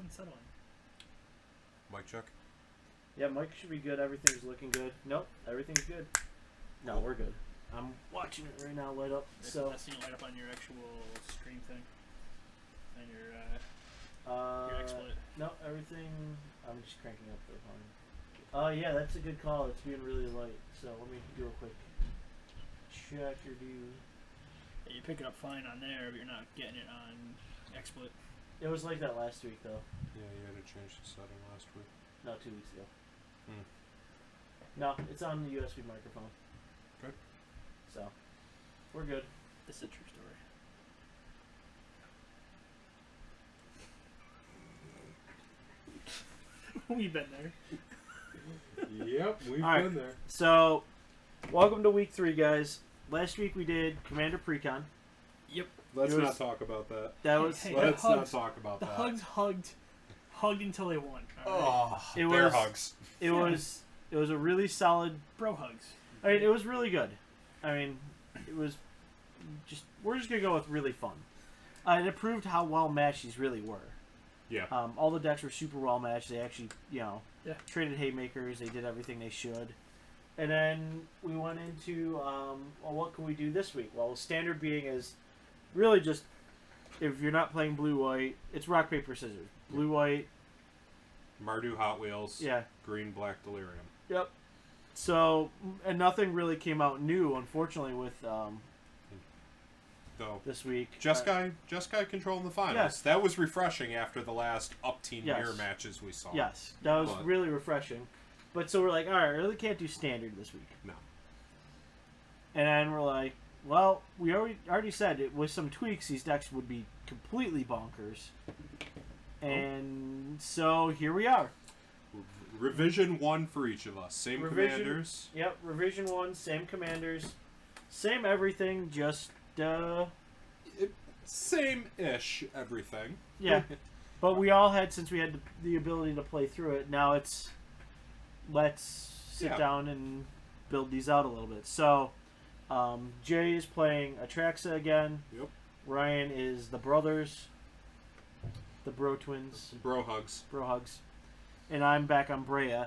unsettling. Mic check. Yeah, Mike should be good. Everything's looking good. Nope, everything's good. No, we're good. I'm watching it right now light up. So That's seeing it light up on your actual stream thing. And your XSplit. no, everything. I'm just cranking up the volume. Yeah, that's a good call. It's being really light. So let me do a quick check or do. Yeah, you pick it up fine on there, but you're not getting it on XSplit. It was like that last week though. Yeah, you had to change the setting last week. No, 2 weeks ago. Hmm. No, it's on the USB microphone. Good. So, we're good. This is a true story. We've been there. Yep, we've All right. been there. So, welcome to week 3, guys. Last week we did Commander Precon. Yep. Let's It was- not talk about that. That was Hey, Let's the not hugs- talk about The that. hugs hugged until they won. All right? Oh, It bear was- hugs. it was a really solid. Bro hugs. I mean, it was really good. I mean, it was just we're just gonna go with really fun. And it proved how well matched these really were. Yeah. All the decks were super well matched. They actually, Yeah. traded haymakers. They did everything they should. And then we went into, well, what can we do this week? Well, standard being is really just, if you're not playing blue-white, it's rock, paper, scissors. Blue-white, Mardu Hot Wheels. yeah. Green Black Delirium. Yep. So, and nothing really came out new, unfortunately, with Though this week. Jeskai controlling the finals. Yes. That was refreshing after the last up-team Yes. mirror matches we saw. Yes, that was But- really refreshing. But so we're like, all right, I really can't do standard this week. No. And then we're like, well, we already said it with some tweaks, these decks would be completely bonkers. And so here we are. Revision 1 for each of us. Same Revision- commanders. Yep, revision 1, same commanders, same everything, just Same-ish everything. yeah. But we all had, since we had the ability to play through it, now it's let's sit Yeah. down and build these out a little bit. So Jay is playing Atraxa again. Yep. Ryan is the brothers, the bro twins, Bro hugs. bro hugs, and I'm back on Brea.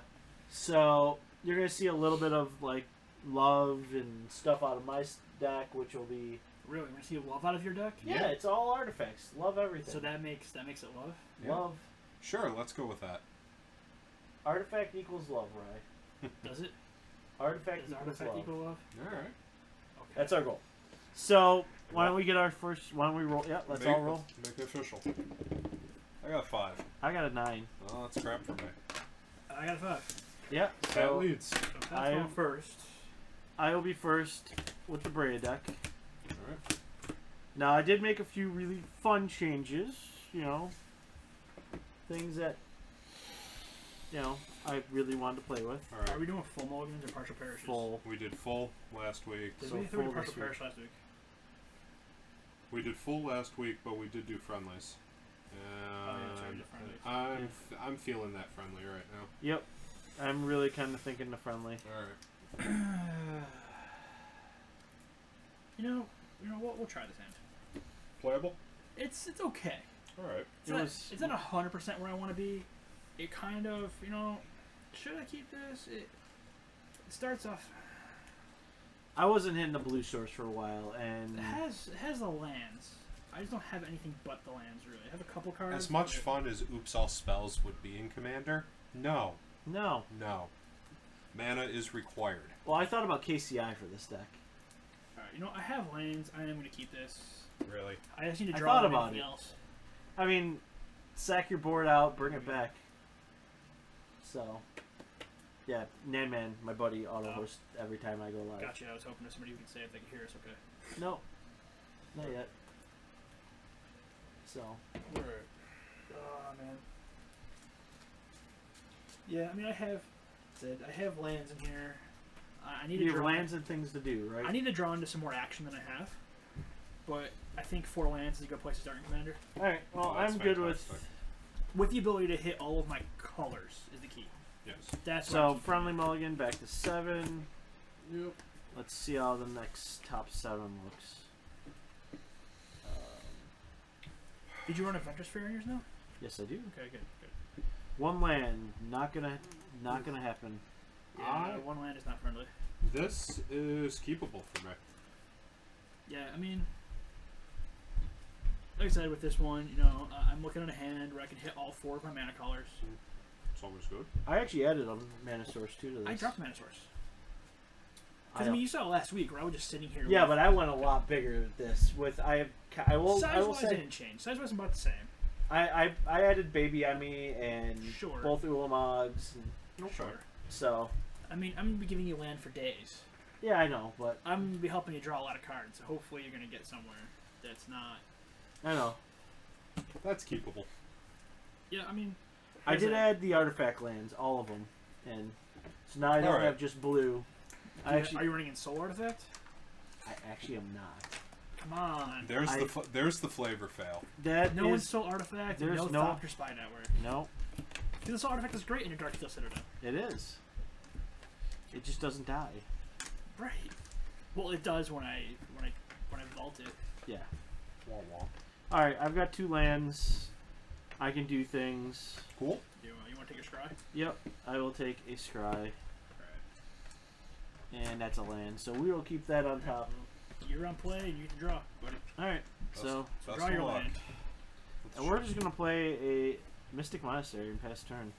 So you're gonna see a little bit of like love and stuff out of my deck, which will be Really? We're gonna see love out of your deck? yeah, it's all artifacts. Love everything. So that makes it love? Yeah. love Sure, let's go with that. artifact equals love, Ryan. Does it? Artifact Does equals artifact love. equal love? All right. Okay. That's our goal. So why don't we get our first? Why don't we roll? Yeah, let's all roll. Make it official. I got a 5. I got a 9. Oh, that's crap for me. I got a 5. Yeah. That So leads. So Pat's I going am- first. I will be first with the Brea deck. All right. Now I did make a few really fun changes. You know, things that I really wanted to play with. All Are right. we doing full mulligans or partial parishes? Full. We did full last week. Did So we do full partial this week. parish last week? We did full last week, but we did do friendlies. yeah, sorry, we did friendlies. I'm feeling that friendly right now. Yep. I'm really kind of thinking the friendly. All right. You know what? We'll try this hand. Playable. It's okay. All right. It's not 100% where I want to be. It kind of, should I keep this? It starts off. I wasn't hitting the blue source for a while, and It has the lands. I just don't have anything but the lands really. I have a couple cards. As much fun as Oops All Spells would be in Commander, no. no. Mana is required. Well, I thought about KCI for this deck. Alright, I have lands. I am going to keep this. Really? I just need to I draw thought them about anything it. else. I mean, sack your board out, bring it back. So, yeah, Nanman, my buddy, auto host every time I go live. Gotcha. I was hoping that somebody could say if they could hear us. Okay. No, not yet. So, Oh man. Yeah, I mean, I have lands in here. I need to you have draw lands and things to do, right? I need to draw into some more action than I have. But I think 4 lands is a good place to start in Commander. All right. Well, Oh, that's I'm good fantastic. With the ability to hit all of my colors is the key. Yes. That's what I So keep friendly doing. mulligan back to 7. Yep. Let's see how the next top 7 looks. Did you run a Ventress Sphere in yours now? Yes, I do. Okay, good. One land, not gonna happen. Yeah, one land is not friendly. This is keepable for me. Yeah, I mean, like I said, with this one, you know, I'm looking at a hand where I can hit all 4 of my mana colors. It's always good. I actually added a mana source too to this. I dropped mana source. Because I mean, you saw last week where I was just sitting here. Yeah, but I went a lot bigger with this. I will size-wise say didn't change. Size-wise about the same. I added Baby Emmy and Sure. both Ulamogs. And, Sure. so I mean, I'm gonna be giving you land for days. yeah, I know, but I'm gonna be helping you draw a lot of cards. So hopefully, you're gonna get somewhere that's not. I know. That's keepable. Yeah, I mean. I did add the artifact lands, all of them, and so now I don't Alright. have just blue. Are you running in Soul Artifact? I actually am not. Come on. There's the flavor fail. That No is one's Soul Artifact and there's no no- Thopter Spy Network. no. Because the Soul Artifact is great in your Darksteel Citadel. It is. It just doesn't die. Right. Well, it does when I vault it. Yeah. Wah, wah. All right, I've got 2 lands. I can do things. Cool. You want to take your scry? Yep, I will take a scry, and that's a land. So we will keep that on top. You're on play and you can draw, buddy. All right, so Best Draw of your luck. land. and we're just gonna play a Mystic Monastery and pass turn.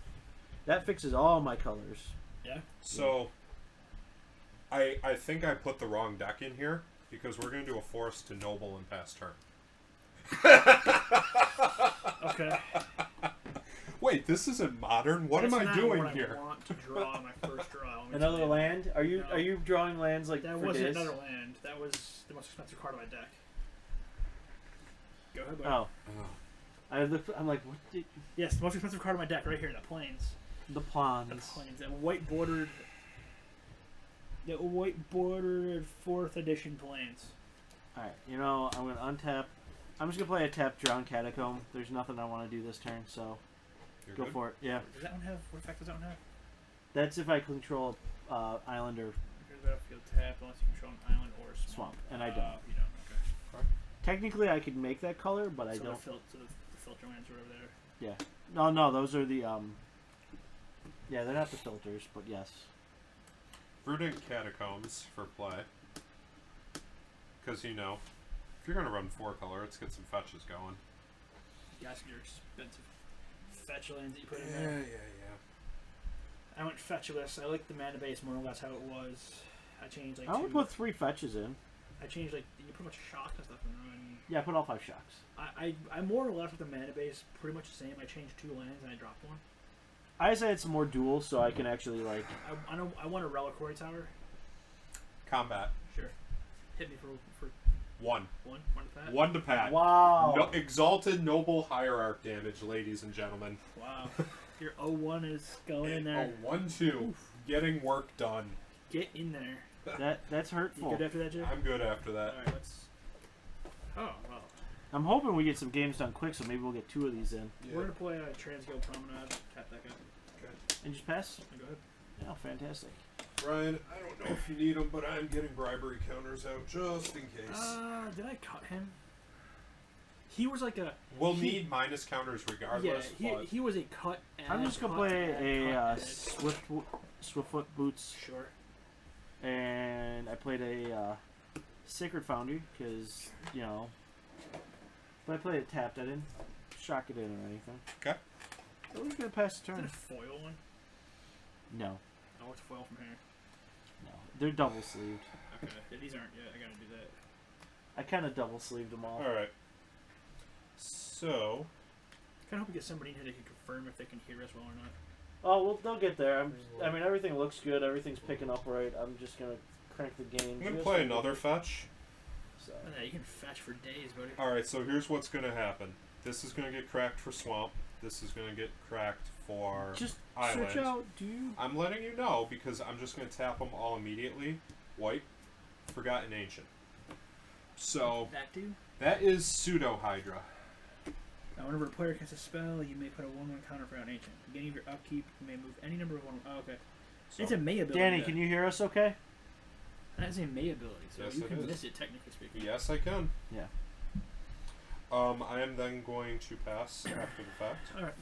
That fixes all my colors. Yeah. So, I think I put the wrong deck in here because we're gonna do a Forest to Noble and pass turn. Okay. Wait, this isn't modern. What That's am I not doing what here? I want to draw on my first draw. Let me Another tell you. land? Are you No. are you drawing lands like That for wasn't days? another land. That was the most expensive card on my deck. Go ahead, buddy. Oh, I'm like, what did Yes, the most expensive card on my deck right here. The Plains. the The pawns? Plains. That white bordered. The white bordered 4th edition Plains. All right, you know I'm gonna untap. I'm just gonna play a tap Drown Catacomb. There's nothing I want to do this turn, so You're go good? for it. Yeah, Does that one have? What effect does that one have? that's if I control island or Here's the battlefield tap unless you control an island or a swamp. swamp, and I don't. You don't. Okay. Technically, I could make that color, but I So don't. The filter lands are over there. Yeah. No, those are the Yeah, they're not the filters, but yes. Verdant Catacombs for play. Because, you know, if you're going to run 4-color, let's get some fetches going. Guys, your expensive fetch lands that you put in there. yeah. I went fetchless. I like the mana base more or less how it was. I changed like I only 2. put 3 fetches in. I changed like you pretty much shock and stuff and run. Yeah, I put all 5 shocks. I more or less with the mana base pretty much the same. I changed 2 lands and I dropped 1. I just added some more duels so I can actually like. I want a Reliquary Tower. Combat. Sure. Hit me for 1. 1 to pat. 1 to pat. Wow. No, exalted Noble Hierarch damage, ladies and gentlemen. Wow. Your 0-1 is going in there. 1-2. Getting work done. Get in there. That's You hurtful. good after that, Jay? I'm good after that. Alright, let's. Oh, well. I'm hoping we get some games done quick, so maybe we'll get 2 of these in. We're going to play a Transguild Promenade. Tap that guy. And just pass. Go ahead. Yeah, fantastic. Brian, I don't know if you need them, but I'm getting bribery counters out just in case. Did I cut him? He was like a. We'll he- need minus counters regardless. Yeah, but he was a cut. I'm just gonna cut play ad, a cut ad. Swiftfoot Boots, Sure. and I played a Sacred Foundry because you know. But I played it tapped. I didn't shock it in or anything. Okay. So we're gonna pass the Is that turn. a foil one? No, Oh, it's a foil from here. no, they're double sleeved. Okay. Yeah, these aren't yet. I gotta do that. I kind of double sleeved them all. all right. So Kind of hope we get somebody in here that can confirm if they can hear us well or not. Oh well, they'll get there. I mean, everything looks good. Everything's picking up right. I'm just gonna crank the game. I'm gonna just play a little another bit. fetch. So. Yeah, you can fetch for days, buddy. All right. So here's what's gonna happen. This is gonna get cracked for swamp. This is gonna get cracked for Just island. search out. Do you? I'm letting you know because I'm just gonna tap them all immediately. White, Forgotten Ancient. So That dude. that is pseudo Hydra. Now, whenever a player casts a spell, you may put a 1/1 counter for an ancient. Beginning of your upkeep, you may move any number of 1. Oh, okay. So, It's a May ability. Danny, then. can you hear us? Okay. That is a May ability, so Yes, you it can is. miss it, technically speaking. yes, I can. Yeah. I am then going to pass after the fact All right.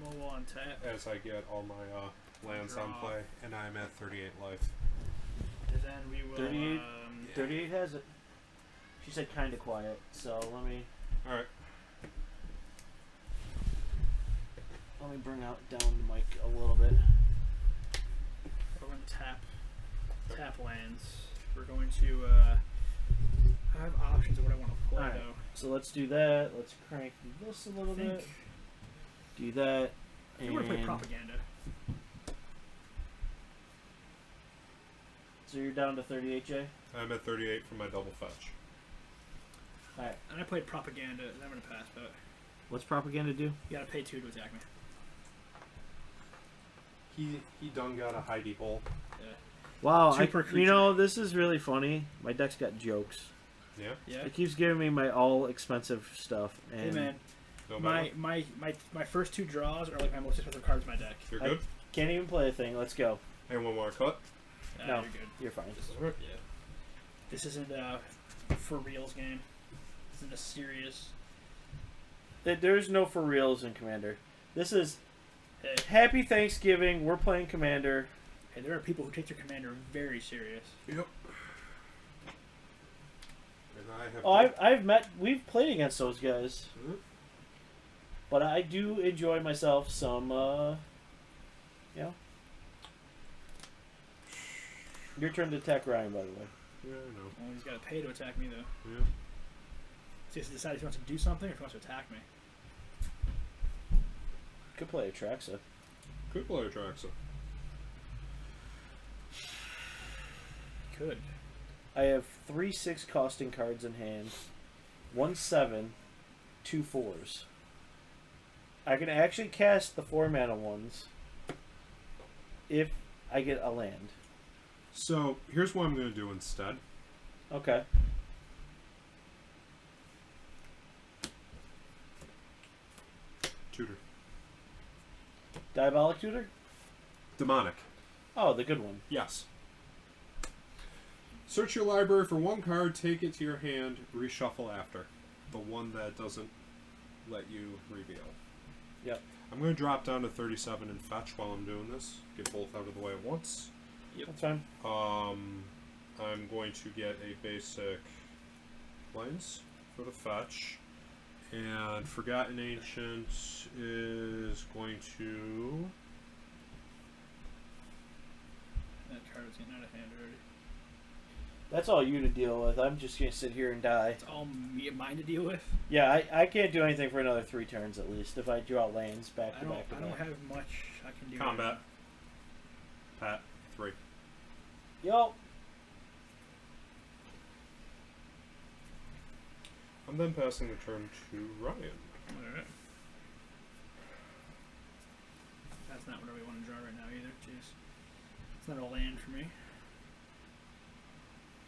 We'll untap. as I get all my lands on Draw. play, and I'm at 38 life. And then we will. 38. 38 has it. She said kind of quiet, so let me All right. bring out down the mic a little bit. We're going to tap lands. We're going to. I have options of what I want to play Alright. though. So let's do that. Let's crank this a little I think bit. Do that. if you want to play And propaganda. so you're down to 38, Jay? I'm at 38 for my double fetch. Alright. And I played propaganda, and I'm going to pass, but What's propaganda do? you got to pay 2 to attack me. He done got a hidey hole. Yeah. Wow, Two per you creature. know, this is really funny. My deck's got jokes. Yeah. Yeah. It keeps giving me my all expensive stuff. And Hey man, No matter. my first 2 draws are like my most expensive cards in my deck. You're I- good. Can't even play a thing. Let's go. Anyone want to cut? Ah, No. you're good. You're fine. Yeah. This isn't a for reals game. This isn't a serious. There's no for reals in Commander. This is Hey, Happy Thanksgiving. We're playing Commander. hey, there are people who take their commander very serious. Yep. And I have. Oh, we've played against those guys, Mhm. but I do enjoy myself some. Your turn to attack Ryan, by the way. Yeah, I know. Well, he's got to pay to attack me though. Yeah. So he has to decide if he wants to do something or if he wants to attack me. Could play Atraxa. Could play Atraxa. Could. I have 3 6 costing cards in hand, 1 7, 2 4s. I can actually cast the 4 mana ones if I get a land. So here's what I'm going to do instead. Okay. Tutor. Diabolic Tutor? Demonic. Oh, the good one. Yes. Search your library for 1 card, take it to your hand, reshuffle after. The one that doesn't let you reveal. Yep. I'm going to drop down to 37 and fetch while I'm doing this. Get both out of the way at once. That's fine. I'm going to get a basic plains for the fetch. And Forgotten Ancient is going to... That card's getting out of hand already. That's all you to deal with. I'm just going to sit here and die. It's all mine to deal with. Yeah, I can't do anything for another 3 turns at least if I draw lands back I to don't. back to I don't back. have much I can do. Combat. Pat. 3. Yo. I'm then passing the turn to Ryan. Alright. That's not what I really want to draw right now either. Jeez. It's not a land for me.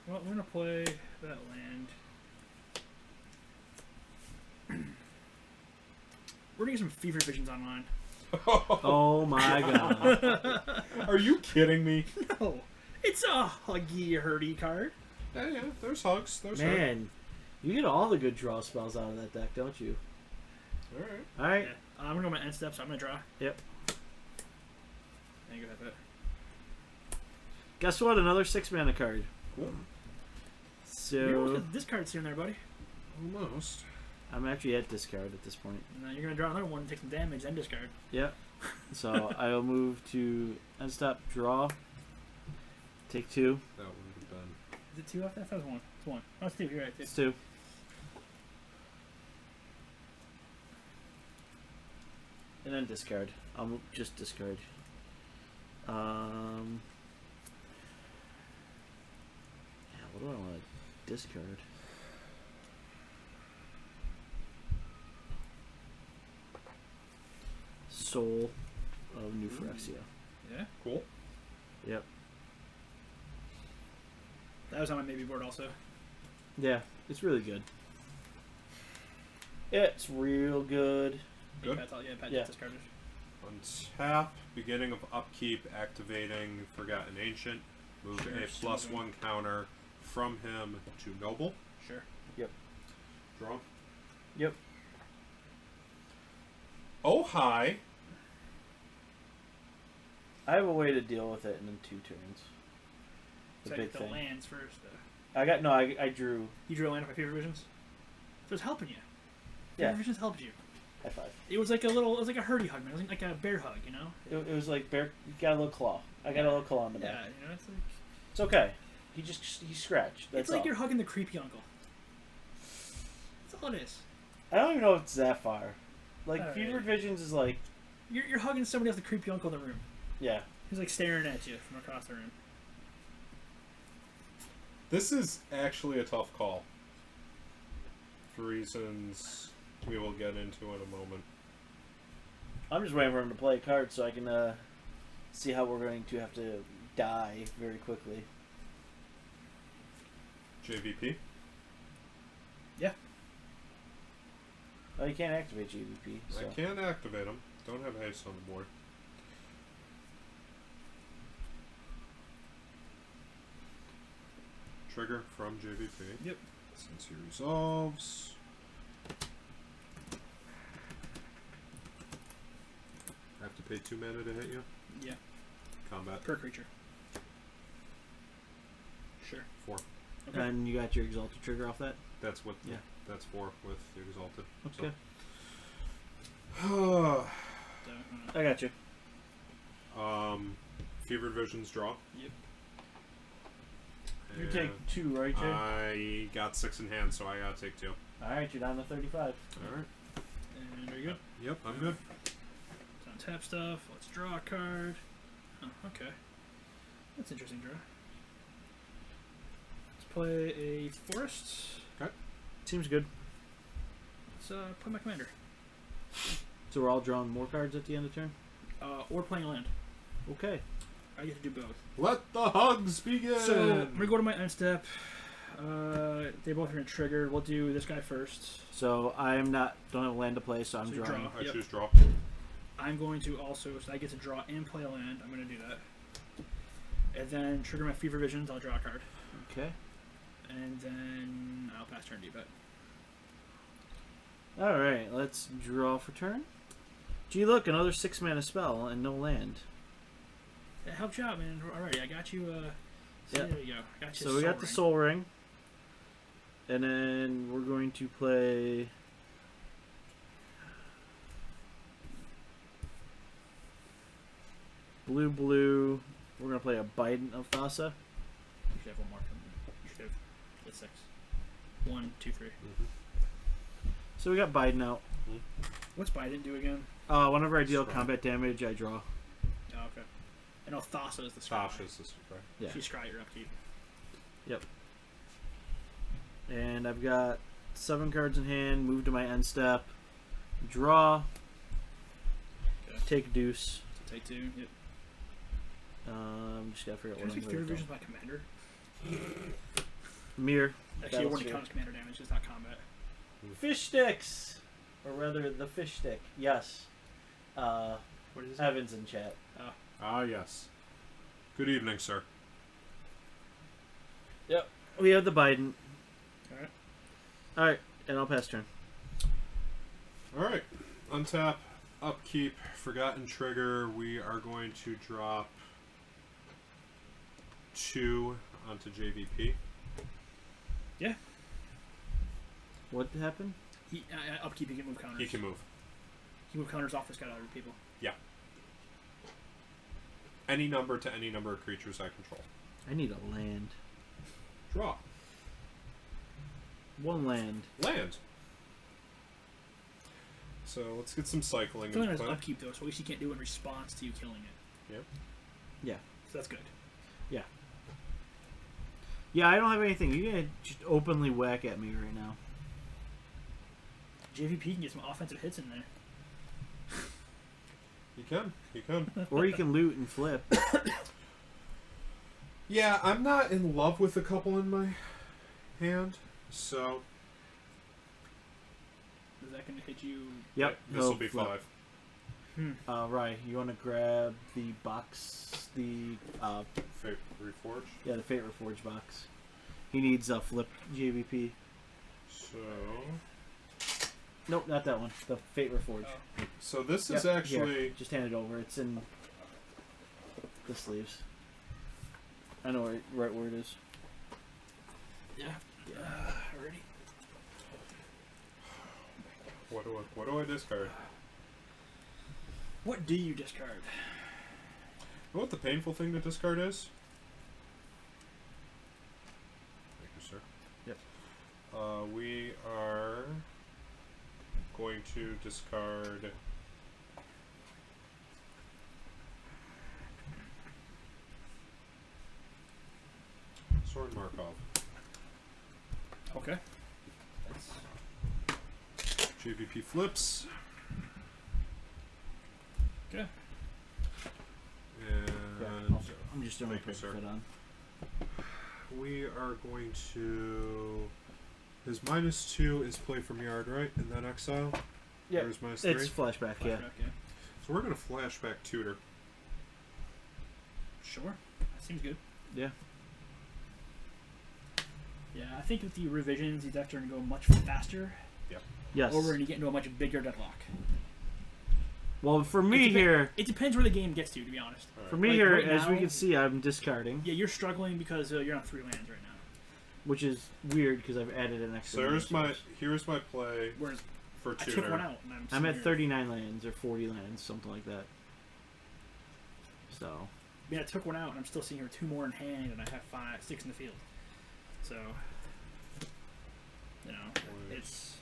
Well, we're gonna play that land. We're gonna get some fever visions online. Oh my god. Are you kidding me? No, it's a huggy herdy card. Yeah, there's hugs. There's hugs. Man, you get all the good draw spells out of that deck, don't you? Alright. Alright. Yeah. I'm gonna go my end step, so I'm gonna draw. Yep. Thank you for that. Guess what? Another 6 mana card. Cool. You're almost So got this card soon there, buddy. Almost. I'm actually at discard at this point. And then you're gonna draw another one, take some damage, then discard. Yep. So I'll move to end stop, draw, take 2. That would have been. Is it 2 off that? I thought it was 1. It's 1. Oh, it's 2. You're right. It's 2. And then discard. I'll just discard. Yeah, what do I want to discard? Soul of New Phyrexia. Yeah. Cool. Yep. That was on my maybe board also. Yeah, it's really good. It's real good. Good. Pat Yeah. discarded. Untap. Beginning of upkeep. Activating Forgotten Ancient. Move Sure, a +1 counter from him to Noble. Sure. Draw. Yep. Oh, hi. I have a way to deal with it in 2 turns. The So I big get the thing. lands first. I drew. You drew a land of my favorite visions. So it's helping you. Yeah. Favorite visions helped you. High five. It was like a hurdy hug, man. It was like a bear hug, you know? It was like bear. You got a little claw. I got a little claw on the back. Yeah, you know, it's like It's okay. He scratched. That's it's like all. you're hugging the creepy uncle. That's all it is. I don't even know if it's that far. Like Alright. Fevered Visions is like, You're hugging somebody else, the creepy uncle in the room. yeah. He's like staring at you from across the room. This is actually a tough call. For reasons we will get into in a moment. I'm just waiting for him to play a card so I can see how we're going to have to die very quickly. JVP? Oh, you can't activate GVP. So. I can activate them. Don't have haste on the board. Trigger from JVP. Yep. Since he resolves. I have to pay 2 mana to hit you. Yeah. Combat. Per creature. Sure. 4. Okay. And you got your Exalted trigger off that? That's what. Yeah. That's 4 with the exalted. Okay. So. So, I got you. Fevered Visions draw. Yep. You And take 2, right, Jay? I got 6 in hand, so I gotta take 2. Alright, you're down to 35. Alright. And there you go. Yep, I'm good. So tap stuff. Let's draw a card. Oh, okay. That's an interesting draw. Let's play a forest. Seems good. Let's play my commander. So we're all drawing more cards at the end of turn? Or playing a land. Okay. I get to do both. Let the hugs begin! So I'm gonna go to my end step. They both are gonna trigger. We'll do this guy first. So don't have land to play, so I'm So you drawing. draw. I Yep. choose draw. I'm going to also, so I get to draw and play a land. I'm gonna do that. And then trigger my Fever Visions. I'll draw a card. Okay. And then I'll pass turn D-bet. Alright, let's draw for turn. Gee, look, another 6 mana spell and no land. That helped you out, man. Alrighty, I got you. So Yeah. There you go. Got you. So we got the Ring. Soul Ring. And then we're going to play... Blue. We're going to play a Biden of Thassa. You should have one more. You should have the 6. 1, 2, 3. So we got Biden out. What's Biden do again? Whenever I deal Scry. combat damage, I draw. Oh, okay. I know Thassa is the scry. Tasha's sister, right? Yeah. She's scry your upkeep. And I've got 7 cards in hand. Move to my end step. Draw. Okay. Take deuce. So take 2. Yep. Just gotta figure out Can I what I'm speak going Fever to Visions by commander? Mirror. Actually, it That'll wouldn't see. count as commander damage. It's not combat. Fish sticks! Or rather, the fish stick. Yes. What is it? Evan's in chat. Ah, yes. Good evening, sir. We have the Biden. Alright. Alright, and I'll pass turn. Alright. Untap, upkeep, forgotten trigger. We are going to drop 2 onto JVP. Yeah. What happened? He, upkeep, he can move counters. He can move. He can move counters off this guy to other people. Any number to any number of creatures I control. I need a land. Draw. 1 land. Land. So let's get some cycling Killing in has play. upkeep though, so at least he can't do it in response to you killing it. Yep. Yeah. So that's good. Yeah, I don't have anything. You can just openly whack at me right now. JVP can get some offensive hits in there. You can. You can. Or you can loot and flip. Yeah, I'm not in love with a couple in my hand, so Is that going to hit you? Yep. this will he'll be flip. 5. Right, you want to grab the box, the Fate Reforge. the Fate Reforged box. He needs a flip JVP. So Nope, not that one. The Fate Reforged. Oh. So this is Yep, actually here. Just hand it over. It's in the sleeves. I know right where it is. Yeah. Already. what do I discard? What do you discard? You know what the painful thing to discard is? Thank you, sir. Yep. We are going to discard Soren Markov. Okay. JVP flips. Okay. And I'm just doing my Thank you, sir. fit on. we are going to. His -2 is play from yard, right? And then exile? Yeah. Or his -3? It's flashback, yeah. Flashback, yeah. So we're going to flashback tutor. Sure. That seems good. Yeah. Yeah, I think with the revisions, these decks are going to go much faster. Yes. Or we're going to get into a much bigger deadlock. Well, for me It depen- here, It depends where the game gets to be honest. Alright. for me Like, here, right as we now- can see, I'm discarding, Yeah, you're struggling because you're on 3 lands right now. which is weird because I've added an extra. So here's mana my source. here's my play Whereas for I tutor. took one out. And I'm I'm sitting at here. 39 lands or 40 lands, something like that. So I mean, I took one out, and I'm still sitting here with 2 more in hand, and I have 6 in the field. So, you know, it's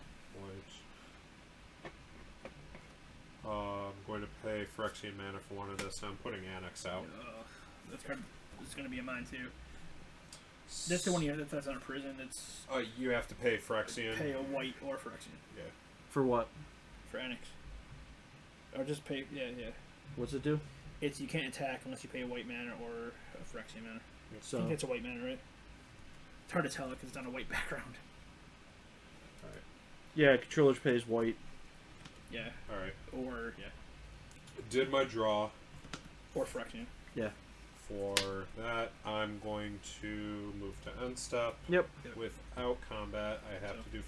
I'm going to pay Phyrexian mana for one of this. I'm putting Annex out. that's card. It's going to be in mine too. That's the one you that's on a prison. It's You have to pay Phyrexian. pay a white or Phyrexian Yeah. for what? for Annex, or just pay. Yeah. What's it do? It's you can't attack unless you pay a white mana or a Phyrexian mana. I think So it's a white mana, right? It's hard to tell because it's on a white background. yeah, controller pays white. Yeah, All right. or Did my draw. or Phyrexian. Yeah. For that, I'm going to move to end step. Yep. Without combat, I have So- to do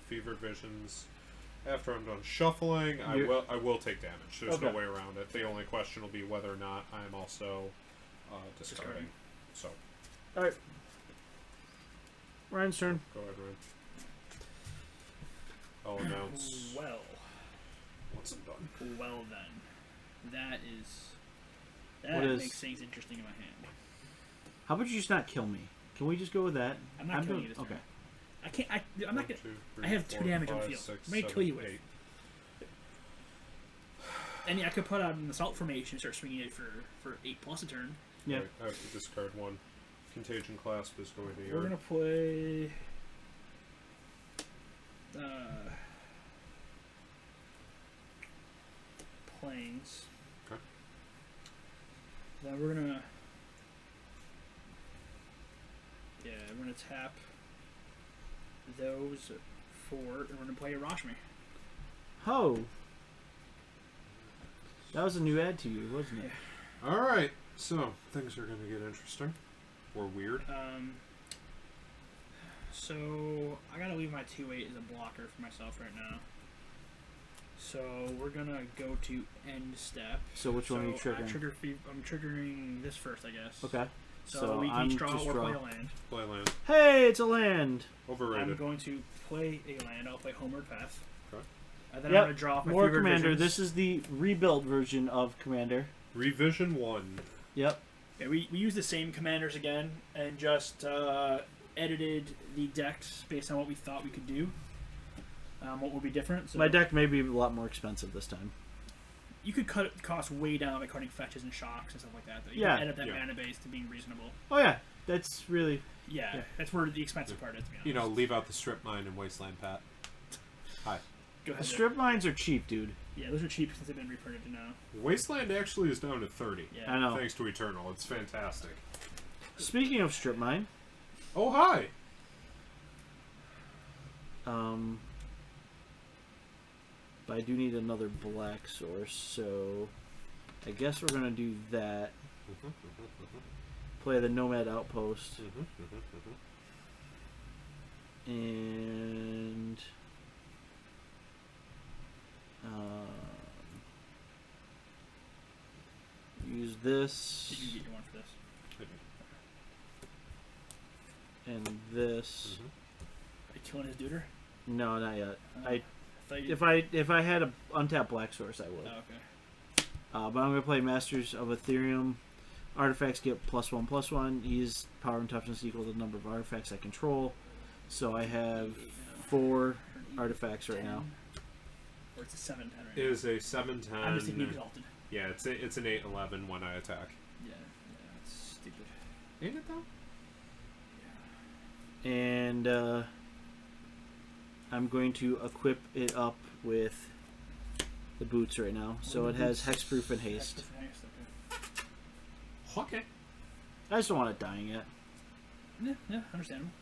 fever visions. After I'm done shuffling, I You're- will take damage. There's no Okay. way around it. The only question will be whether or not I'm also discarding. So All right. Ryan's turn. go ahead, Ryan. I'll announce Well, once I'm done. well then, that What is- makes things interesting in my hand. How about you just not kill me? Can we just go with that? I'm not killing doing you this okay. turn. I can't. I'm not gonna. 1, 2, 3, I have 2 4, damage on the 5, field. 6, I'm gonna 7, kill you with. 8. And yeah, I could put out an assault formation and start swinging it for 8+ a turn. Yeah. Right, I have to discard 1. Contagion Clasp is going to We're your. gonna play. Planes. Okay. Then we're gonna. Yeah, we're gonna tap those 4, and we're gonna play a Rashmi. Oh. That was a new add to you, wasn't it? All right, so things are going to get interesting or weird. So I gotta leave my 2/8 as a blocker for myself right now. So we're gonna go to end step. So which one are you So triggering? I'm triggering this first, I guess. Okay. So, we can I'm each draw just or play draw. a land. Play land. Hey, it's a land. I'm Overrated. going to play a land. I'll play Homeward Path. Okay. And then Yep. I'm gonna draw off my More Fever Commander. Visions. This is the rebuild version of Commander. Revision 1. Yep. Yeah, we used the same commanders again and just edited the decks based on what we thought we could do. What would be different? So My deck may be a lot more expensive this time. you could cut costs way down by cutting fetches and shocks and stuff like that. Though. You Yeah. can edit that Yeah. mana base to being reasonable. Oh yeah, that's really Yeah, Yeah. that's where the expensive part is. To be honest. You know, leave out the strip mine and wasteland, Pat. Hi. Go ahead. strip mines are cheap, dude. Yeah, those are cheap since they've been reprinted now. Wasteland actually is down to 30. Yeah. I know. Thanks to Eternal. It's fantastic. Speaking of strip mine, Oh, hi! but I do need another black source, so I guess we're gonna do that. Play the Nomad Outpost and Use this Did you get your one for this? and this. Mhm. Are you killing his duder? No, not yet. I thought you. if I had a untapped black source, I would. Oh, okay. But I'm gonna play Masters of Ethereum. Artifacts get +1/+1. He's power and toughness equal to the number of artifacts I control. So I have 4 artifacts right now. Or it's a 7/10 right It is a 7/10. now. I'm just thinking exalted. Yeah, it's an 8/11 when I attack. Yeah, it's stupid. Ain't it though? And I'm going to equip it up with the boots right now. So it has hexproof and haste. Hexproof and haste, okay. Okay. I just don't want it dying yet. Yeah, understandable.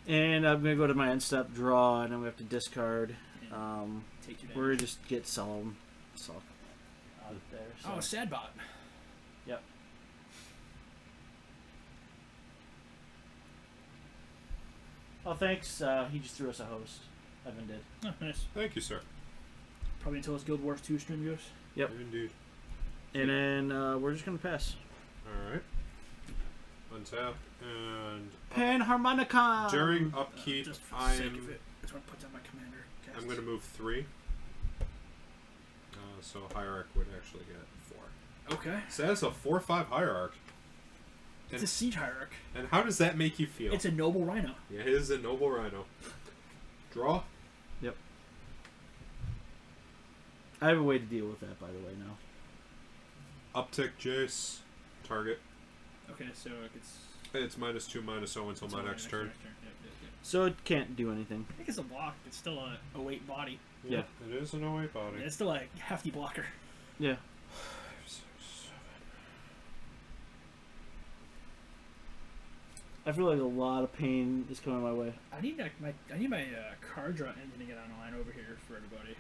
And I'm gonna go to my end step, draw, and I'm gonna have to discard. And take 2 damage. We're just get some out there. So. Oh, sad bot. Yep. Oh, thanks. He just threw us a host. Evan did. Oh, nice. Thank you, sir. Probably until his Guild Wars 2 stream goes. Yep. Indeed. And then we're just gonna pass. All right. Untap and Panharmonicon. during upkeep, Just for the I sake am. of it. That's what I put down my commander. I'm going to move 3. So Hierarch would actually get 4. Okay. So that's a 4/5 Hierarch. It's a siege hierarch. And how does that make you feel? It's a noble rhino. Yeah, it is a noble rhino. Draw. Yep. I have a way to deal with that, by the way. Now. Uptick Jace. Target. Okay, so it gets. It's -2/-0 until my next turn. Yep. So it can't do anything. I think it's a block. It's still a 08 body. Yeah. It is an 08 body. It's still a hefty blocker. Yeah. 5, 6, 7. I feel like a lot of pain is coming my way. I need my card draw engine to get online over here for everybody.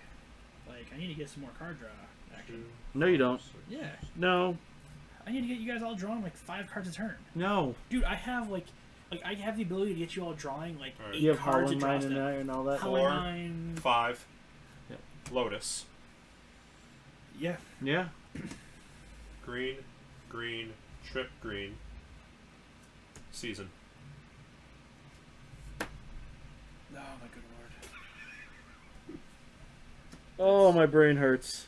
Like I need to get some more card draw action. No, you don't. Yeah, No. I need to get you guys all drawing like 5 cards a turn. No. Dude, I have like I have the ability to get you all drawing like Alright. 8 You have cards Howling a draw Mine step. and that and all that. Howling Four. Mine. 5. Yep. Lotus. Yeah. Yeah. Green. Green. Trip green. Season. Oh my good lord. Oh, my brain hurts.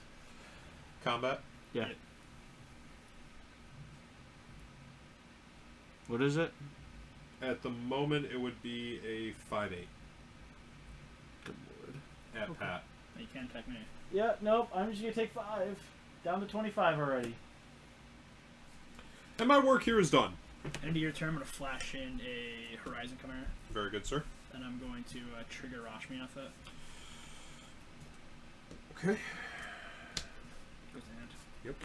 Combat. Yeah. What is it? At the moment, it would be a 5/8 Good lord. at Okay. Pat. You can't attack me. Yeah, nope. I'm just gonna take 5. Down to 25 already. And my work here is done. End of your turn, I'm going to flash in a Horizon Chimera, Very good, sir. and I'm going to trigger Rashmi off that. Okay. Goes to hand. Yep.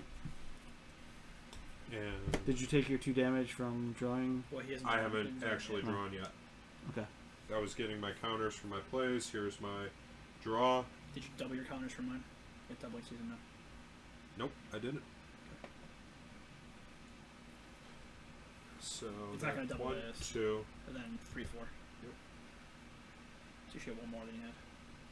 And Did you take your 2 damage from drawing? Well, he hasn't I drawn haven't anything actually yet. drawn yet. Okay. I was getting my counters for my plays. Here's my draw. Did you double your counters for mine? It's doubling season now. Nope, I didn't. So It's not gonna double 1, this. 2. And then 3, 4. Yep. So you should have one more than you had.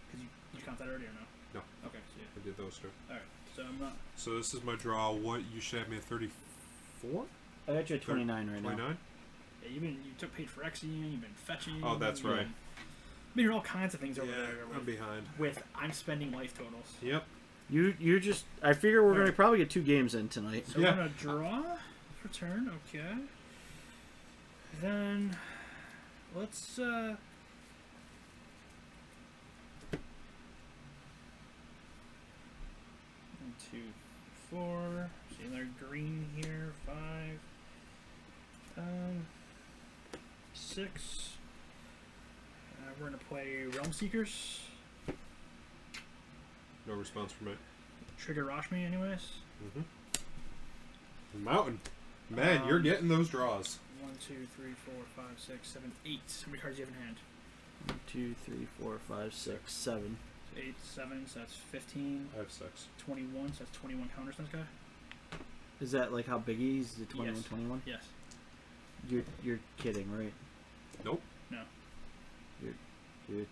Because you count that already or no? No. Okay, so yeah. I did those 2. Alright, so I'm not. So this is my draw. What you should have me at 34? I got you at 29 right now. 29? Yeah, you took paid for Xing, you've been fetching. Oh, that's you've right. been doing all kinds of things over Yeah, there. I'm behind. With I'm spending life totals. Yep. You just. I figure we're gonna Alright. probably get 2 games in tonight. So Yeah. I'm gonna draw for turn, okay. Then let's 1, 2, 4. See another green here. 5. 6. We're gonna play Realm Seekers. No response from it. Trigger Rashmi, anyways. Mountain. Man, you're getting those draws. 1, 2, 3, 4, 5, 6, 7, 8. How many cards do you have in hand? 1, 2, 3, 4, 5, 6, 7. So 8, 7, so that's 15. I have 6. 21, so that's 21 counters on this guy? Is that like how big he is? Is it 21, Yes. 21? Yes. You're kidding, right? Nope. No. Dude.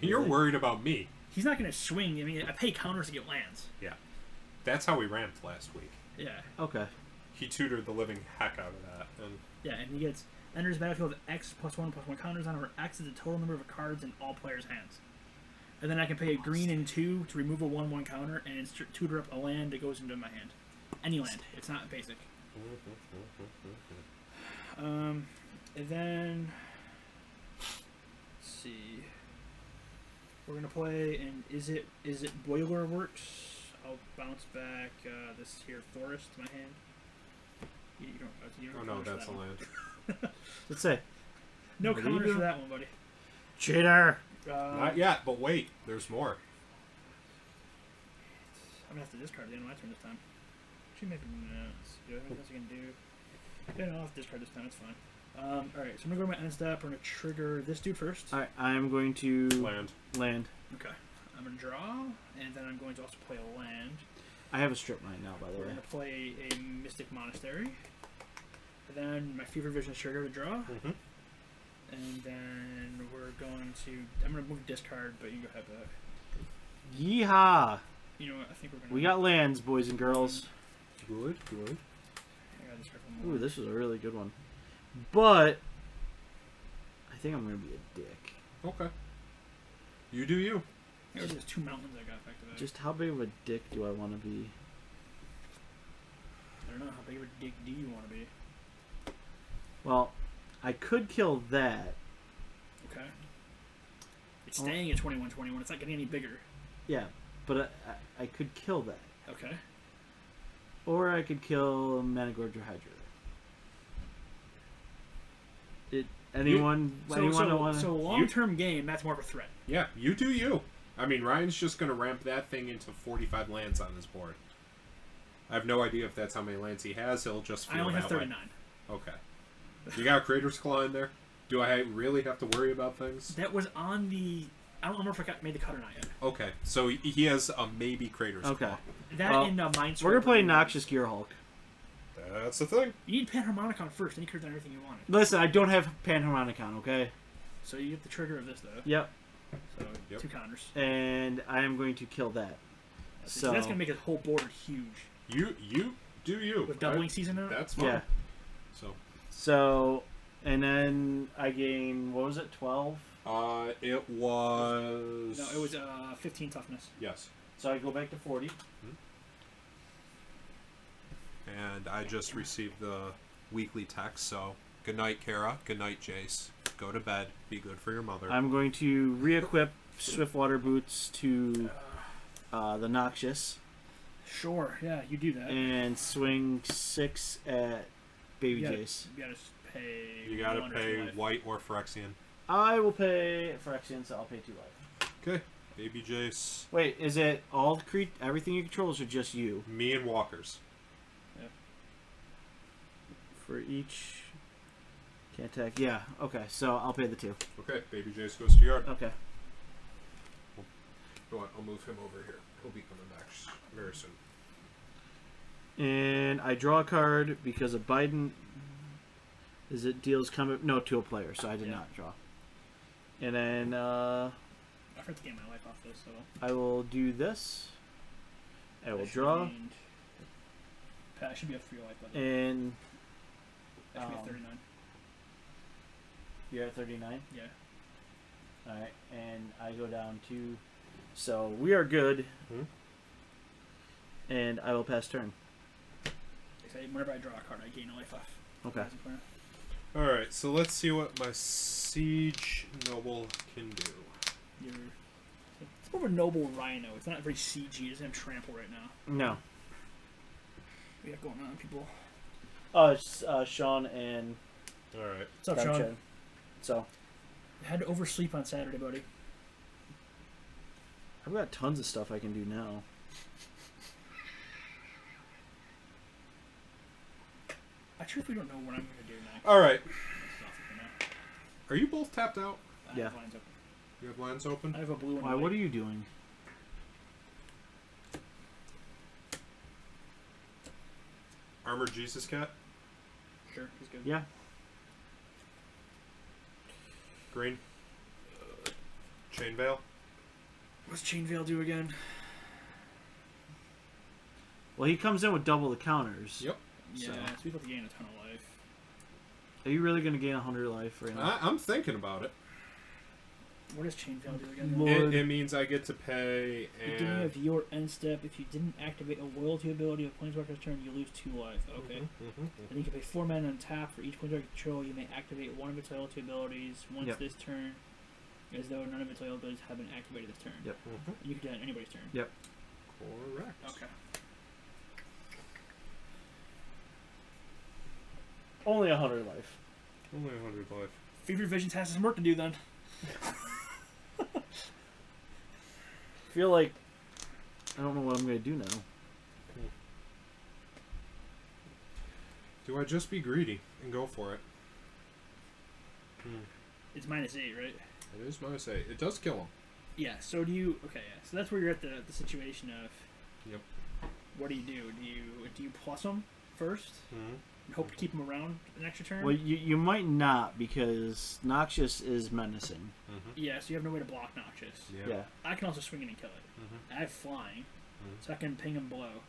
You're Really? worried about me. He's not going to swing. I mean, I pay counters to get lands. Yeah. That's how we ramped last week. Yeah. Okay. He tutored the living heck out of that. And Yeah, and he gets enters the battlefield with X +1/+1 counters on, where X is the total number of cards in all players' hands. And then I can pay a green and 2 to remove a 1/1 counter and tutor up a land that goes into my hand. Any land. It's not basic. And then let's see. We're gonna play, and is it Boiler Works? I'll bounce back this here forest to my hand. You don't oh no, counters for that's a that one. land. Let's say. No What are you counters for doing? that one, buddy. Cheater! Not yet, but wait, there's more. I'm gonna have to discard the end of my turn this time. Actually, maybe no. Let's see what else I can do. Yeah, no, I'll have to discard this time. It's fine. Alright, so I'm gonna go to my end step. We're gonna trigger this dude first. Alright, I'm going to Land. land. Okay. I'm gonna draw, and then I'm going to also play a land. I have a strip mine now, by the We're way. gonna play a Mystic Monastery. And then my Fever Vision is trigger to draw. Mm-hmm. And then we're going to. I'm gonna move discard, but you can go ahead with that. Yeehaw! You know what? I think we're gonna. We got lands, boys and girls. Good, good. I gotta discard one more. Ooh, this was a really good one. But I think I'm gonna be a dick. Okay. You do you. There's just 2 mountains I got back to back. Just how big of a dick do I want to be? I don't know how big of a dick do you want to be. Well, I could kill that. Okay. It's staying at 21/21. It's not getting any bigger. Yeah, but I could kill that. Okay. Or I could kill Managorger Hydra. Anyone that want to... So long-term game, that's more of a threat. Yeah, you do you. I mean, Ryan's just going to ramp that thing into 45 lands on his board. I have no idea if that's how many lands he has. He'll just feel I only have that way. 39. Okay. You got a Creator's Claw in there? Do I really have to worry about things? That was on the. I don't remember if I made the cut or not yet. Okay, so he has a maybe Creator's Okay. Claw. That Well, in Minesweeper. We're going to play Noxious Gearhulk. That's the thing. You need Panharmonicon first, then you could have done everything you wanted. Listen, I don't have Panharmonicon, okay? So you get the trigger of this, though. Yep. So Yep. 2 counters. And I am going to kill that. So that's going to make his whole board huge. You do you. With doubling season in it? That's fine. Yeah. So, And then I gain, what was it, 12? it was... No, it was 15 toughness. Yes. So I go back to 40. And I just received the weekly text, so good night, Kara. Good night, Jace. Go to bed. Be good for your mother. I'm going to re-equip Swiftwater Boots to the Noxious Sure, yeah, you do that. and swing 6 at Baby Jace. You gotta pay. You gotta 1 or pay 2 life. white or Phyrexian. I will pay Phyrexian, so I'll pay 2 life. Okay. Baby Jace. Wait, is it all everything you control, or just you? Me and Walkers. For each... Can't attack. Yeah, okay, so I'll pay the 2. Okay, Baby Jace goes to yard. Okay. You know what? I'll move him over here. He'll be coming back very soon. And I draw a card because of Biden. Is it deals combat? No, to a player, so I did Yeah. not draw. And then I forgot to get my life off this, so. I will do this. I will I should draw. have gained- Pat, I should be up for your life, but And I should be at 39. you're at 39? Yeah. Alright, and I go down to... So we are good. Hmm? And I will pass turn. Whenever I draw a card, I gain a life off. Okay. As a player. Alright, so let's see what my Siege Noble can do. It's more of a noble rhino. It's not very CG. It doesn't have trample right now. No. What we got going on, people? It's Sean and Alright. What's up, Sean? Chen. So, I had to oversleep on Saturday, buddy. I've got tons of stuff I can do now. I truthfully don't know what I'm going to do next. Alright. It's off for now. Are you both tapped out? I Yeah. have lines open. You have lines open? I have a blue and Why, a what are white. you doing? Armored Jesus Cat? Sure, he's good. Yeah. Green? Chain Veil. What's Chain Veil do again? Well, he comes in with double the counters. Yep. Yeah, So- so we have to gain a ton of life. Are you really going to gain 100 life right now? I'm thinking about it. What does Chain Veil do again? Lord. It means I get to pay Beginning and. of your end step, if you didn't activate a loyalty ability of Planeswalker's turn, you lose 2 life. Okay. And you can pay 4 mana on tap for each Planeswalker you control. You may activate one of its loyalty abilities once Yep. this turn, as though none of its loyalty abilities have been activated this turn. Yep. And you can do that on anybody's turn. Yep. Correct. Okay. Only 100 life. Only 100 life. Fever Visions has some work to do then. Feel like I don't know what I'm going to do now. Do I just be greedy and go for it? It's -8, right? It is minus 8. It does kill him. Yeah, so do you... Okay, yeah. So that's where you're at the situation of... Yep. What do? Do you plus them first and hope to keep them around an extra turn? Well, you might not because Noxious is menacing. Yeah, so you have no way to block Noxious. Yeah. I can also swing in and kill it. I have flying, so I can ping and blow.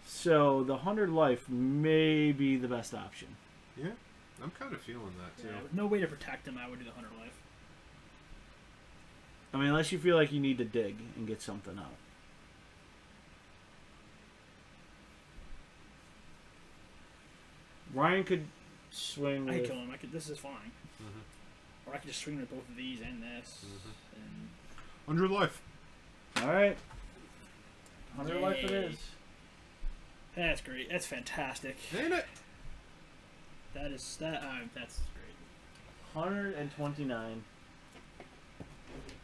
So the 100 life may be the best option. Yeah. I'm kind of feeling that, too. Yeah, with no way to protect him, I would do the 100 life. I mean, unless you feel like you need to dig and get something out. Ryan could swing I could with... kill him. This is fine. Or I could just swing with both of these and this. And 100 life. Alright. 100 life it Yay. is. that's great. That's fantastic. Ain't it? That's great. 129.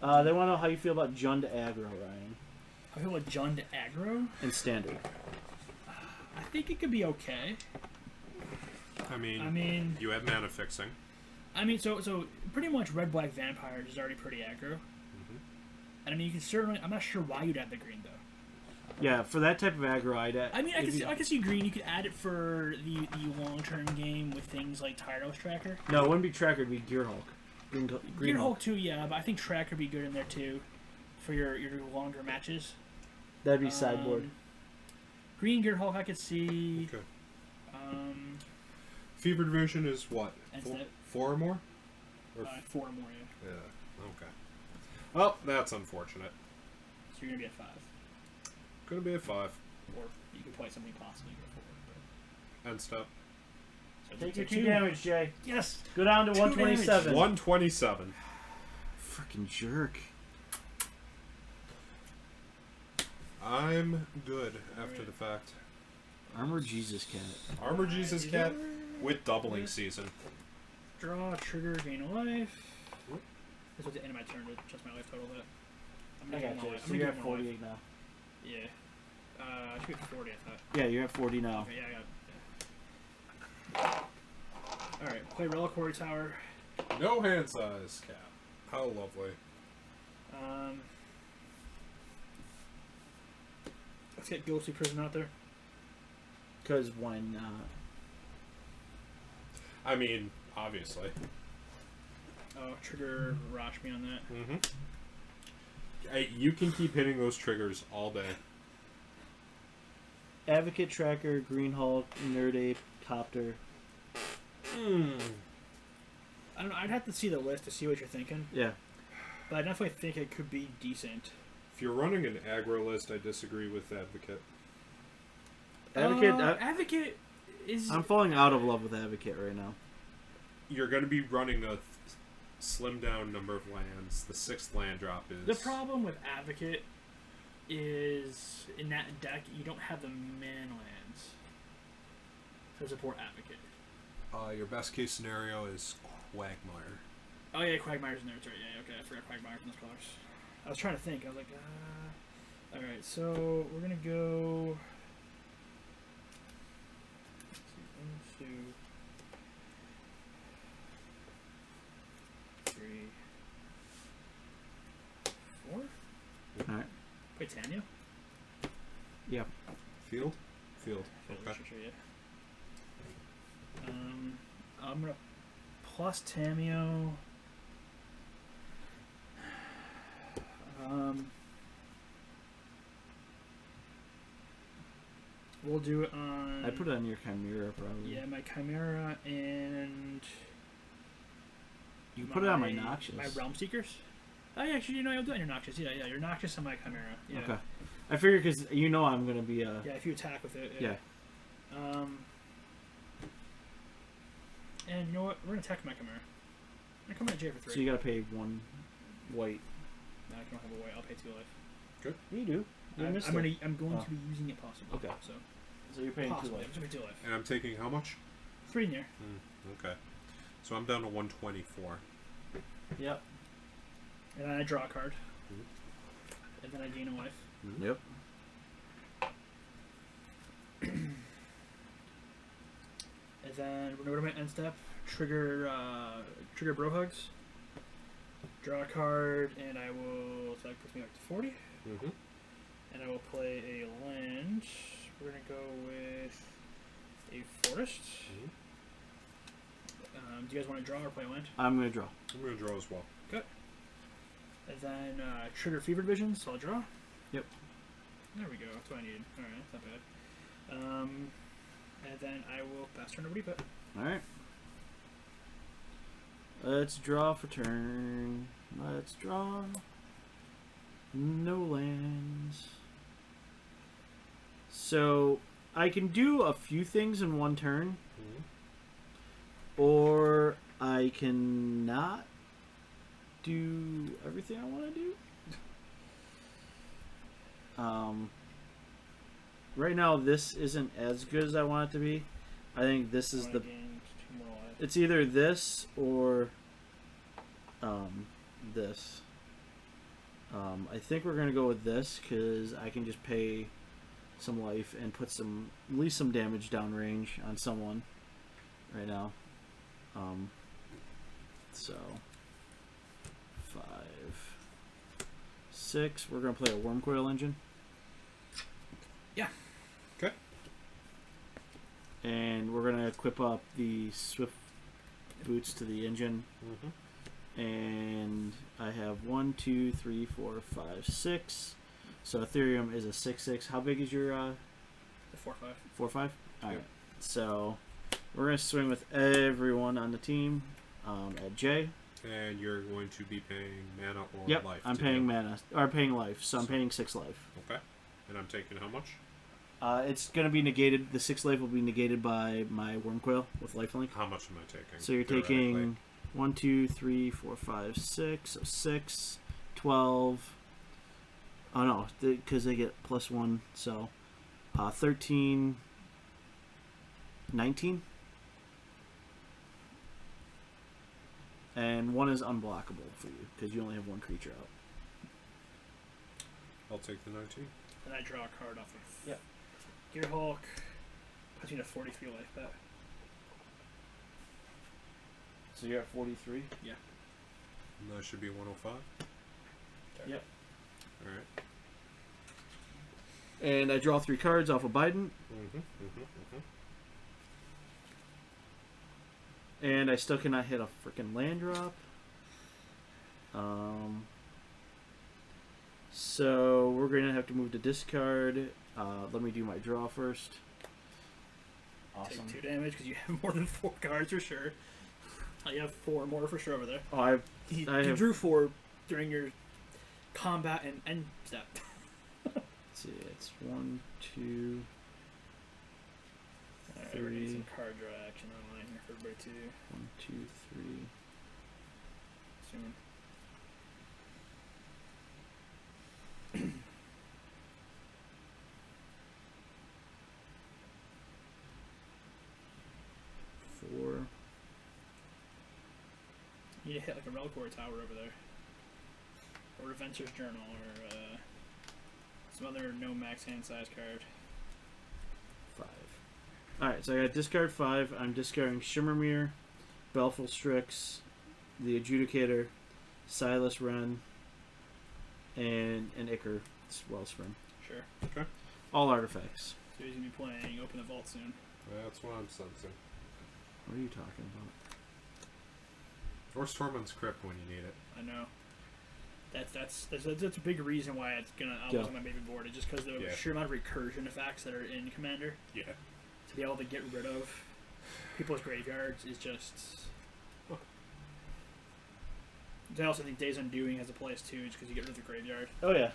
They want to know how you feel about Jund aggro, Ryan. I feel like Jund aggro. In standard. I think it could be okay. I mean, I mean, you have mana fixing. so pretty much Red Black Vampires is already pretty aggro. And I mean, you can certainly. I'm not sure why you'd add the green though. Yeah, for that type of aggro, I'd... I mean, I can see green. You could add it for the long-term game with things like Tyros Tracker. No, it wouldn't be Tracker, it'd be Gearhulk. Green Hulk too, yeah, but I think Tracker would be good in there too, for your longer matches. That'd be sideboard. Green Gear Hulk, I could see. Okay. Fevered Vision is what? And Four, that- 4 or more? Or 4 or more, yeah. yeah. Okay. Well, that's unfortunate. So you're gonna be at 5, Gonna be a 5. or you could play something possibly go 4. End step. So Take it's your a 2 damage, Jay. Yes. Go down to 2 127. 127. Freaking jerk. I'm good after Alright. the fact. Armor Jesus Cat. Armor Jesus Is Cat it- with doubling season. Draw, trigger, gain a life. Whoop. This was the end of my turn to adjust my life total. Hit. I'm I gonna got get you. one life. So I'm gonna you're get at one life. 48 now. Yeah. I should be at 40, I thought. Yeah, you're at 40 now. Okay, yeah, I got it. Yeah. Alright, play Reliquary Tower. No hand size cat. How lovely. Let's get Ghostly Prison out there. Because why not? I mean, obviously. Trigger Rashmi on that. Mm-hmm. Hey, you can keep hitting those triggers all day. Advocate Tracker, Green Hulk, Nerd Ape, Copter. I don't know, I'd have to see the list to see what you're thinking. Yeah. But I definitely think it could be decent. If you're running an aggro list, I disagree with Advocate. Advocate. Advocate is... I'm falling out of love with Advocate right now. You're going to be running a slim down number of lands. The 6th land drop is... The problem with Advocate is in that deck you don't have the man lands to support Advocate. Your best case scenario is Quagmire. Oh yeah, Quagmire's in there. That's right. Yeah, okay. I forgot Quagmire from those colors. I was trying to think. I was like, all right. So we're gonna go. Let's see, 1, 2, 3, 4. Alright. Wait, Tanya? Yeah. Field? Field. Okay. Sure, yeah. I'm gonna plus Tamio. We'll do it on. I put it on your Chimera probably. Yeah, my Chimera and. You put it on my Noxious. My Realm Seekers. Oh, yeah, actually, I'll do it on your Noxious. Yeah, your Noxious on my Chimera. Yeah. Okay. I figure because I'm gonna be Yeah, if you attack with it. Yeah. And you know what? We're gonna attack my Chimera. I'm gonna come at J for 3. So you gotta pay 1 white. No, I don't have a white. I'll pay 2 life. You do. You missed I'm it. going Oh. to be using it possibly. Okay. So So you're paying 2 possibly. life. I'm gonna pay 2 life. And I'm taking how much? 3 near. Okay. So I'm down to 124. Yep. And then I draw a card. Mhm. And then I gain a life. Yep. And then we're gonna go to my end step. Trigger Bro Hugs. Draw a card, and I will. So that puts me up to 40. Mm-hmm. And I will play a land. We're gonna go with a forest. Mhm. Do you guys want to draw or play a land? I'm gonna draw. I'm going to draw as well. And then trigger Fevered Vision, so I'll draw. Yep. There we go. That's what I need. All right, that's not bad. And then I will pass turn over to Pet. All right. Let's draw for turn. Let's draw. No lands. So I can do a few things in one turn, Mm-hmm. or I can not do everything I want to do. Right now, this isn't as good as I want it to be. I think this is the. It's either this or this. I think we're gonna go with this because I can just pay some life and put at least some damage downrange on someone right now. So 5, 6. We're gonna play a Wormcoil Engine. Yeah. Okay. And we're gonna equip up the Swift Boots to the engine. Mm-hmm. And I have 1, 2, 3, 4, 5, 6. So Ethereum is a 6/6. How big is your 4/5. 4/5? All right. Yep. So we're gonna swing with everyone on the team at J. And you're going to be paying mana or Yep. life. I'm to paying do. mana or paying life. So I'm paying 6 life. Okay. And I'm taking how much? It's gonna be negated. The 6 life will be negated by my Wormcoil with lifelink. How much am I taking? So you're theoretically? taking 1, 2, 3, 4, 5, 6. So 6, 12. Oh no, because they get +1. So 13, 19. And 1 is unblockable for you because you only have 1 creature out. I'll take the 19. And I draw a card off of. Yep. Gearhulk. Puts me to 43 life bet. So you're at 43? And that should be 105. Yep. Alright. And I draw 3 cards off of Biden. Mm-hmm. Mm-hmm. Mm-hmm. And I still cannot hit a freaking land drop. So we're going to have to move to discard. Let me do my draw first. Awesome. Take 2 damage because you have more than 4 cards for sure. You have 4 more for sure over there. Oh, I You have- drew 4 during your combat and end step. let's see. It's 1, 2. Alright, we're gonna need 3. some card draw action online here for everybody to 1, 2, 3. soon. Four. You need to hit like a Relcore Tower over there. Or Adventure's Journal, or some other no max hand size card. 5. Alright, so I got discard 5. I'm discarding Shimmermere, Baleful Strix, the Adjudicator, Silas Wren, and an Ichor Wellspring. Sure. Okay. All artifacts. So he's gonna be playing Open the Vault soon. That's what I'm sensing. What are you talking about? Or Stormund's Crypt when you need it. I know. That's a big reason why it's gonna Yeah. was on my baby board. It's just because the Yeah. sheer amount of recursion effects that are in Commander Yeah. to be able to get rid of people's graveyards is just. I also think Days Undoing has a place too, just because you get rid of the graveyard. Oh yeah.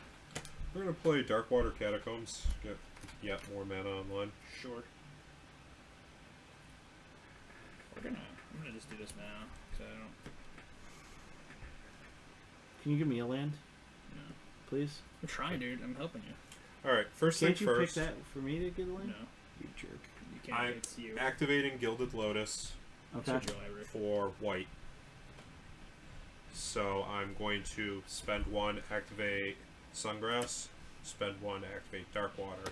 We're gonna play Darkwater Catacombs. Get yet more mana online. Sure. I'm gonna just do this now because I don't. Can you give me a land, No. please? I'm trying, dude. I'm helping you. All right. First Can't things you first. pick that for me to get a land? No, You jerk. you can't. It's you. Activating Gilded Lotus Okay. Switch your library. for white. So I'm going to spend one, activate Sungrass, spend one, activate Darkwater,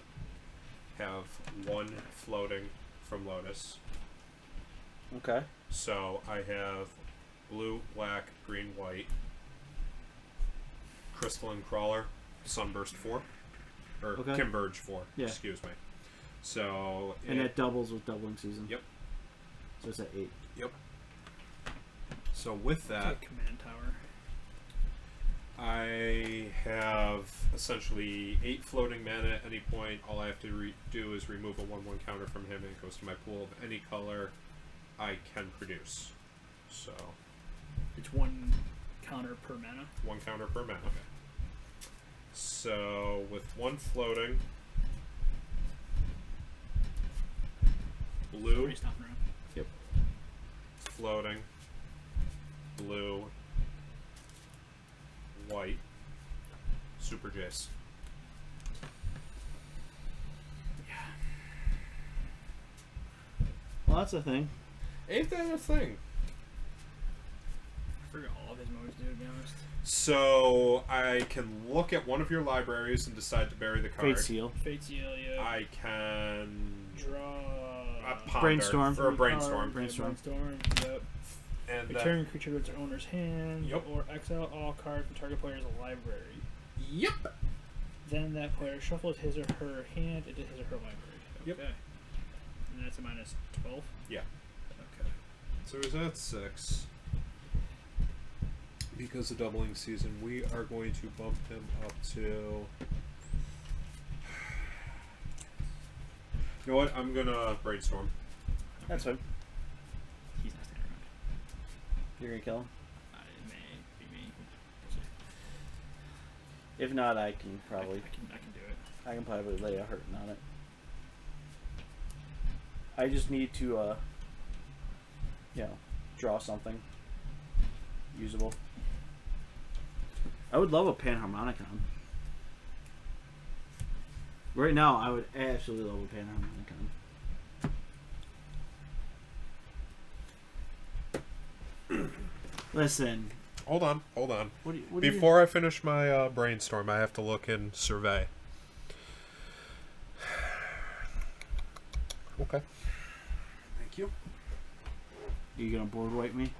have one floating from Lotus. Okay. So I have blue, black, green, white, Crystalline Crawler, Sunburst 4, or Okay. Converge 4, Yeah. excuse me. So And that doubles with doubling season. Yep. So it's at 8. So with that, Take command tower. I have essentially 8 floating mana at any point. All I have to do is remove a 1/1 counter from him, and it goes to my pool of any color I can produce. So It's one counter per mana. 1 counter per mana. So with 1 floating, blue, Already stopping around. floating, blue, white, Super Jace. Well, that's a thing. Ain't that a thing? I forgot all of his moves, dude, to be honest. So I can look at one of your libraries and decide to bury the card. Fate Seal. Fate Seal, yeah. I can Draw. ponder, Brainstorm. or brainstorm, Brainstorm. Yep. and Return creature to its owner's hand. Yep. Or exile all cards from target player's library. yep. Then that player shuffles his or her hand into his or her library. Okay. Yep. And that's a minus 12? Yeah. Okay. So he's at 6. Because of doubling season, we are going to bump him up to. You know what? I'm gonna brainstorm. That's fine. He's not standing around. You're gonna kill him. It may be me. If not, I can probably. I can do it. I can probably lay a hurting on it. I just need to, draw something usable. I would love a Panharmonicon. Right now, I would absolutely love a Panharmonicon. Listen. Hold on. What do you, Before I finish my brainstorm, I have to look in survey. Okay. Thank you. you gonna board wipe me?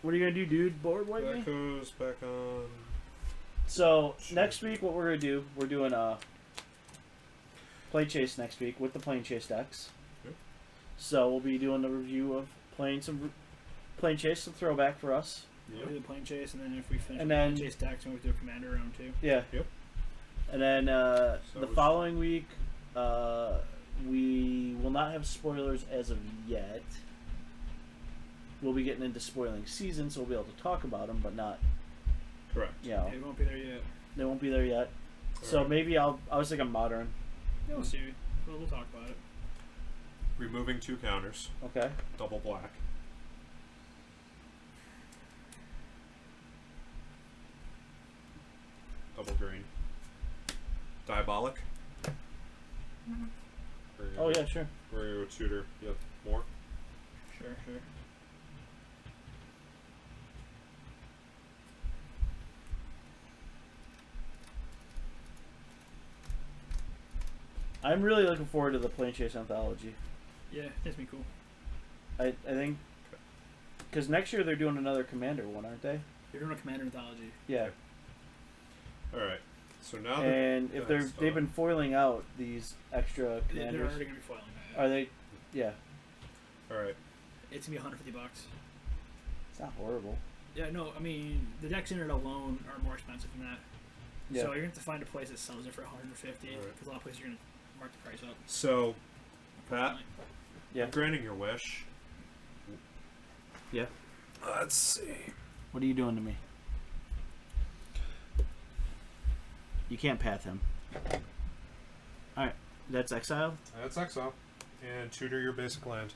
What are you gonna do, dude? Board wipe me? That goes back on. So next week, what we're gonna do? We're doing Plane Chase next week with the Plane Chase decks. Yep. So we'll be doing a review of playing some Plane Chase, some throwback for us. We'll do the plane chase, and then if we finish And the then- plane chase decks, then we do a commander round too. Yeah. Yep. And then the was- following week, we will not have spoilers as of yet. We'll be getting into spoiling season, so we'll be able to talk about them, but not, Correct. It won't be there yet. they won't be there yet. So Alright. maybe I was thinking modern. Yeah, we'll see. We'll talk about it. Removing 2 counters. Okay. Double black. Double green. Diabolic. Oh yeah, sure. Wario Tutor. Yep. More. Sure. I'm really looking forward to the Plane Chase anthology. Yeah, it's gonna be cool. I think because next year they're doing another Commander one, aren't they? You're doing a commander anthology. Yeah. Alright. So now that And if that's they've been done- foiling out these extra They're commanders, already gonna be foiling that. are they? Yeah. Alright. it's gonna be $150. It's not horrible. Yeah, no, I mean the decks in it alone are more expensive than that. Yeah. So you're gonna have to find a place that sells it for $150 because Alright. a lot of places are gonna mark the price up. So, Pat, Yeah. granting your wish. Yeah. Let's see. What are you doing to me? You can't path him. Alright. That's exile? That's exile. And tutor your basic land.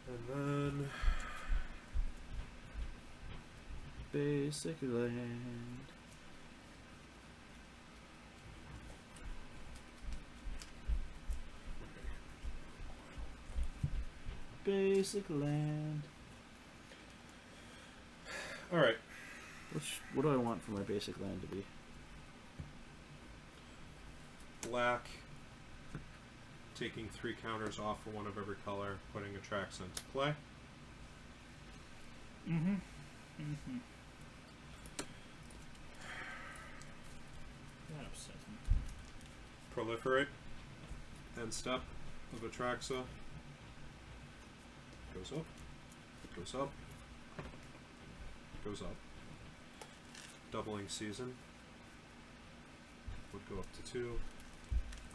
And then Basic land. Basic land. alright. What do I want for my basic land to be? Black. Taking 3 counters off for one of every color, putting a Trax into play. Mm-hmm. Mm-hmm. That upsets me. Proliferate. End step of Atraxa. Goes up. Goes up. Goes up. Doubling season. Would go up to 2. Go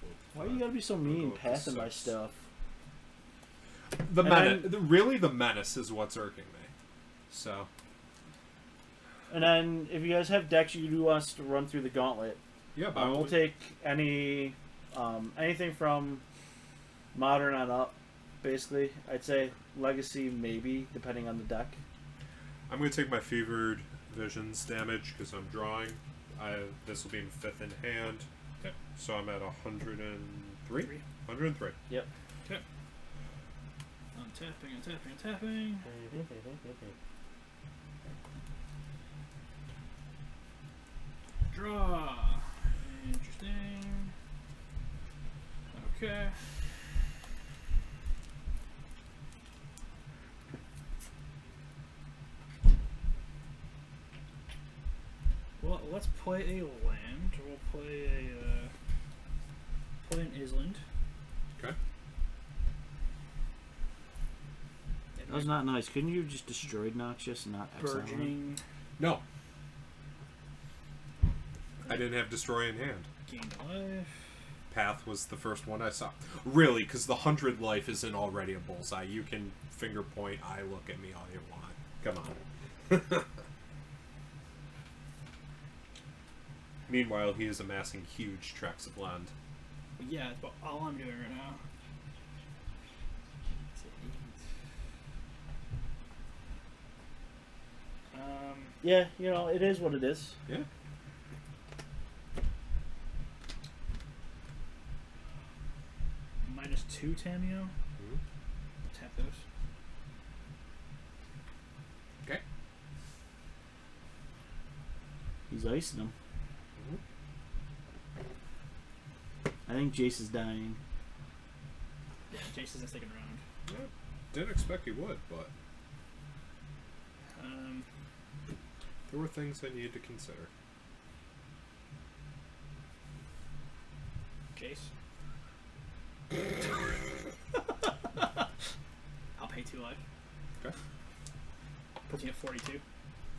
up to Why 5. you gotta be so Go mean up to passing my 6. stuff? The And menace, really, the menace is what's irking me. So, And then if you guys have decks you do want us to run through the gauntlet, yeah, by all we'll means. take anything from modern on up. Basically, I'd say legacy maybe depending on the deck. I'm going to take my Fevered Visions damage because I'm drawing. This will be in 5th in hand. Okay. So I'm at 103? 3. 103. Yep. Okay. Untapping. Draw. Interesting. Okay. Well, let's play a land. We'll play an Island. Okay. That was not nice. Couldn't you have just destroyed Noxious and not exile him? Burgeoning. No. I didn't have Destroy in hand. Gained life. Path was the first one I saw. Really, because the 100 life isn't already a bullseye. You can finger point, eye look at me all you want. Come on. Meanwhile, he is amassing huge tracts of land. Yeah, that's about all I'm doing right now. Yeah, you know, it is what it is. Yeah. -2 Tameo. Mm-hmm. Tap those. Okay. He's icing him. Mm-hmm. I think Jace is dying. Yeah, Jason's the second round. Yeah. Didn't expect he would, but there were things I needed to consider. Jace. I'll pay 2 life. Okay. Puts me at 42.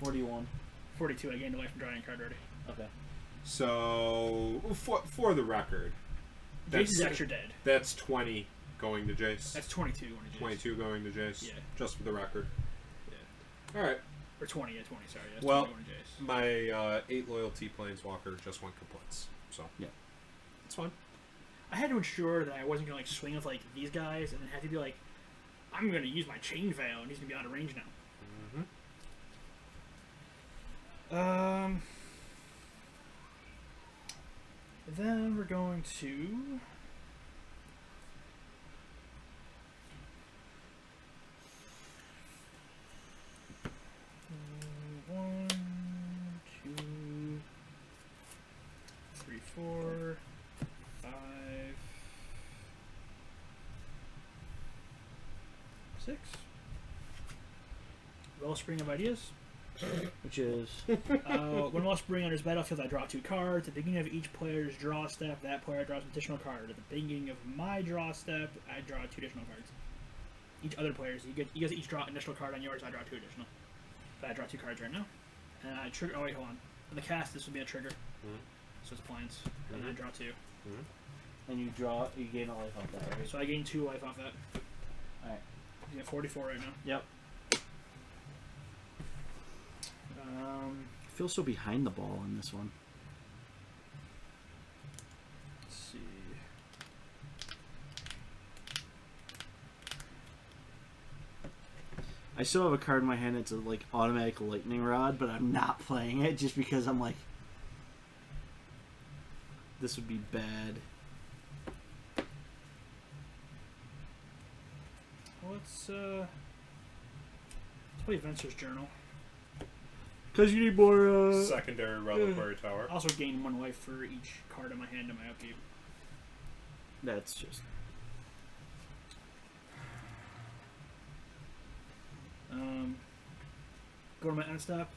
41. 42, I gained a life from drawing a card already. Okay. So, for the record, Jace is extra dead. That's 20 going to Jace. That's 22 going to Jace. 22 going to Jace. Yeah. Just for the record. Yeah. All right. Or 20, yeah, 20, sorry. That's Well, 20 going to Jace. My 8 loyalty planeswalker just went complaints. So Yeah. it's fine. I had to ensure that I wasn't going to like swing with like these guys and then have to be like, I'm going to use my Chain Veil and he's going to be out of range now. Mm-hmm. Then we're going to one, two, three, 4, 5, 6. Wellspring of Ideas. which is When while spring on his battlefield, I draw 2 cards. At the beginning of each player's draw step, that player draws an additional card. At the beginning of my draw step, I draw 2 additional cards. Each other players, you guys each draw an additional card on yours. I draw 2 additional. But I draw 2 cards right now, and I trigger. Oh wait, hold on. For the cast, this would be a trigger. So it's appliance, and I draw 2. and you gain a life off that, right? So I gain 2 life off that. Alright. You get 44 right now. Yep. I feel so behind the ball in this one. Let's see. I still have a card in my hand that's a like automatic lightning rod, but I'm not playing it just because I'm like, this would be bad. Let's play Vencer's Journal. Cause you need more. Secondary reliquary tower. Also gain 1 life for each card in my hand in my upkeep. That's just. Go to my end step.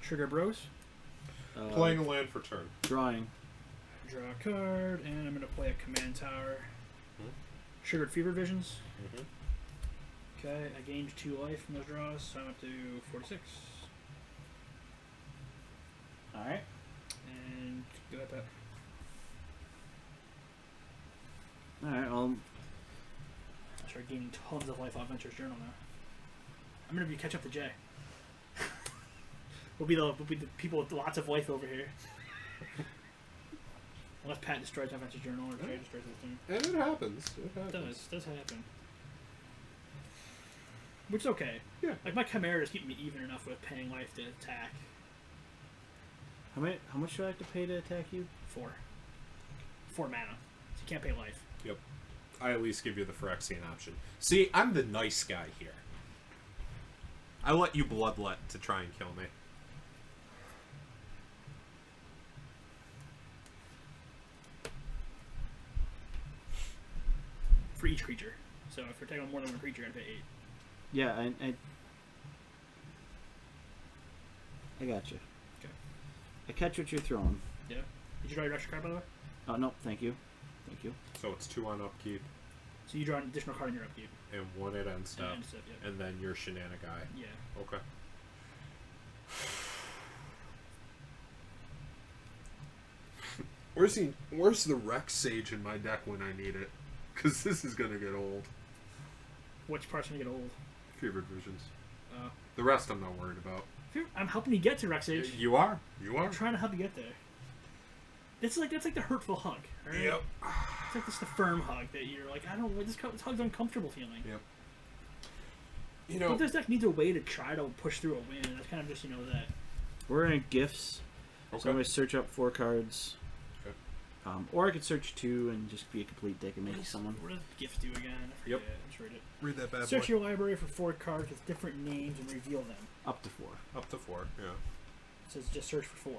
Trigger Bros. Playing a land for turn. Drawing. Draw a card, and I'm going to play a command tower. Triggered Fever Visions. Okay, I gained 2 life from those draws, so I'm up to 46. Alright. And go ahead, Pat. Alright, well. I start gaining tons of life off Venture's Journal now. I'm going to catch up to Jay. We'll be the people with lots of life over here. Unless Pat destroys my Venture's Journal or Jay destroys his thing. And it happens. It happens. It does happen. Which is okay. Yeah. Like, my Chimeras keep me even enough with paying life to attack. How much do I have to pay to attack you? 4 mana. So you can't pay life. Yep. I at least give you the Phyrexian option. See, I'm the nice guy here. I let you bloodlet to try and kill me. For each creature. So if you're taking on more than 1 creature, you're going to pay 8. Yeah, I got you. Okay. I catch what you're throwing. Yeah. Did you draw your extra card, by the way? Oh, no, thank you. Thank you. So it's 2 on upkeep, So you draw an additional card in your upkeep. and 1 at end step, And step, yeah. and then your shenanigan guy. Yeah. Okay. Where's the Rex Sage in my deck when I need it? Because this is gonna get old. Which part's going to get old? Fevered Visions. Uh, The rest I'm not worried about. I'm helping you get to Rexage. You are. You are. I'm trying to help you get there. That's like the hurtful hug. Right? Yep. It's like just the firm hug that you're like, I don't know, this hug's uncomfortable feeling. Yep. You know. But this deck needs a way to try to push through a win. That's kind of just, that. We're in gifts. Okay. So I'm going to search up 4 cards. Okay. Or I could search 2 and just be a complete dick and make someone. What does gifts do again? I forget. Yep. Let's read it. Read that bad Search boy. your library for 4 cards with different names and reveal them. Up to 4. Up to 4. Yeah. It says just search for 4.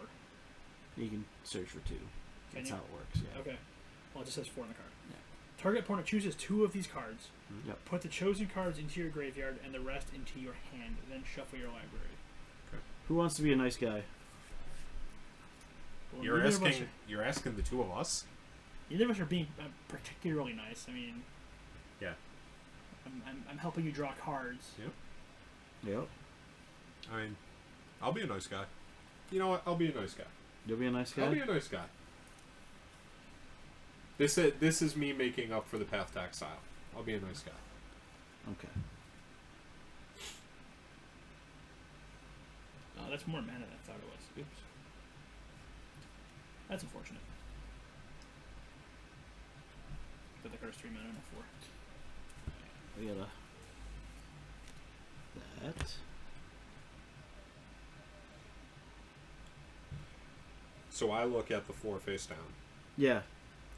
You can search for 2. That's you? how it works. Yeah. Okay. Well, it just says 4 on the card. Yeah. Target opponent chooses 2 of these cards. Yep. Put the chosen cards into your graveyard and the rest into your hand. Then shuffle your library. Who wants to be a nice guy? Well, You're neither of us asking. You're asking the 2 of us. Neither of us are being particularly nice. I mean, Yeah. I'm helping you draw cards. Yep. I mean, I'll be a nice guy. You know what? I'll be a nice guy. You'll be a nice guy? I'll be a nice guy. This is me making up for the Path to Exile. I'll be a nice guy. Okay. Oh, that's more mana than I thought it was. Oops. That's unfortunate. But the card is 3 mana, not 4. We gotta... That. So I look at the 4 face down. Yeah.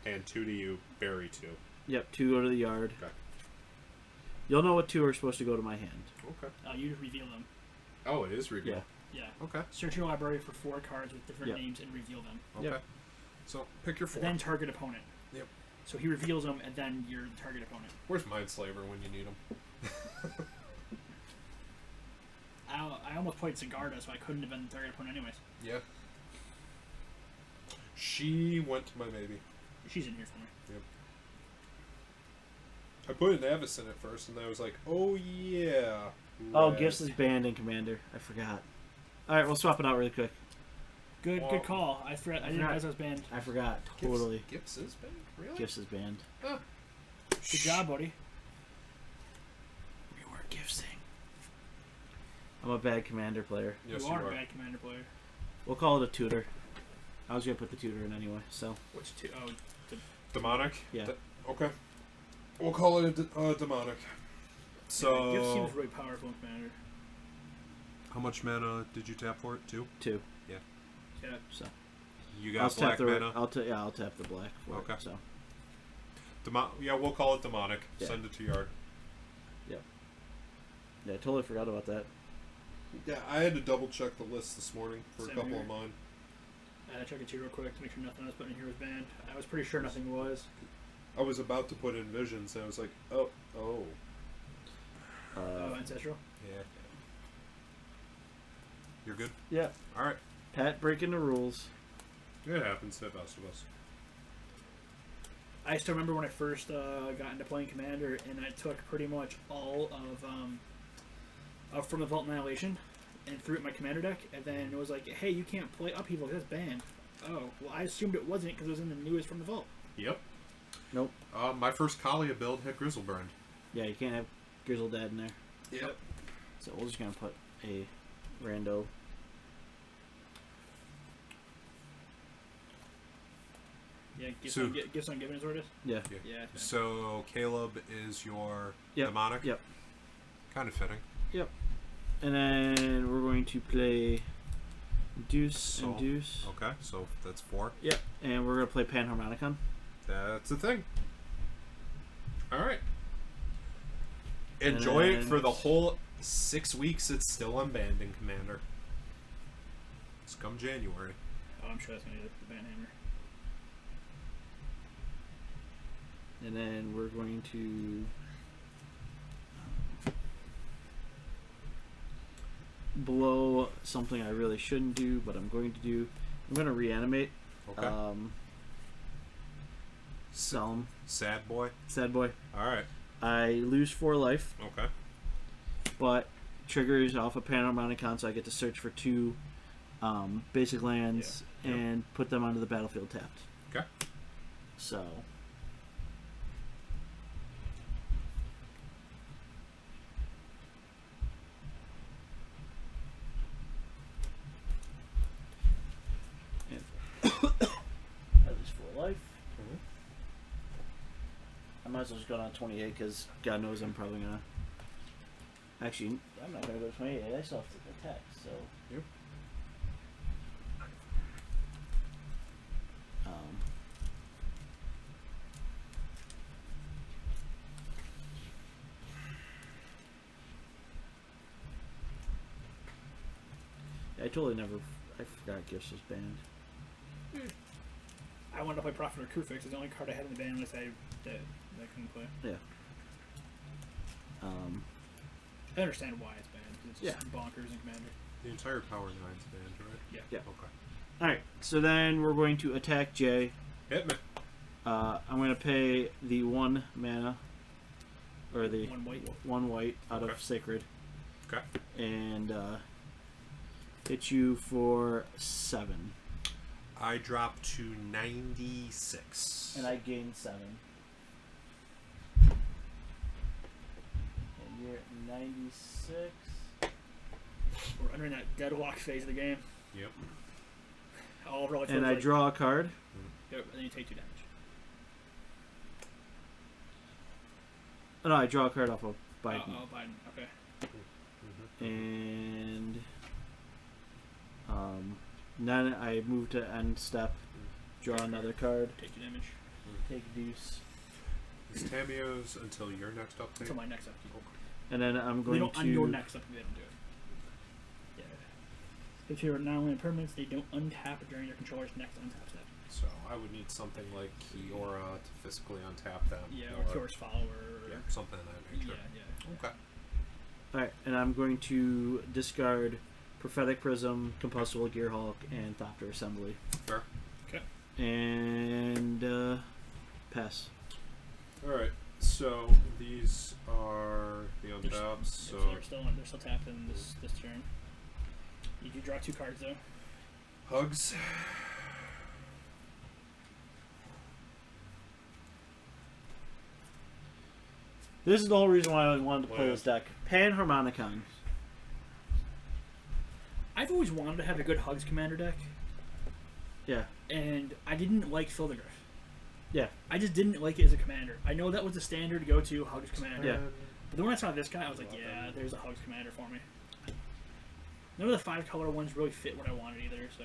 Hand 2 to you, bury 2. Yep, 2 go to the yard. Okay. You'll know what 2 are supposed to go to my hand. Okay. You just reveal them. Oh, it is reveal. Yeah. Yeah. Okay. Search your library for 4 cards with different Yep. names and reveal them. Okay. Yep. So pick your 4. And then target opponent. Yep. So he reveals them, and then your target opponent. Where's Mindslaver when you need him? I almost played Sigarda, so I couldn't have been the target opponent anyways. Yeah. She went to my maybe. She's in here for me. Yep. I put an Avis in it first, and I was like, oh yeah. Oh, Red. Gifts is banned in Commander. I forgot. All right, we'll swap it out really quick. Good Well, call. I forgot. I didn't realize I was banned. I forgot Gifts- totally. Gifts is banned? Really? Gifts is banned. Huh. Good job, buddy. We were gifting. I'm a bad Commander player. Yes, you are a bad commander player. We'll call it a tutor. I was gonna put the tutor in anyway, so Which two? Oh, Demonic? yeah. Okay. We'll call it a demonic. So, Gift seems really powerful in commander. how much mana did you tap for it? 2? 2. Yeah. So You I'll got tap black the mana? I'll tap the black for Okay. it. So Yeah, we'll call it demonic. Yeah. Send it to yard. yeah, I totally forgot about that. Yeah, I had to double check the list this morning for Same a couple here. of mine. I had to check it too real quick to make sure nothing I was putting in here was banned. I was pretty sure nothing was. I was about to put in Visions, and I was like, oh. Oh, Ancestral? Yeah. You're good? Yeah. Alright. Pat breaking the rules. It happens to the best of us. I still remember when I first got into playing Commander, and I took pretty much all of From the Vault Annihilation and threw it in my Commander deck, and then it was like, hey, you can't play Upheaval because that's banned. Oh, well, I assumed it wasn't because it was in the newest From the Vault. Yep. Nope. My first Kalia build had Grizzleburn. Yeah, you can't have Grizzle Dad in there. Yep. So we're just gonna put a rando. Yeah, So- Gifts on Giving Sword is? Yeah. Yeah. So, Caleb is your Yep. demonic? Yep. Kind of fitting. And then we're going to play Deuce So- and Deuce. Okay, so that's 4. Yep. And we're gonna play Panharmonicon. That's the thing. Alright. And Enjoy it then- for the whole 6 weeks it's still unbanned in Commander. It's come January. Oh, I'm sure that's going to be the ban hammer. And then we're going to blow something I really shouldn't do, but I'm going to do. I'm going to reanimate. Okay. Solemn. Sad boy. Sad boy. Alright. I lose 4 life, Okay. but triggers off a Panharmonicon, so I get to search for 2 basic lands Yeah. and put them onto the battlefield tapped. Okay. So. At least 4 life. Mhm. I might as well just go down to 28 because God knows I'm probably gonna. Actually, I'm not gonna go to 28. I still have to attack, so. Yep. I totally never. I forgot Gifts was banned. I wanted to play Prophet or Kufix. It's the only card I had in the ban list that I couldn't play. Yeah. I understand why it's banned. 'Cause it's just bonkers in Commander. The entire Power 9's banned, right? Yeah. Yeah. Okay. Alright, so then we're going to attack Jay. Hit me. I'm going to pay the 1 mana. Or the 1 white. 1 white out Okay. of Sacred. Okay. And hit you for 7. I dropped to 96. And I gain 7. And you're at 96. We're entering that deadlock phase of the game. Yep. All relics. And I draw a card. Yep, and then you take 2 damage. Oh, no, I draw a card off of Biden. Oh, Biden. Okay. And then I move to end step, draw another card, Take 2 damage. take Deuce, It's Tameo's until your next update. Until my next upkeep. and then I'm They going don't to. on your next upkeep. They don't do it. Yeah. If you're not only permanents, they don't untap during your controller's next untap step. So I would need something like Kiora to physically untap them. Yeah, or Curious Follower. Yeah, something of that nature. Yeah. Okay. Alright, and I'm going to discard Prophetic Prism, Combustible Gearhulk, and Thopter Assembly. Fair. And pass. Alright, so these are the untaps, so... they're still tapped in this turn. You do draw 2 cards though. Hugs. This is the whole reason why I wanted to play Wow. this deck. Panharmonicon. I've always wanted to have a good Hugs Commander deck, Yeah. and I didn't like Thildegriff. Yeah. I just didn't like it as a commander. I know that was the standard go-to Hugs Commander. Yeah. But then when I saw this guy, I was like, yeah, there's a Hugs Commander for me. None of the 5-color ones really fit what I wanted either, so...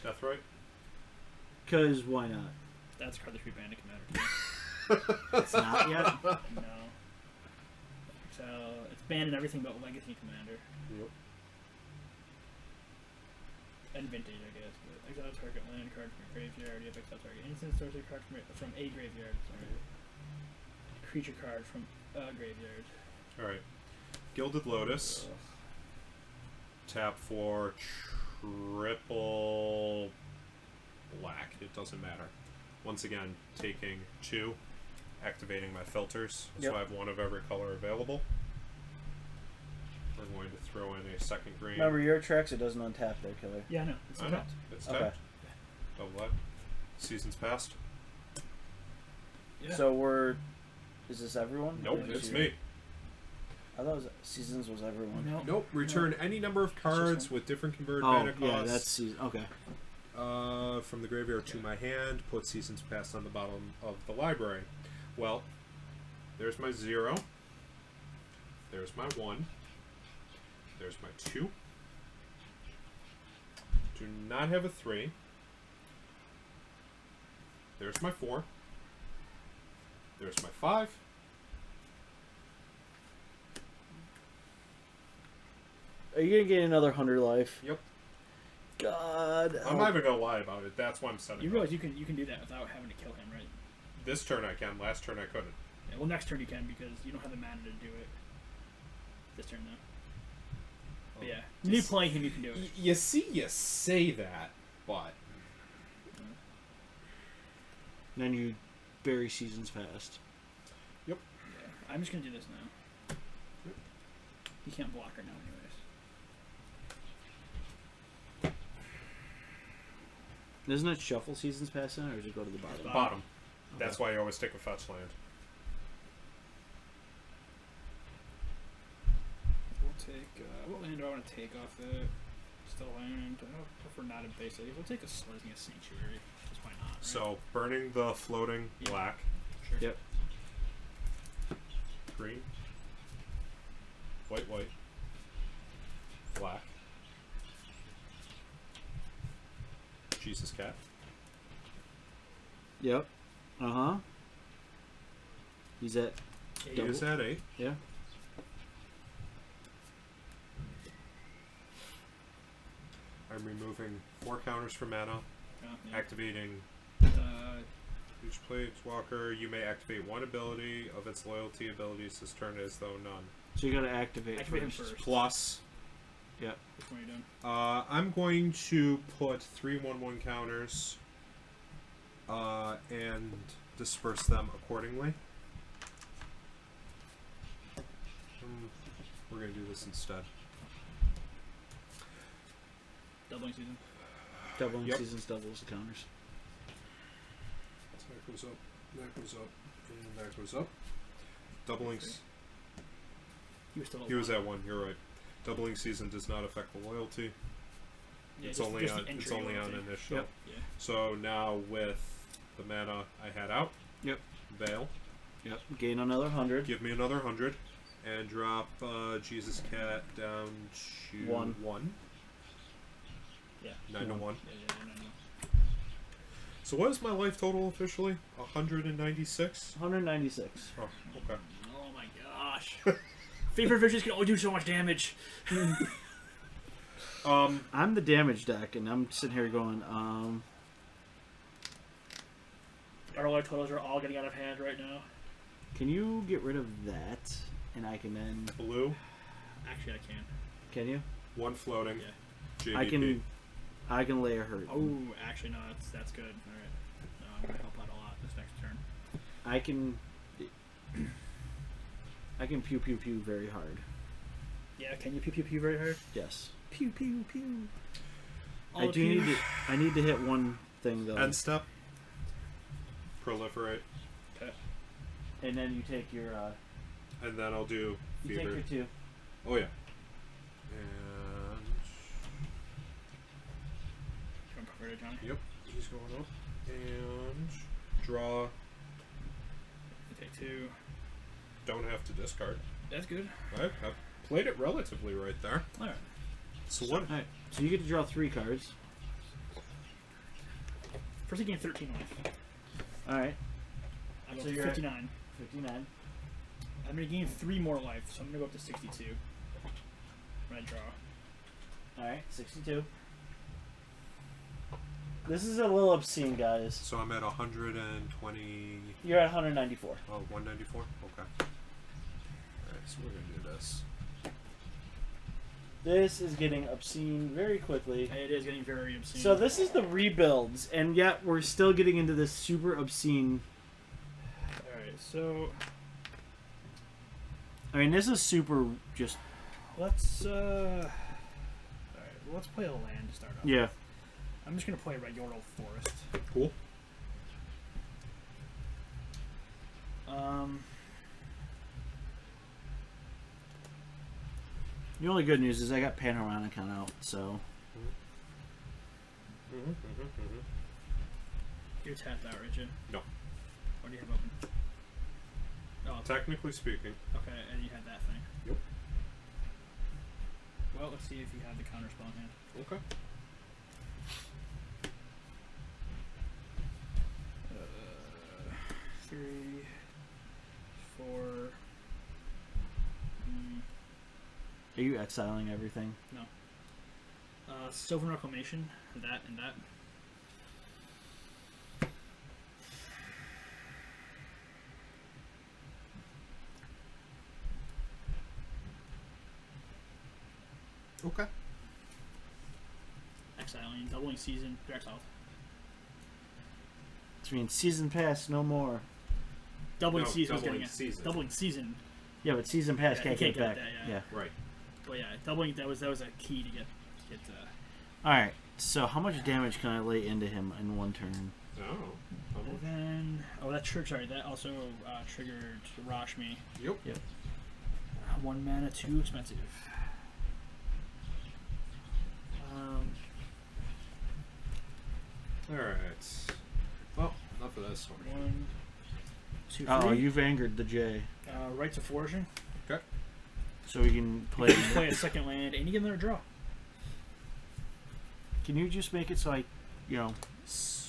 Deathright? Because why not? That's a card that should be banned in Commander. It's not yet. No. So, it's banned in everything but Legacy Commander. Yep. And Vintage, I guess. But exile target land card from your graveyard. You have exile target instant sorcery card from a graveyard. Sorry. Creature card from a graveyard. Alright. Gilded Lotus. Ugh. Tap for triple black. It doesn't matter. Once again, taking 2, activating my filters, Yep. so I have 1 of every color available. We're going to throw in a second green. Remember, your tracks, it doesn't untap their killer. Yeah, no, it's I know. not. It's Okay. tapped. Double that. Seasons passed. Yeah. So we're... Is this everyone? Nope, Or is it's you- me. I thought it was Seasons was everyone. No. Nope. Return any number of cards just with different converted Oh, mana yeah, costs that's Season. Okay. from the graveyard to my hand. Put Seasons Past on the bottom of the library. Well, there's my 0. There's my 1. There's my 2. Do not have a 3. There's my 4. There's my 5. Are you going to get another 100 life? Yep. God. I'm not even gonna lie about it. That's why I'm setting. You up. realize you can do that without having to kill him, right? This turn I can. Last turn I couldn't. Yeah, well, next turn you can because you don't have the mana to do it. This turn, though. But yeah, when you play him, you can do it. You see, you say that, but Then you bury Seasons Past. Yeah, I'm just gonna do this now. He can't block her now, anyways. Doesn't it shuffle Seasons Past in, or does it go to the bottom? bottom. That's why you always take a fetch land. We'll take. What land do I want to take off it? Still land. I prefer not in basic. We'll take a Slizing Sanctuary. Just why not? Right? So burning the floating Yeah. black, Sure. Yep. green, white, black. Jesus cat. Yep. Uh-huh. He's at... Yeah, He Double. is at 8. Yeah. I'm removing 4 counters for mana, yeah. activating Uh, each planeswalker. You may activate 1 ability of its loyalty abilities this turn as though none. So you gotta activate Activate him first. first. Plus, Yep. which one are you doing? I'm going to put 3 1/1 counters and disperse them accordingly. We're going to do this instead. Doubling season. Doubling Yep. Seasons doubles the counters. So that goes up, and that goes up. Doubling. He was still. He was at 1. You're right. Doubling season does not affect the loyalty. Yeah, It's just only the on. It's entry only on loyalty. initial. Yep. Yeah. So now with the mana I had out. Yep. Veil. Yep. Gain another 100. Give me another 100, and drop Jesus Cat down to 1. Yeah. 9 to 1. Yeah, no. So what is my life total officially? 196. 196. Oh, okay. Oh my gosh. Favorite vicious can only do so much damage. I'm the damage deck, and I'm sitting here going, Our life totals are all getting out of hand right now. can you get rid of that? And I can then. Blue, Actually, I can. Can you? 1 floating. Yeah. JVP. I can lay a hurt. Oh, actually, no, that's good. All right. No, I'm gonna help out a lot this next turn. I can. I can pew pew pew very hard. Yeah, can you pew pew pew very hard? Yes. Pew pew pew. All I the do pew. need to. I need to hit one thing though. End step. Proliferate. Okay. And then you take your. And then I'll do You take fever. your 2. Oh yeah. And Jump over to Johnny. yep, he's going up. And draw. You take 2. Don't have to discard. That's good. I've played it relatively right there. All right. So what? Alright. So you get to draw 3 cards. First, you gain 13 life. Alright. I go So to you're at- 59. 59. I'm gonna gain 3 more life, so I'm gonna go up to 62. When I draw. Alright. 62. This is a little obscene, guys. So I'm at 120. You're at 194. Oh, 194? Okay. Alright, so we're gonna do this. This is getting obscene very quickly. It is getting very obscene. So this is the rebuilds, and yet we're still getting into this super obscene. All right. So I mean, this is super just. let's. All right. Well, let's play a land to start off. Yeah. I'm just gonna play regular old forest. Cool. The only good news is I got Panharanicon out, so. You're tapped out, right, Jim? No. What do you have open? Oh, okay. Technically speaking. Okay, and you had that thing. Yep. Well, let's see if you have the counter spell in hand. Okay. 3, 4. Are you exiling everything? No. Sylvan Reclamation, that and that. Okay. Exiling, doubling season, you're exiled. Which means season pass, no more. Doubling No, season was doubling getting season. Doubling season, Yeah, but season pass Yeah, can't you get can't it get back. that, yeah. Right. but yeah, doubling that was a key to get. Alright, so how much damage can I lay into him in one turn? Oh. And then that triggered. Sorry, that also triggered Rashmi. Yep. 1 mana, too expensive. Alright. Well, enough of this one. 1, 2, 3. Oh, you've angered the J. Rights of Foraging. Okay. So we can play. You can play a second land, and you get another draw. Can you just make it so I,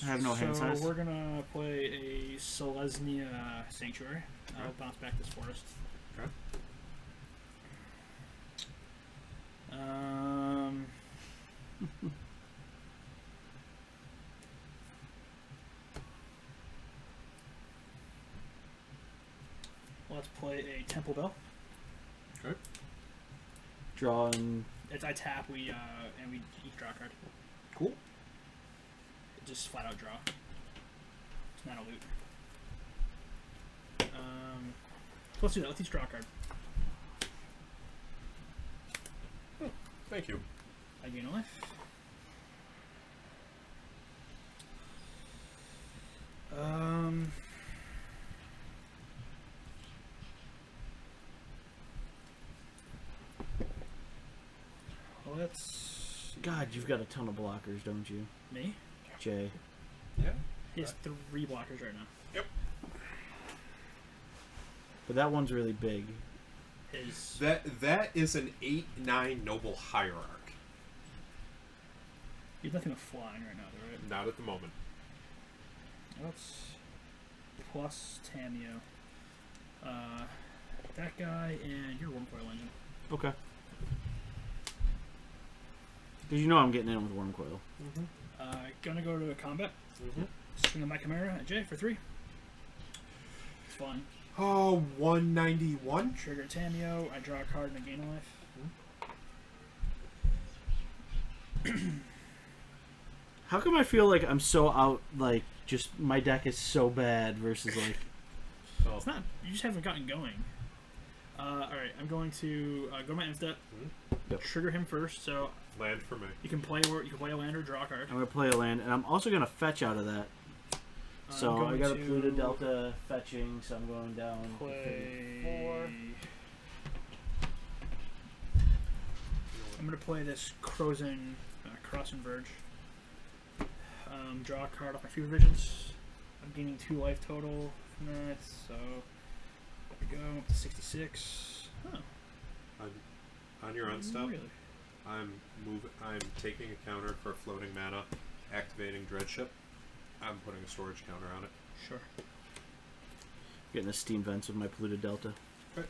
have no hand size? So we're gonna play a Selesnya Sanctuary. I'll bounce back this forest. Okay. Let's play a Temple Bell. Okay. Draw and It's I tap, we and we each draw a card. Cool. Just flat out draw. It's not a loot. Let's do that. Let's each draw a card. Thank you. I gain a life. Let's. God, you've got a ton of blockers, don't you, Me? Jay? Yeah. He has 3 blockers right now. Yep. But that one's really big. His. That is an 8/9 noble hierarch. He's nothing with flying right now, though, right? Not at the moment. Let's plus Tamio. that guy, and your Wormcoil Engine. Okay. Because you know I'm getting in with Wormcoil. Gonna go to combat. Swing my Chimera at Jay for 3. It's fine. Oh, 191. Trigger Tameo. I draw a card and I gain a life. How come I feel like I'm so out, like, just my deck is so bad versus, like... Oh. It's not. You just haven't gotten going. Alright, I'm going to go to my end step. Yep. Trigger him first, so Land for me. you can play a land or draw a card. I'm going to play a land, and I'm also going to fetch out of that. So I I'm got a going Pluto to Delta fetching, so I'm going down to play. 54. I'm gonna play this Cross and Verge. Draw a card off my Fever Visions. I'm gaining 2 life total from that, so there we go. Up to 66. Oh, On your end step, really? I'm taking a counter for floating mana, activating Dreadship. I'm putting a storage counter on it. Sure. Getting the Steam Vents with my Pluto Delta. Right.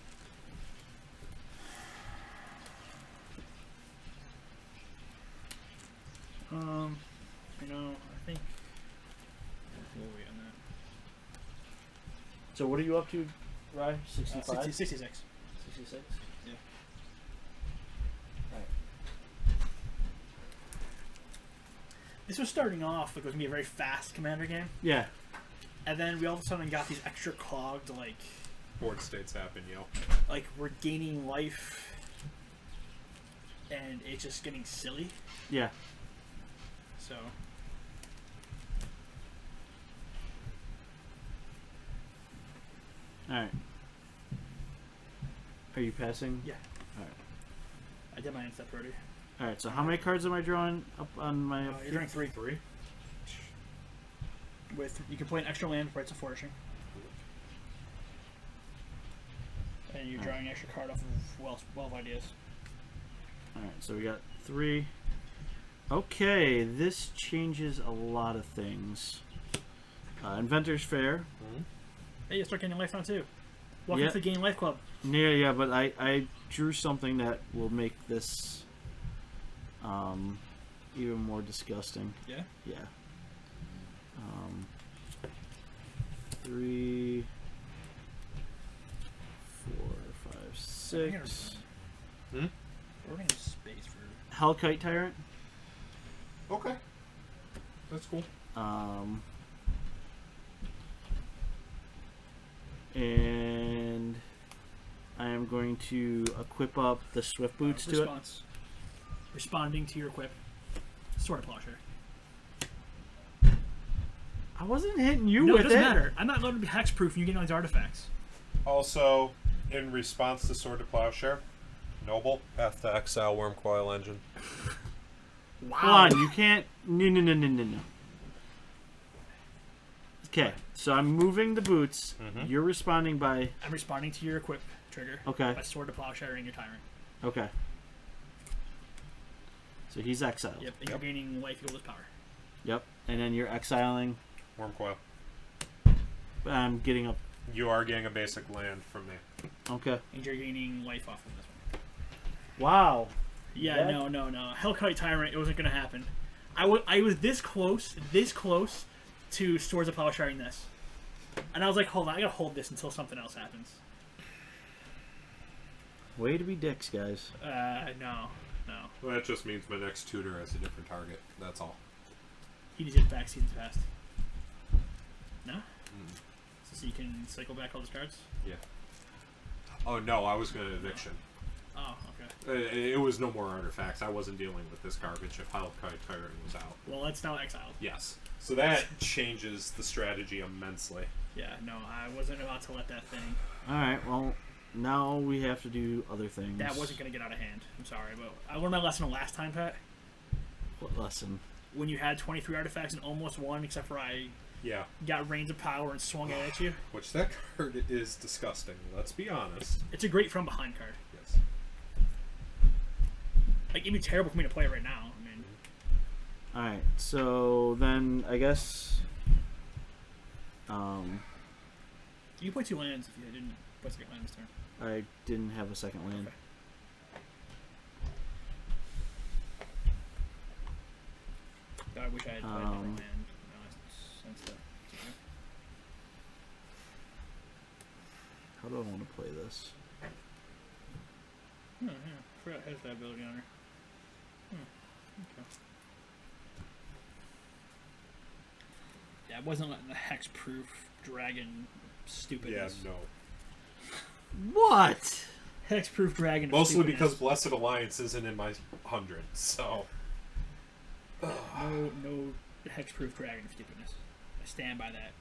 I think. What are we on that? So what are you up to, Rye? 65? 66. 66? Yeah. Alright. This was starting off like it was gonna be a very fast Commander game, Yeah. and then we all of a sudden got these extra clogged Board states happen, yo. like we're gaining life, and it's just getting silly. Yeah. So Alright. Are you passing? Yeah. Alright. I did my end step already. Alright, so how many cards am I drawing up on my... You're drawing 3. 3. With you can play an extra land, Rites of Flourishing, and you're drawing an extra card off of Well of Ideas. Alright, so we got 3. Okay, this changes a lot of things. Inventor's Fair. Hey, you start gaining life now too. Welcome Yep. to the Gain Life Club. Yeah, but I drew something that will make this even more disgusting. Yeah. Yeah. 3, 4, 5, 6. We're running out of space for. Hellkite Tyrant. Okay. That's cool. And I am going to equip up the Swift Boots to it. Response. Responding to your equip. Sword of Plowshare. I wasn't hitting you No, with it doesn't matter. I'm not allowed to be hexproof and you're getting all these artifacts. Also, in response to Sword to Plowshare, Noble, path to exile Wormcoil Engine. Wow. Hold on, you can't. No. Okay, so I'm moving the boots. Mhm. You're responding by. I'm responding to your equip trigger. Okay. By Sword of Plowshare and your Tyrant. Okay. So he's exiled. Yep. And you're gaining life equal to power. Yep. And then you're exiling. Wormcoil. I'm getting up. You are getting a basic land from me. Okay. And you're gaining life off of this one. Wow. Yeah, That- no. Hellkite Tyrant, it wasn't going to happen. I was this close to Swords of Plowsharing this. And I was like, hold on, I gotta hold this until something else happens. Way to be dicks, guys. No. Well, that just means my next tutor has a different target. That's all. He just did backseat in the past. No? So you can cycle back all those cards? Yeah. Oh, no, I was going to eviction. Oh, okay. It was no more artifacts. I wasn't dealing with this garbage if Hellkite Tyrant was out. Well, it's now exiled. Yes. So that changes the strategy immensely. Yeah, no, I wasn't about to let that thing. Alright, well, now we have to do other things. That wasn't going to get out of hand. I'm sorry, but I learned my lesson the last time, Pat. What lesson? When you had 23 artifacts and almost won, except for I Yeah. got Reigns of Power and swung it at you. Which that card is disgusting. Let's be honest. It's a great from behind card. Yes. Like, it'd be terrible for me to play it right now. I mean, Alright, so then I guess. you play 2 lands if you didn't play 2 lands this turn. I didn't have a second land. Okay. I wish I had played a different land. No, since the. How do I want to play this? Oh, yeah. I forgot it has that ability on her. Okay. Yeah, it wasn't letting the hexproof dragon stupidness. Yeah, no. What? Hexproof dragon. of Mostly stupidness. because Blessed Alliance isn't in my 100, so. No hexproof dragon of stupidness. I stand by that.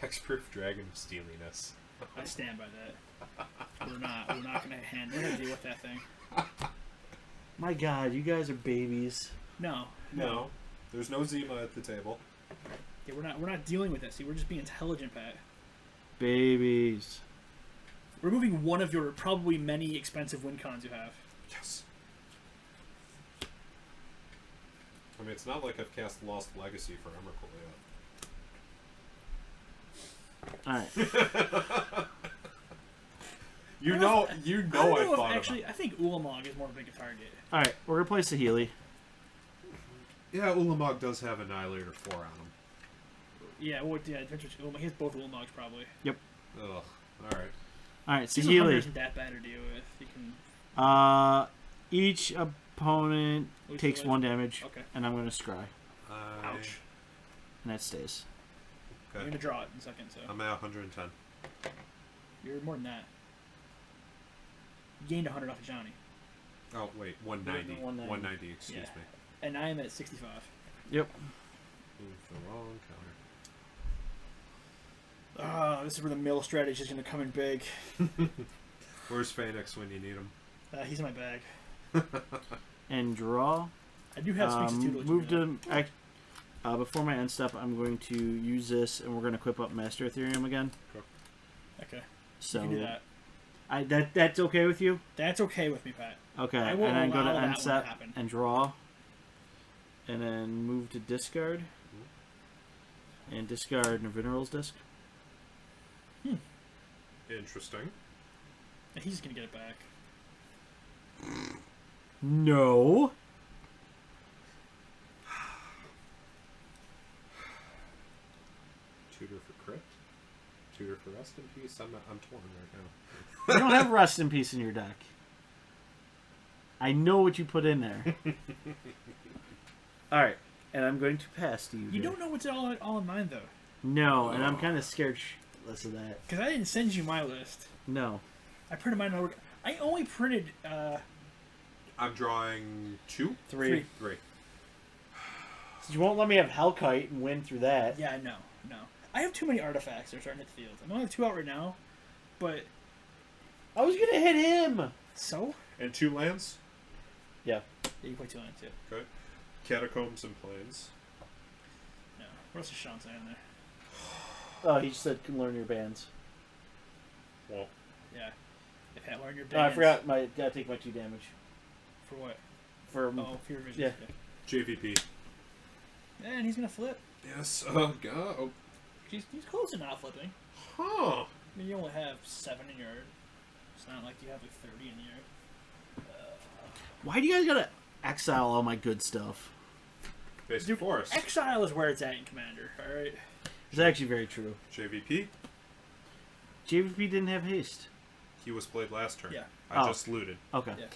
Hexproof Dragon of Steeliness. I stand by that. We're not gonna deal with that thing. My God, you guys are babies. No. No. There's no Zima at the table. Yeah, we're not dealing with this. See, we're just being intelligent, Pat. Babies. We're moving one of your probably many expensive win cons you have. Yes. I mean, it's not like I've cast Lost Legacy for Emrakul yet. Alright. You I know don't I know if thought actually, I think Ulamog is more big a target. Alright, we're going to play Saheeli. Yeah, Ulamog does have Annihilator 4 on him. Yeah, well, yeah, Adventure Ulamog. He has both Ulamogs probably. Ugh. Alright. Alright, Season 100 Saheeli. isn't that bad to deal with. You can. Each opponent Lose takes the 1 damage, Okay. and I'm going to scry. Ouch. And that stays. I'm Okay. gonna draw it in a second, so I'm at 110. you're more than that. You gained 100 off of Johnny, Oh, wait. 190. 190. 190, excuse Yeah. me. and I am at 65. Yep. Move the wrong This is where the mill strategy is gonna come in big. counter. Where's Phoenix when you need him? He's in my bag. And draw. I do have Sphinx's tutelage. Move to... before my end step, I'm going to use this, and we're going to equip up Master Ethereum again. Okay. So You can do that. that's okay with you? That's okay with me, Pat. Okay, I and won't then go to allow that end one to step happen. and draw. And then move to discard. And discard Navineral's disc. Interesting. And he's gonna get it back. No. Tutor for crit. Tutor for rest in peace. I'm torn right now. You don't have Rest in Peace in your deck. I know what you put in there. Alright, and I'm going to pass to you. You here. don't know what's all in mine though, No, and I'm kind of scared shitless of that. because I didn't send you my list. No. I printed mine. I only printed I'm drawing 2? 3. 3. So you won't let me have Hellkite and win through that. Yeah, no. I have too many artifacts that are starting to hit the field. I only have 2 out right now, but I was going to hit him! so And 2 lands? Yeah. yeah, you play 2 lands too. Okay. Catacombs and Plains. No, what else is Sean saying there? Oh, he just said can learn your bands. Well, Yeah, if I learn your Oh, I bands. forgot. Gotta take my 2 damage. For what? For Oh, Fear Vision. yeah. JVP. And he's gonna flip. Yes. Oh, God. He's close to not flipping. Huh. I mean, you only have 7 in your. It's not like you have like 30 in your. Why do you guys gotta exile all my good stuff? Basic Dude, Force. Exile is where it's at in Commander. All right. It's actually very true. JVP. JVP didn't have haste. He was played last turn. Yeah. I Oh. just looted. Okay. Yeah.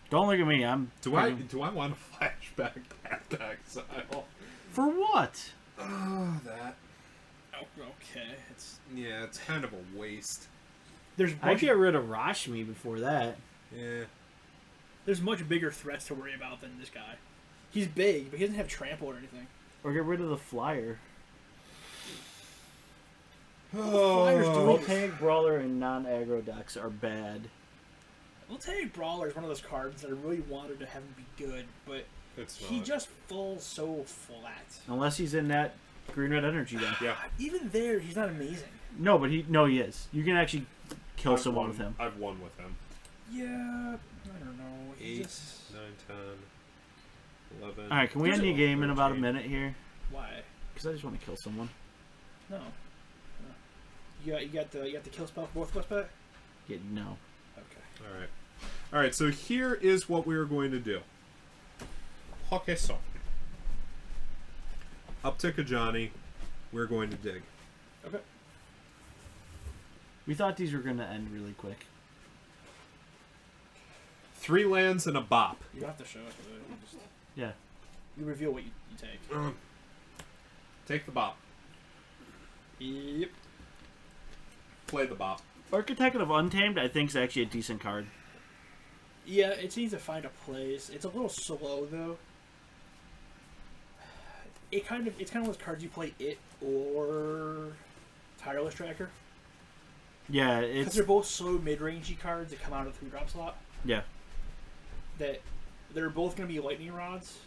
Don't look at me. I'm. Do I want a flashback Path to Exile? For what? That. Oh, okay. Yeah, it's kind of a waste. There's I'd much, get rid of Rashmi before that. Yeah. there's much bigger threats to worry about than this guy. He's big, but he doesn't have trample or anything. Or get rid of the flyer. Flyers do Voltaic Brawler and non-aggro decks are bad. Voltaic Brawler is one of those cards that I really wanted to have him be good, but It's he not. just falls so flat. Unless he's in that green-red energy deck. Yeah. Even there, he's not amazing. No, but he is. You can actually kill someone with him. I've won with him. Yeah, I don't know. He 8, just... 9, 10, 11. Alright, can we end the game in about a 13. minute here? Why? Because I just want to kill someone. No. You got the kill spell for both of us, bet? Yeah, no. Okay. All right. All right. So here is what we are going to do. Okay, so uptick of Johnny. We're going to dig. Okay. We thought these were going to end really quick. 3 lands and a bop. You don't have to show it. You just Yeah. you reveal what you take. Take the bop. Yep. Play the bop. Architect of Untamed, I think, is actually a decent card. Yeah, it needs to find a place. It's a little slow though. It's kind of one of those cards you play it or Tireless Tracker. Yeah, Because it's... they're both slow mid-rangey cards that come out of the 3-drop slot. Yeah. That they're both going to be lightning rods.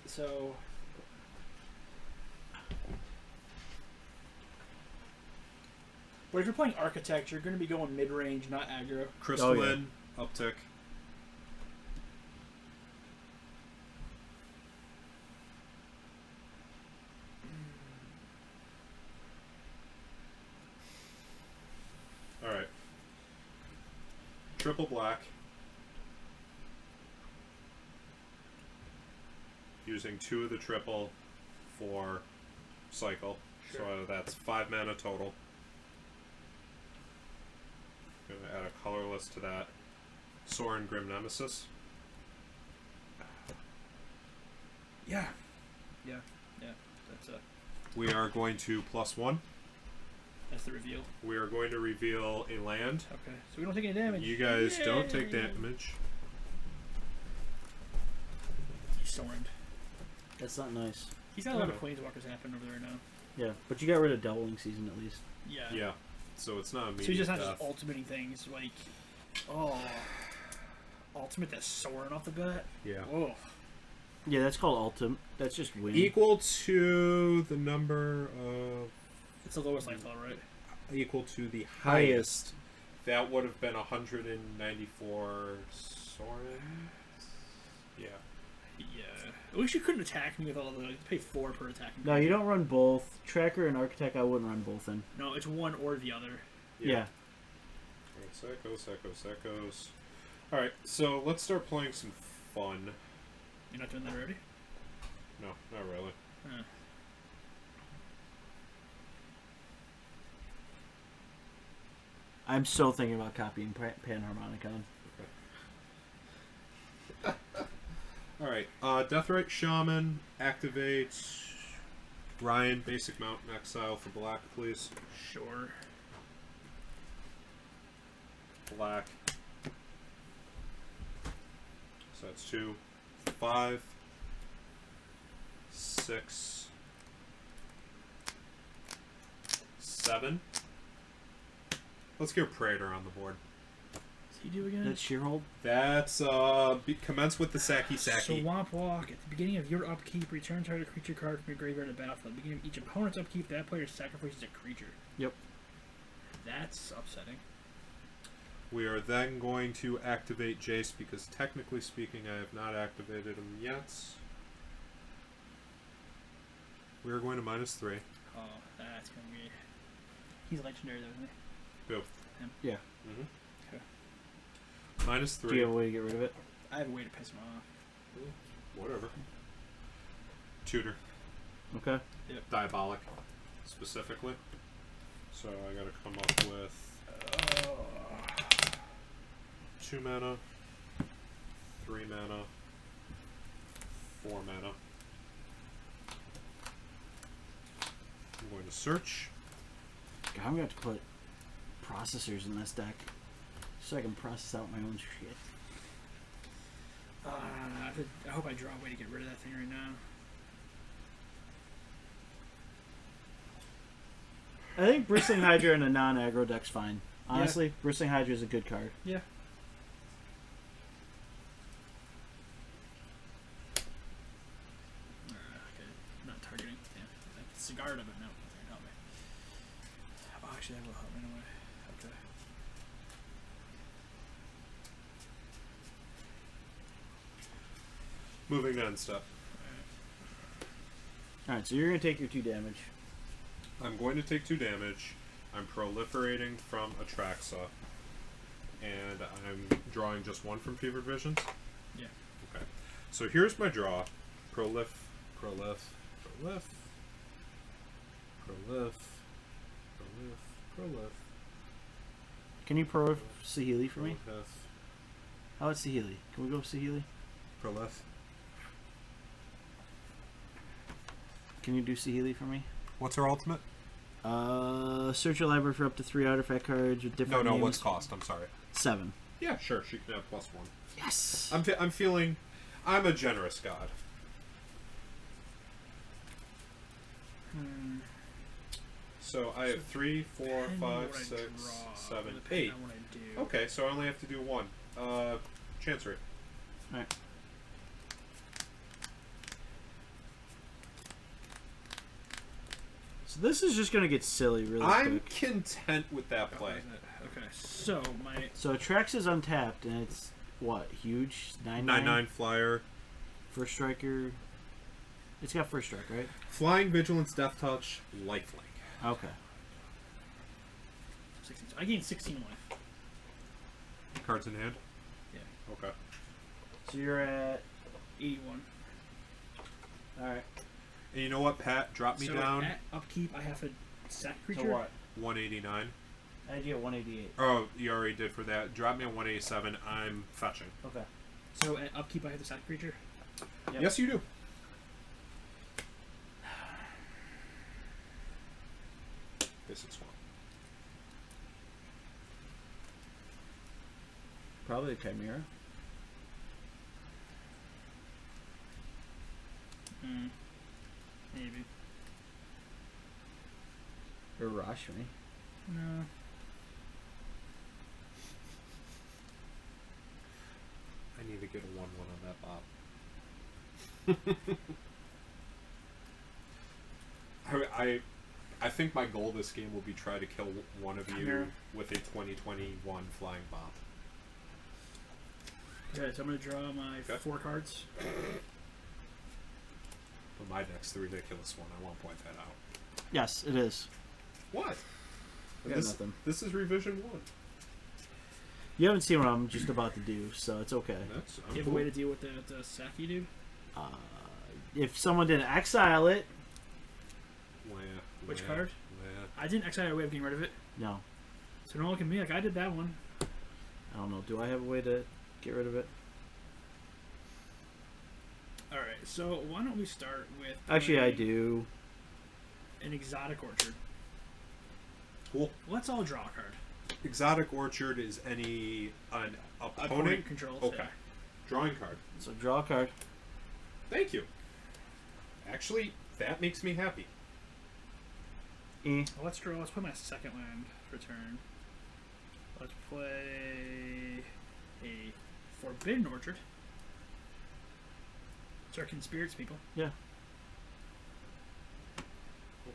So but if you're playing Architect, you're going to be going mid-range, not aggro. Crystalline, uptick. All right. Triple black. Using 2 of the triple for cycle. Sure. So that's 5 mana total. Gonna add a colorless to that. Sorin Grim Nemesis. Yeah. That's We are going to +1. that's the reveal. We are going to reveal a land. Okay, so we don't take any damage. You guys don't take Yay. damage. He's Sorin. That's not nice. He's got a lot of No. Planeswalkers happen over there now. Yeah, but you got rid of Doubling Season at least. Yeah. Yeah. So it's not immediate So he's just not death. just ultimating things like, ultimate that Sorin off the bat. Yeah. Oh, Yeah, that's called Ultimate. That's just win. Equal to the number of... it's the lowest life level, right? Equal to the Highest. highest. That would have been 194 Sorin. Yeah. Yeah. At least you couldn't attack me with all the. You pay 4 per attacking. No, you don't run both. Tracker and Architect, I wouldn't run both in. No, it's one or the other. Yeah. Alright, Secos. Alright, so let's start playing some fun. You're not doing that already? No, not really. Huh. I'm so thinking about copying Panharmonicon. Alright, Deathrite Shaman, activate Ryan, basic mountain exile for black, please. Sure. Black. So that's 2, 5, 6, 7. Let's get Praetor on the board. What's he do again? That's Sheerhold? That's commence with the Saki. Swamp Walk. At the beginning of your upkeep, return target creature card from your graveyard to the battlefield. At the beginning of each opponent's upkeep, that player sacrifices a creature. Yep. That's upsetting. We are then going to activate Jace because technically speaking I have not activated him yet. We are going to -3. Oh, that's gonna be. He's legendary, though, isn't he? Go. Yeah. Mm-hmm. Okay. -3. Do you have a way to get rid of it? I have a way to piss him off. Whatever. Tutor. Okay. Diabolic. Specifically. So I gotta come up with 2 mana, 3 mana, 4 mana. I'm going to search. God, I'm going to have to put processors in this deck so I can process out my own shit. I hope I draw a way to get rid of that thing right now. I think Bristling Hydra in a non-aggro deck's fine. Honestly, Bristling Hydra is a good card. Yeah. Okay, not targeting. Damn. Cigar of it. No, that doesn't help me. Oh, actually, that will help me anyway. Okay. Moving to end step. Alright, so you're going to take your 2 damage. I'm going to take 2 damage. I'm proliferating from Atraxa, and I'm drawing just one from Fevered Visions? Yeah. Okay. So here's my draw. Prolif, prolif, prolif, prolif, prolif, prolif. Can you pro Saheeli for me? Prolif, How about Saheeli? Can we go Saheeli? prolif. Can you do Saheeli for me? What's her ultimate? Search your library for up to 3 artifact cards with different names. What's cost? I'm sorry. 7. Yeah, sure. She can have +1. Yes! I'm feeling. I'm a generous god. So I have 3, 4, Depending on 5, what I 6, draw, 7, depending 8. on what I do. Okay, so I only have to do 1. Chancery. Alright. So this is just gonna get silly really I'm quick. content with that Oh, play. is it? Okay, so my So Trax is untapped and it's what? Huge? 9/9? 9/9 flyer. First striker. It's got first strike, right? Flying Vigilance, Death Touch, Lifelink. Okay. 16. I gained 16 life. Cards in hand? Yeah. Okay. So you're at 81. alright. And you know what, Pat? Drop me so down. at upkeep, I have a sack creature. So what? 189. I had you at 188. Oh, you already did for that. Drop me at 187. I'm fetching. Okay. So at upkeep, I have the sack creature. Yep. Yes, you do. Basic swamp. Probably a Chimera. Maybe. Or Rashmi. No. I need to get a 1/1 on that Bob. I think my goal this game will be try to kill one of you Chimera. with a 2021 flying Bob. Okay, so I'm gonna draw my Okay. 4 cards. But my deck's the ridiculous one. I won't point that out. Yes, it is. What? I got This, nothing. this is revision 1. You haven't seen what I'm just about to do, so it's okay. That's Do I'm you have a cool. way to deal with that Saki dude? If someone didn't exile it, Which card? I didn't exile a way of getting rid of it. no. So don't look at me like I did that one. I don't know. Do I have a way to get rid of it? Alright, so why don't we start with Actually, I playing do. an exotic orchard. Cool. Let's all draw a card. Exotic Orchard is an opponent controls. Okay. Yeah. Drawing card. So draw a card. Thank you. Actually, that makes me happy. Eh. Well, let's draw. Let's play my second land for turn. Let's play a Forbidden Orchard. Circin Spirits, people. Yeah.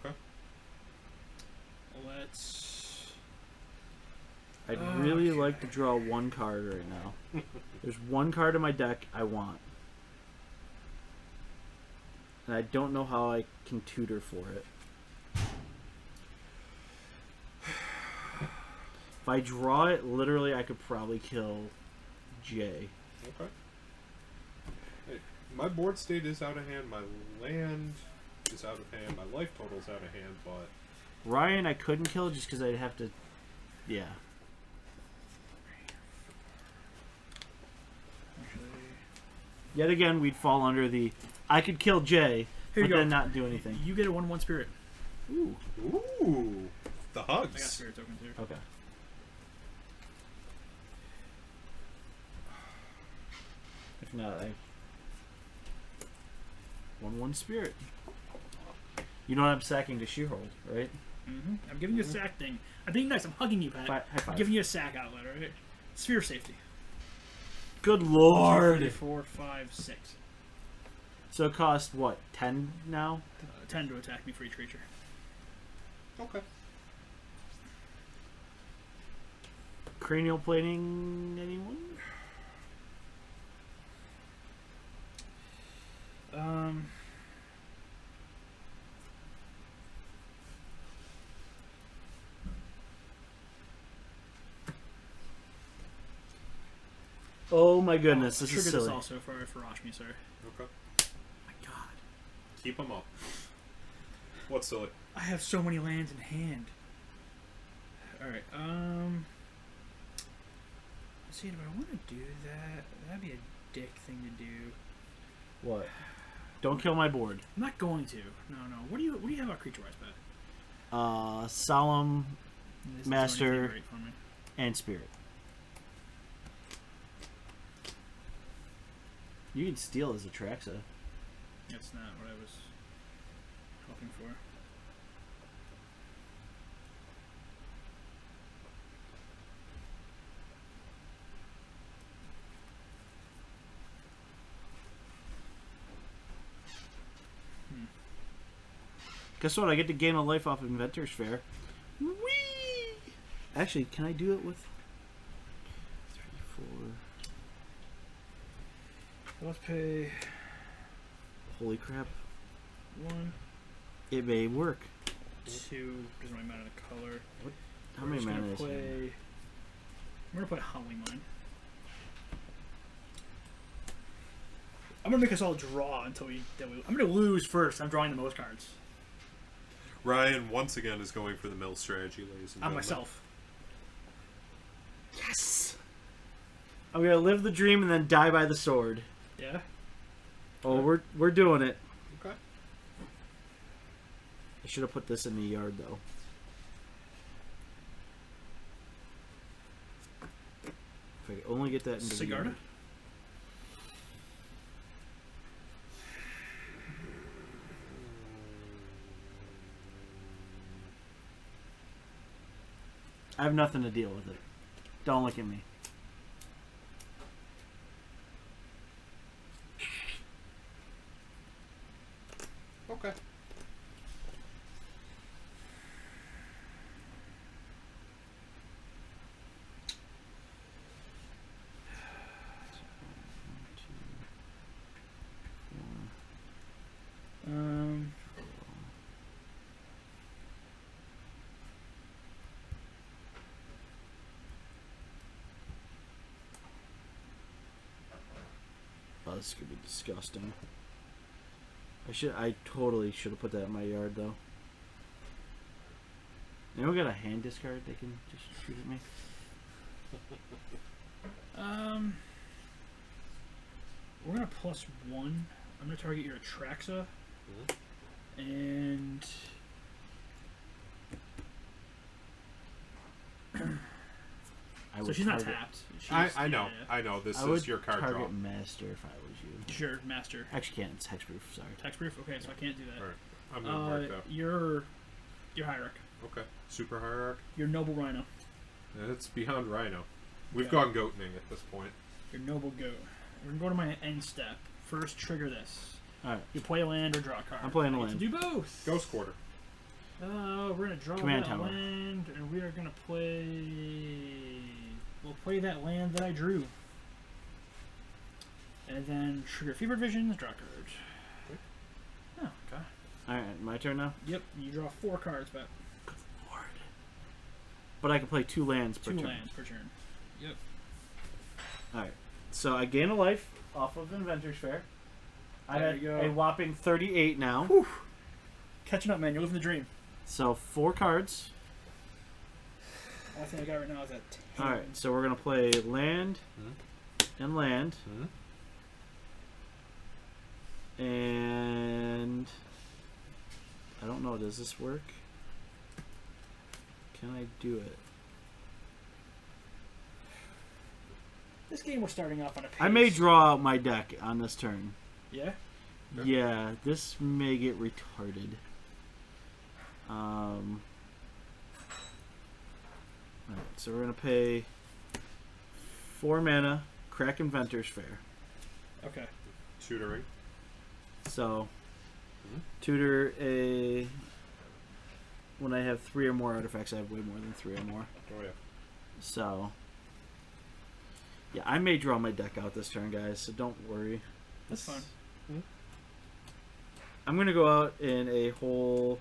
Okay. Let's. I'd really Okay. like to draw one card right now. There's one card in my deck I want. And I don't know how I can tutor for it. If I draw it, literally I could probably kill Jay. Okay. Hey, my board state is out of hand. My land is out of hand. My life total's out of hand. But Ryan I couldn't kill just because I'd have to... Yeah. Actually, Yet again, we'd fall under the... I could kill Jay, Here you but go. then not do anything. you get a 1/1 spirit. Ooh. ooh, the I got hugs. spirit token too. Okay. If not, I... 1/1 spirit. You know what I'm sacking to Sheerhold, right? Mm-hmm. I'm giving you a sack thing. I'm being nice. I'm hugging you, Pat. High I'm five. giving you a sack outlet, alright? Sphere of safety. Good 2, lord! 3, 4, 5, 6. So it costs, what, 10 now? 10 to attack me for each creature. Okay. Cranial plating, anyone? Oh my goodness, this trigger is this silly. also for Rashmi, sir. Okay. My God, Keep them up. What's silly? I have so many lands in hand. All right. Let's see. Do I want to do that? That'd be a dick thing to do. What? Don't kill my board. I'm not going to. No. What do you have about creature-wise, Pat? Solemn This doesn't do Master. anything great for me. and Spirit. You can steal as Atraxa. That's not what I was hoping for. Guess what? I get to gain a life off Inventor's Fair. Whee! Actually, can I do it with 3, 4? Let's pay Holy crap! 1, It may work. 2. Doesn't really matter the color. How We're many just mana gonna is it? play. I'm gonna play Howling Mine. I'm gonna make us all draw until I'm gonna lose first. I'm drawing the most cards. Ryan once again is going for the mill strategy, ladies and On gentlemen. myself. Yes. I'm gonna live the dream and then die by the sword. Yeah. Oh, we're doing it. Okay. I should have put this in the yard though. If I could only get that into the Sigarda? yard. I have nothing to deal with it. Don't look at me. Okay. Um. Oh, this is gonna be disgusting. I totally should have put that in my yard though. Anyone got a hand discard they can just shoot at me? We're gonna +1. I'm gonna target your Atraxa. And I so she's not tapped. I know. I know. This I would is your card target draw. Master if I was you. Sure, Master. Actually, can't. It's hexproof. Sorry. Hexproof? Okay, so I can't do that. Alright. I'm gonna mark that. Your Hierarch. Okay. Super Hierarch. Your Noble Rhino. It's beyond Rhino. We've Okay. gone goatening at this point. Your Noble Goat. We're gonna go to my end step. First, trigger this. Alright. You play a land or draw a card. I'm playing a I get to land. do both. Ghost Quarter. We're gonna draw Command that Tower. land, and we are gonna play. We'll play that land that I drew, and then trigger Fever Visions, draw a card. Oh, okay. Alright, my turn now? Yep, you draw 4 cards, but Good lord. But I can play 2 lands per 2 turn. lands per turn. Yep. Alright. So I gain a life off of Inventor's Fair. I There had you go. a whopping 38 now. Whew. Catching up, man. You're living the dream. So 4 cards. Only thing I got right now is that 10. Alright, so we're going to play land and land. And I don't know, does this work? Can I do it? This game we're starting off on a pace. I may draw out my deck on this turn. Yeah? Yeah. Yeah, this may get retarded. Alright, so we're gonna pay 4 mana, crack Inventor's Fair. Okay. Tutoring. So Mhm. tutor a. When I have 3 or more artifacts, I have way more than 3 or more. Oh yeah. So yeah, I may draw my deck out this turn, guys. So don't worry. That's fine. I'm gonna go out in a whole.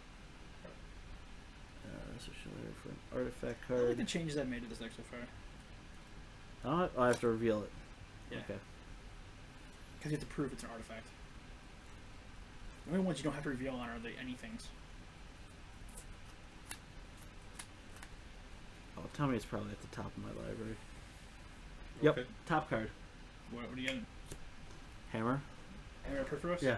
Social layer for an artifact I like card. the changes I've made to this deck so far. I have to reveal it. Yeah. Okay. Because you have to prove it's an artifact. The only ones you don't have to reveal on are the anythings. Oh, tell me it's probably at the top of my library. Yep. Okay. Top card. What do you getting? Hammer. Hammer Perforos? Yeah.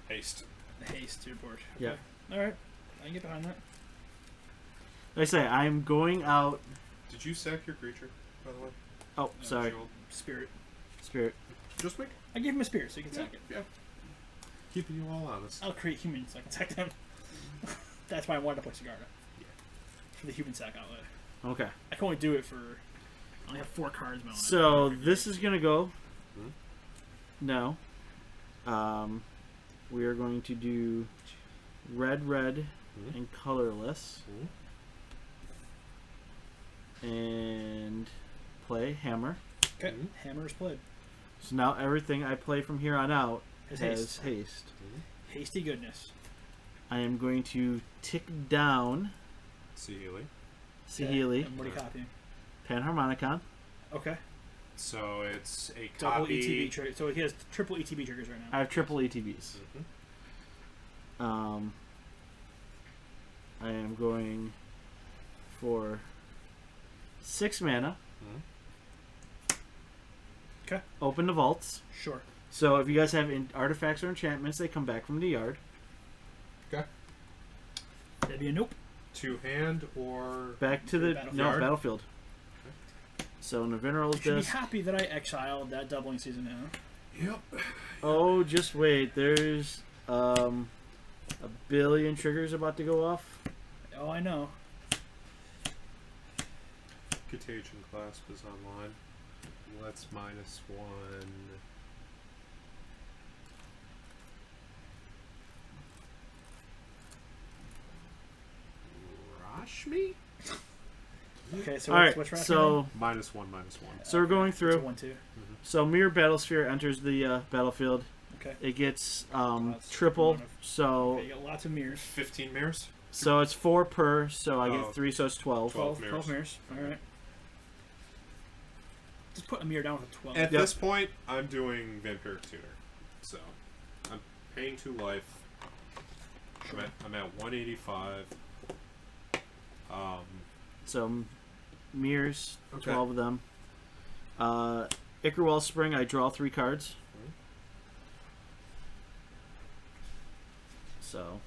Haste. The haste to your board. Yeah. Alright. I can get behind that. Like I say, I'm going out. Did you sack your creature, by the way? Oh, sorry. Shield? Spirit. Spirit. Just make. I gave him a spirit so you can sack it. Yeah. Keeping you all honest. I'll create humans so I can sack them. That's why I wanted to play Sigarda. Yeah. For the human sack outlay. Okay. I can only do it for. I only have 4 cards. But So this is gonna go. Hmm? No. We are going to do red, Hmm? and colorless, and play hammer. Okay. Mhm. Hammer is played. So now everything I play from here on out Has has haste. haste. Hasty goodness. I am going to tick down Sealy. Sihili, And what are you copying? Panharmonicon. Okay. So it's a Double copy. ETB trigger. So he has triple ETB triggers right now. I have triple ETBs. Mhm. I am going for 6 mana. Okay. Open the vaults. Sure. So if you guys have artifacts or enchantments, they come back from the yard. Okay. That'd be a nope. To hand or Back to the Battlefield. battlefield. So Navinaral's You should be Disc. happy that I exiled that doubling season now. Yep. Oh, just wait. There's a billion triggers about to go off. Oh, I know. Contagion Clasp is online. Let's -1. Rashmi? Okay, so All right. what's Rashmi So -1/-1. so we're going It's a through. 1/2. So Mirror Battlesphere enters the battlefield. Okay. It gets That's triple. one of- So Okay, you got lots of mirrors. 15 mirrors? so it's 4 per. So I Oh. get 3. So it's 12. 12 12 mirrors. Alright. Just put a mirror down with a 12. At Yep. this point, I'm doing Vampiric Tutor. So, I'm paying 2 life. Sure. I'm at 185. So mirrors, Okay. 12 of them. Icarwell Spring, I draw 3 cards. So.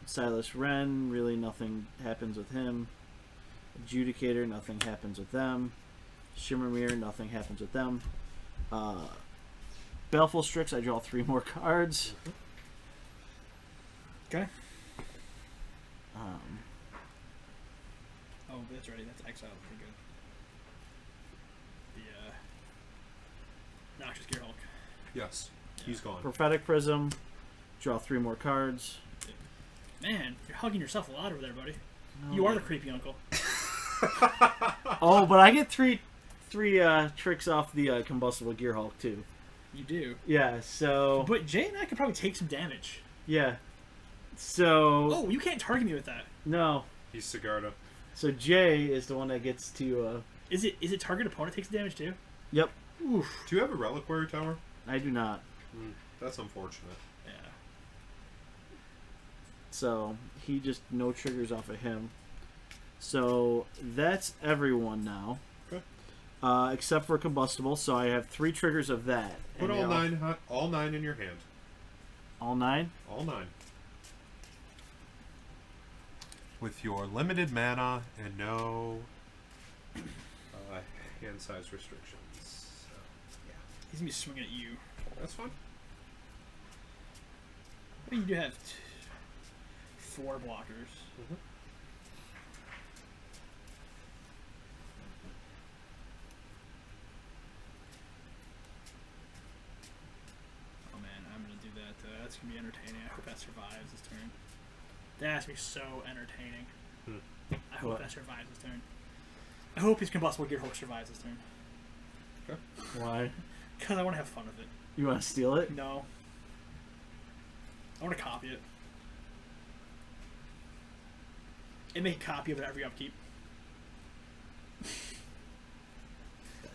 Silas Wren, really nothing happens with him. Adjudicator, nothing happens with them. Shimmermere, nothing happens with them. Baleful Strix, I draw 3 more cards. Okay. Um, Oh, that's right. That's exile. Pretty good. The Noxious Gearhulk. yes, he's gone. Prophetic Prism, draw 3 more cards. Man, you're hugging yourself a lot over there, buddy. You are the creepy uncle. Oh, but I get three tricks off the combustible Gearhulk too. You do. Yeah, so But Jay and I could probably take some damage. yeah, so Oh, you can't target me with that. no, He's Sigarda. so Jay is the one that gets to. Is it target opponent takes damage too? Yep, Oof. Do you have a Reliquary Tower? I do not. That's unfortunate. Yeah. So he just no triggers off of him. So that's everyone now. Okay. Except for combustible, so I have 3 triggers of that. Put and they all nine in your hand. All 9? All 9. With your limited mana and no hand size restrictions. So, yeah. He's gonna be swinging at you. That's fine. I mean, you do have 4 blockers. Oh man, I'm gonna do that. That's gonna be entertaining. I hope that survives this turn. That's gonna be so entertaining. I hope What? that survives this turn. I hope his combustible Gearhulk survives this turn. Why? Because I want to have fun with it. You want to steal it? No. I want to copy it. and make a copy of it every upkeep.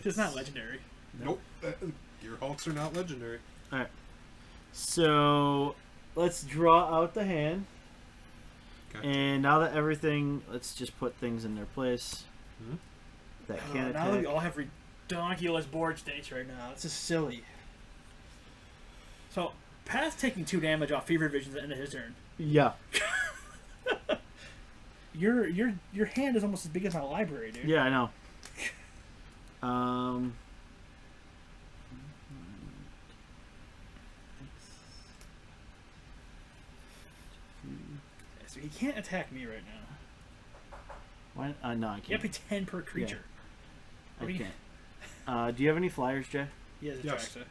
It's not legendary. Nope. Gearhulks are not legendary. All right. So let's draw out the hand. Okay. And now that everything, let's just put things in their place. Mhm. That can't Now that we attack. all have ridiculous board states right now. It's just silly. So, Pat's taking 2 damage off Fever Vision at the end of his turn. Yeah. Your hand is almost as big as my library, dude. Yeah, I know. So he can't attack me right now. Why? No, I You have can't. to pay 10 per creature. I What do you- can't. Do you have any flyers, Jay? He has a Yes. Traxa.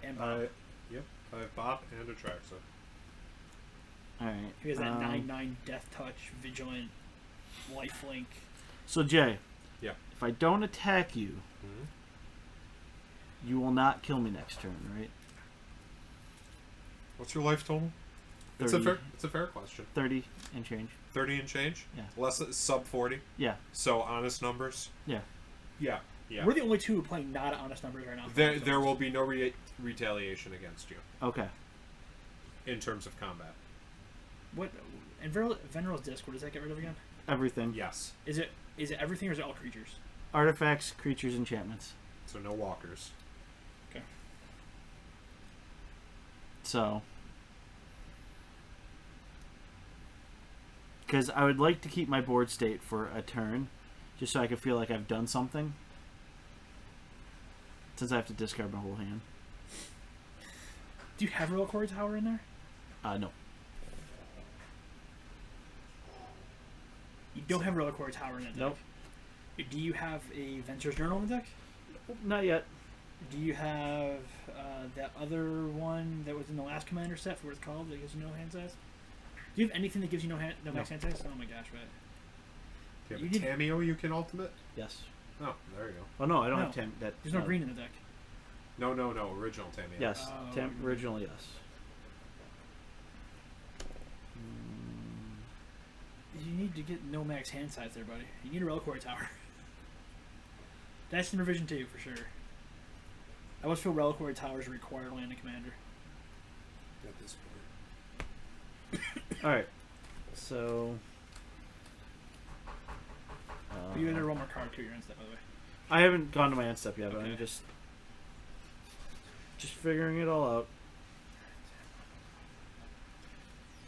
And Bob. Yep. I have Bop and Atraxa. All right. He has that 9/9 Death Touch, Vigilant, Lifelink. So Jay. Yeah. If I don't attack you, you will not kill me next turn, right? What's your life total? 30, It's a fair question. 30 and change. 30 and change? Yeah. Less sub 40. Yeah. So honest numbers? Yeah. Yeah. Yeah. We're the only 2 playing not honest numbers right now. There will be no retaliation against you Okay. in terms of combat. What? And Veneral's Disc, what does that get rid of again? Everything. Yes. Is it everything or is it all creatures? Artifacts, creatures, enchantments. So no walkers. Okay. So. Because I would like to keep my board state for a turn, just so I can feel like I've done something. Since I have to discard my whole hand. Do you have Reliquary Tower in there? No. You don't have Reliquary Tower in that deck. Nope. Do you have a Venture's Journal in the deck? Not yet. Do you have that other one that was in the last Commander set? For what it's called, that gives you no hand size? Do you have anything that gives you no max hand size? Oh my gosh, right. Do you You have a need- Tameo you can ultimate? Yes. Oh, there you go. Oh no, I don't No. have Tam. There's no green in the deck. No, original Tameo. Yes, Oh, Tam okay. original. Yes. You need to get no max hand size there, buddy. You need a Reliquary Tower. That's in revision 2 for sure. I always feel Reliquary Tower is a required land in Commander. At this point. All right. So. But you had to roll more card to your end step, by the way. I haven't gone to my end step yet, but I'm Okay. just figuring it all out.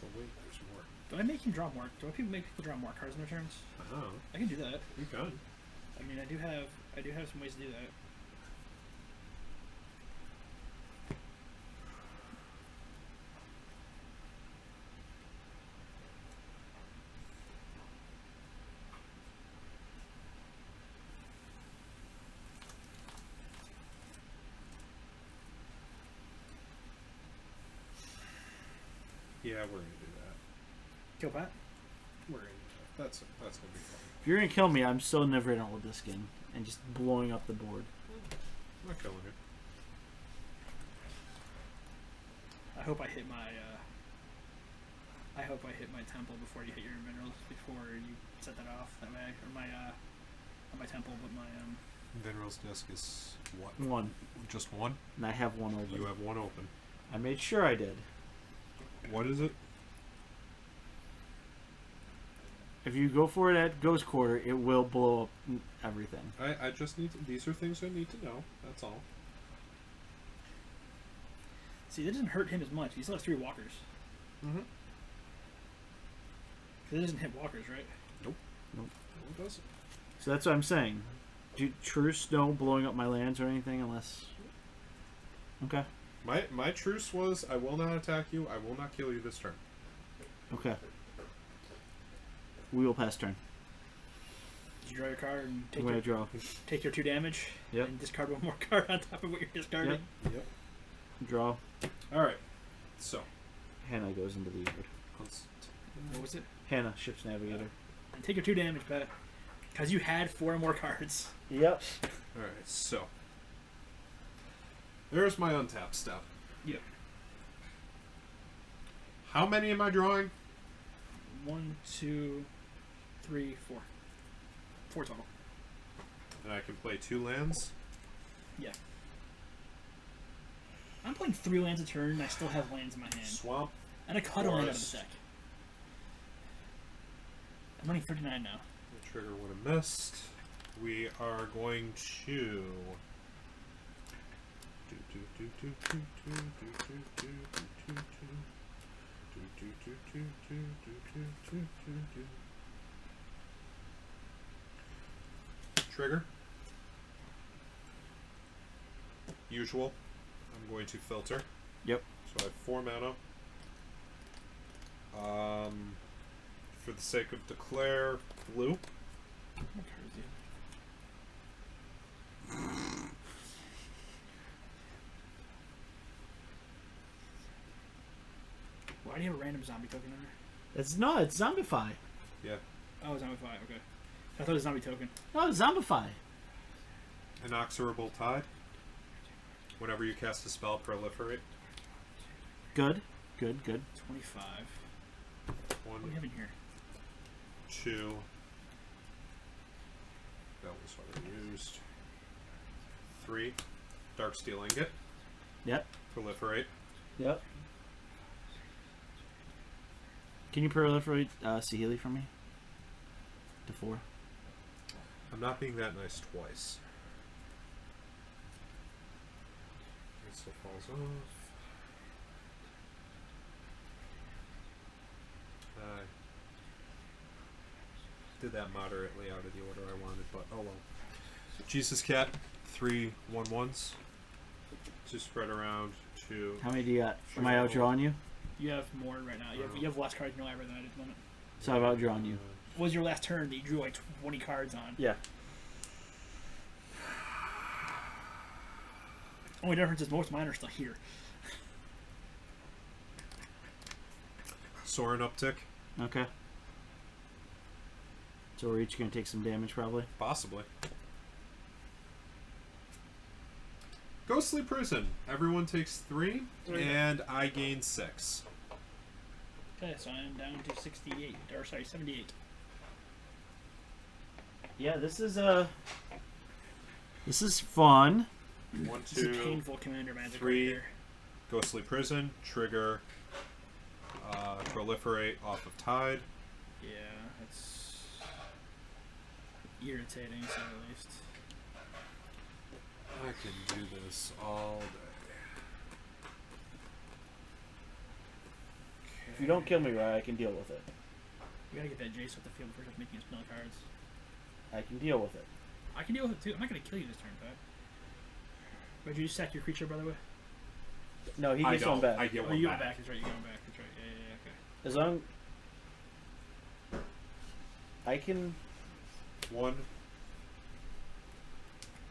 But wait, there's more. Do I make him draw more? Do I make people draw more cards in their turns? Oh, I can do that. you can. I mean, I do have some ways to do that. Yeah, we're gonna do that. Kill Pat? We're gonna do that. That's gonna be fun. If you're gonna kill me, I'm still never gonna hold this skin and just blowing up the board. I'm not killing you. I hope I hit my. I hope I hit my temple before you hit your minerals. Before you set that off that way, or my not my temple, but my Veneral's Disc is what? One, Just one? and I have one open. You have one open. I made sure I did. What is it? If you go for it at Ghost Quarter, it will blow up everything. I just need to, these are things I need to know. That's all. See, that doesn't hurt him as much. He still has 3 walkers. Mm-hmm. Because it doesn't hit walkers, right? No, it doesn't. So that's what I'm saying. Do truce no blowing up my lands or anything unless. Okay. My truce was I will not attack you. I will not kill you this turn. Okay. We will pass turn. Did you draw your card and I'm gonna draw. take your 2 damage? Yep. And discard one more card on top of what you're discarding? Yep. Draw. All right. So. Hannah goes into the yard. What was it? Hannah, ship's navigator. And take your 2 damage, Pat. Because you had 4 more cards. Yep. All right. So. There's my untap step. Yep. How many am I drawing? 1, 2, 3, 4. 4 total. And I can play 2 lands. Yeah. I'm playing 3 lands a turn, and I still have lands in my hand. Swamp. And I cut a land out of Forest. the deck. I'm running 39 now. The trigger would have missed. We are going to. Trigger. Usual. I'm going to filter. Yep. So I have 4 mana. For the sake of declare, blue. What card is it? Why do you have a random zombie token in there? It's not. It's Zombify. Yeah. Oh, Zombify, okay. I thought it was zombie token. No, it's Zombify. Inexorable Tide. Whenever you cast a spell, proliferate. Good. Good. Good. 25. What do we 1, have in here? 2. That was already used. 3. Darksteel Ingot. Yep. Proliferate. Yep. Can you proliferate Saheeli for me? To 4. I'm not being that nice twice. It still falls off. I did that moderately out of the order I wanted, but oh well. Jesus Cat, 3 1/1s to spread around to. How many do you got? Am I outdrawing you? You have more right now. You have less cards in your library than I did at the moment. So I've outdrawn you. What was your last turn that you drew like 20 cards on? Yeah. Only difference is most of mine are still here. Sorin Uptick, Okay. So we're each gonna take some damage, probably. possibly. Ghostly Prison. Everyone takes 3, and I gain 6. Okay, so I am down to 68. Or sorry, 78. Yeah, this is fun. 1, This is 2. painful commander magic 3. right there. Ghostly Prison, trigger, proliferate off of Tide. Yeah, it's irritating, to say the least. I can do this all day. If you don't kill me right, I can deal with it. You gotta get that Jace off the field before you start making spell cards. I can deal with it. I can deal with it too. I'm not gonna kill you this turn, Pat. But did you sack your creature, by the way? No, he I gets one don't. back. I get Oh, one you back. went back. That's right. You going back. That's right. Yeah, okay. As long I can 1,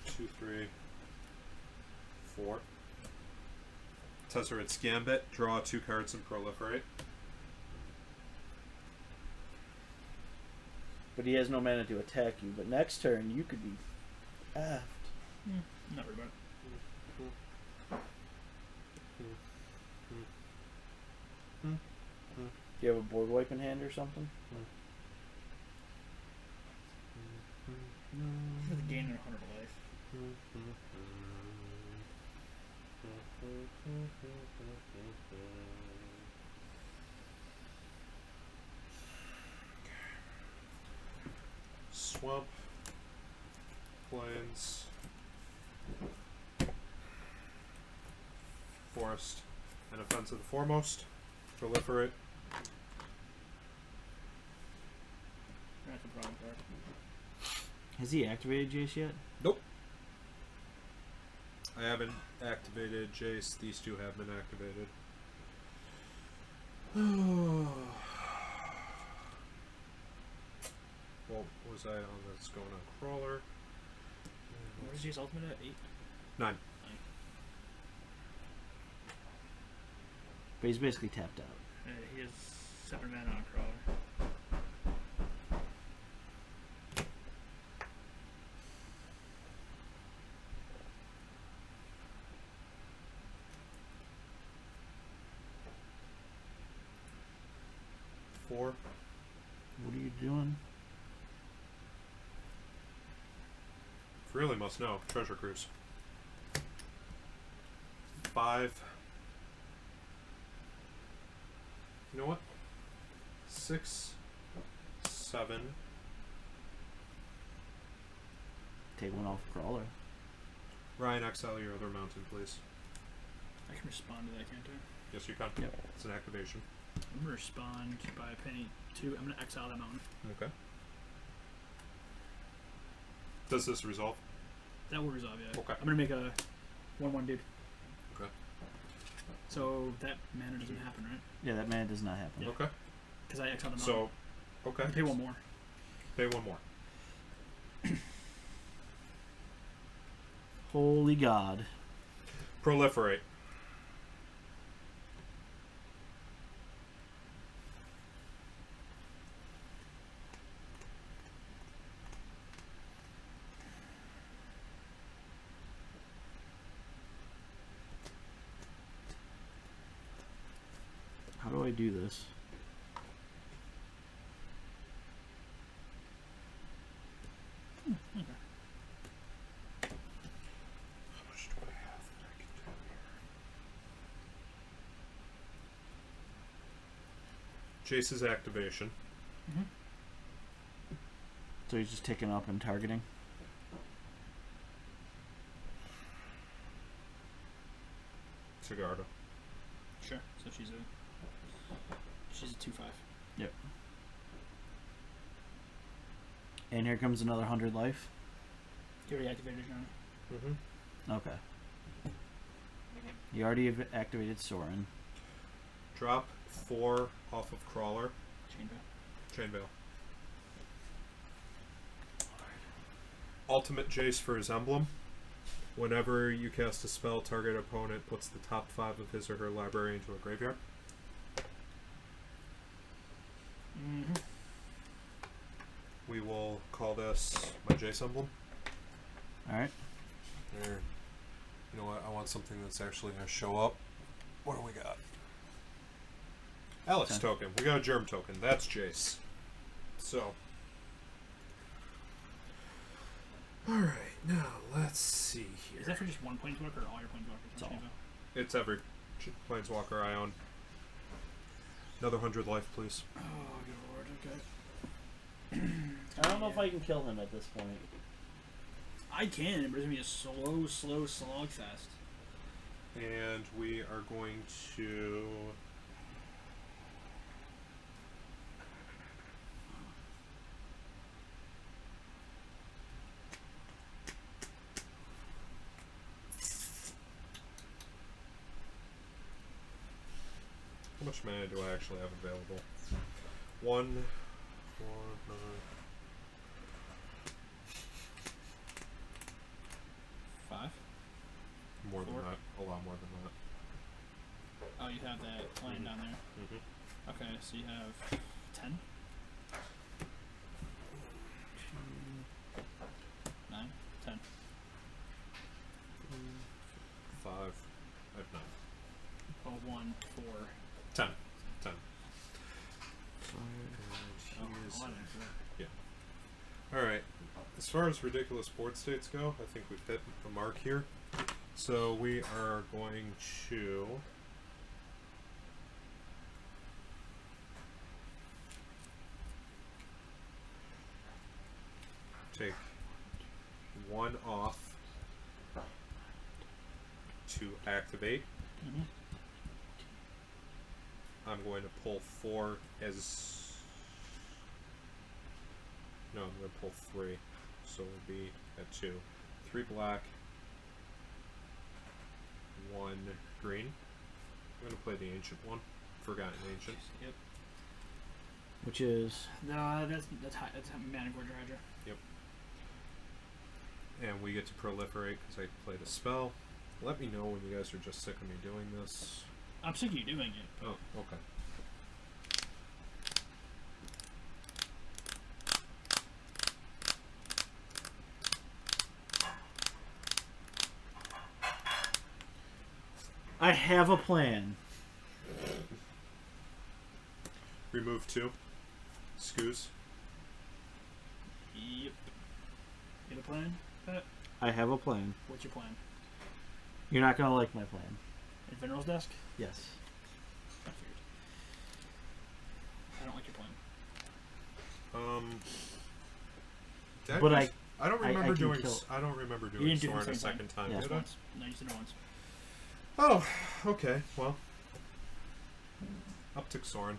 2, 3, 4. Tesserate's Gambit, draw 2 cards and proliferate. but he has no mana to attack you. But next turn you could be aft. I'm not worried about it. Do you have a board wipe in hand or something? With a gain in 100 life. Swamp. Plains. Forest. And Offense of the Foremost. Proliferate. That's a problem card. Has he activated Jace yet? Nope. I haven't activated Jace. These 2 have been activated. Well, was I on that's going on Crawler? What is his ultimate at? 8? 9. But he's basically tapped out. He has 7 mana on Crawler. Four. What are you doing? really must know. Treasure Cruise. 5. You know what? 6, 7. Take one off crawler. Ryan, exile your other mountain, please. I can respond to that, can't I? Yes, you can. Yep. It's an activation. I'm gonna respond by paying 2. I'm gonna exile that mountain. Okay. Does this resolve? That will resolve, yeah. Okay. I'm gonna make a 1/1 dude. Okay. So that mana doesn't happen, right? Yeah, that mana does not happen. Yeah. Okay. Because I exiled the mountain. So, okay. I pay 1 more. Pay 1 more. Holy God. Proliferate. How do I do this? How much do I have that I can do here? Jace's activation. Mm-hmm. So he's just taking up and targeting. Sigarda. Sure. So she's a 2/5. Yep. And here comes another 100 life. You already activated Johnny. Mm-hmm. Okay. You already have activated Sorin. Drop 4 off of Crawler. Chainmail. Chainmail. Ultimate Jace for his emblem. Whenever you cast a spell, target opponent puts the top 5 of his or her library into a graveyard. Mm-hmm. We will call this my Jace emblem. Alright. There. You know what? I want something that's actually going to show up. What do we got? Alex Okay. token. We got a germ token. That's Jace. So. Alright, now let's see here. Is that for just one planeswalker or all your planeswalkers? It's all. Chainmail? It's every planeswalker I own. Another 100 life, please. Oh, good lord. Okay. I don't know if I can kill him at this point. I can, but it's gonna be a slow slog fest. And we are going to. How much mana do I actually have available? 1, 4, 9. 5? More than 4? that. A lot more than that. Oh, you have that line down there. Mm-hmm. Okay, so you have 10? 9? 10. 5. I have 9. Oh, 1, 4. 10. 10. Oh, And he is- 11. Alright. As far as ridiculous board states go, I think we've hit the mark here. So we are going to take 1 off to activate. Mm-hmm. I'm going to pull 4 as... No, I'm going to pull 3. So we'll be at 2. 3 black, 1 green. I'm going to play the ancient one. Forgotten Ancient. Yep. Which is... No, that's high. That's Mana Gorger Hydra. And we get to proliferate because I played a spell. Let me know when you guys are just sick of me doing this. I'm sick of you doing it. Oh, okay. I have a plan. Remove 2. Scoos. Yep. You have a plan, Pat? I have a plan. What's your plan? You're not gonna like my plan. At Veneral's desk? Yes. I figured. I don't like your plan. Did But just- I don't I remember can doing. kill- I don't remember You doing didn't do it Soren the a same second time. Yeah. Did Just I? once. No, you did it once. Oh, okay. Well, uptick Soren.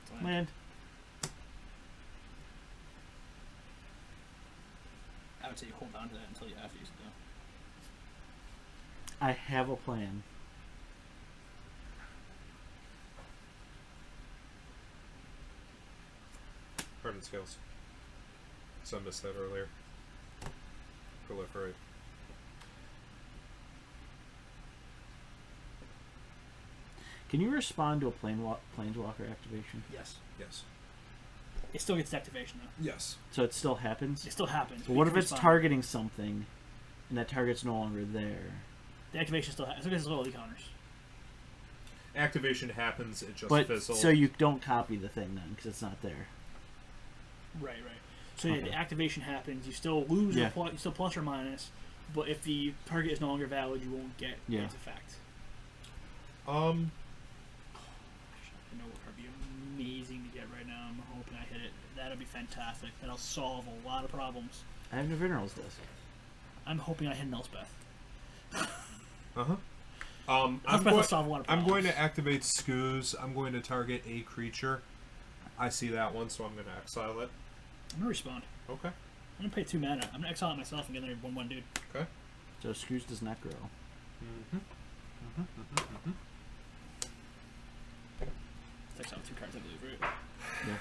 Fine. Land. I would say you hold on to that until you have to use it, though. I have a plan. Hardened scales. So I missed that earlier. Proliferate. Can you respond to a planeswalker activation? Yes. Yes. It still gets activation, though. Yes. So it still happens? It still happens. But but what you if can it's respond. targeting something and that target's no longer there? The activation still happens. It gets little counters. Activation happens. It just But fizzles. so you don't copy the thing then because it's not there. Right, right. So yeah, Okay. the activation happens. You still lose. Yeah. You still plus or minus. But if the target is no longer valid, you won't get Yeah. its effect. Um. I know what would be amazing to get right now. I'm hoping I hit it. That'll be fantastic. That'll solve a lot of problems. I have no Venerals disc. I'm hoping I hit an Elspeth. Uh huh. I'm Elspeth will going, solve a lot of I'm problems. going to activate Skoos. I'm going to target a creature. I see that one, so I'm going to exile it. I'm gonna respond. Okay. I'm gonna pay 2 mana. I'm gonna exile it myself and get another 1/1 dude. Okay. So Screws does not grow. Mm-hmm. Exile 2 cards, I believe, right? Yeah.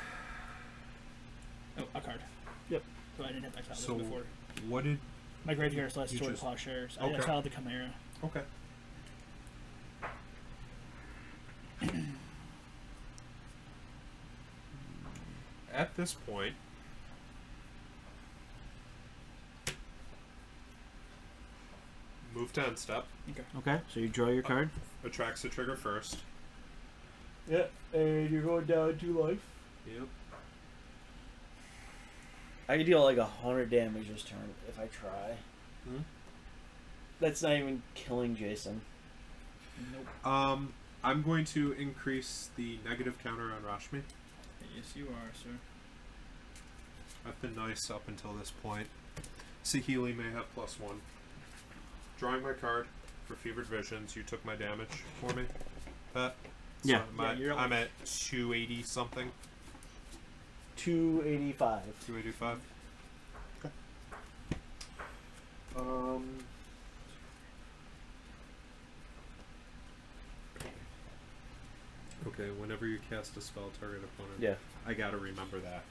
Oh, a card. Yep. So I didn't have to exile So this before. what did? My Graveyard slash you Sword just- Plowshares. I Okay. exiled the Chimera. Okay. At this point, move to end step. Okay. Okay, so you draw your card. Attracts the trigger first. Yeah, and you're going down 2 life. Yep. I could deal like 100 damage this turn if I try. Hmm? That's not even killing Jason. Nope. I'm going to increase the negative counter on Rashmi. Yes, you are, sir. I've been nice up until this point. Sahili may have +1. Drawing my card for Fevered Visions. You took my damage for me, Pat. So Yeah. I'm at 280 something. 285. 285. Okay. Okay, whenever you cast a spell, target opponent. Yeah. I gotta remember that.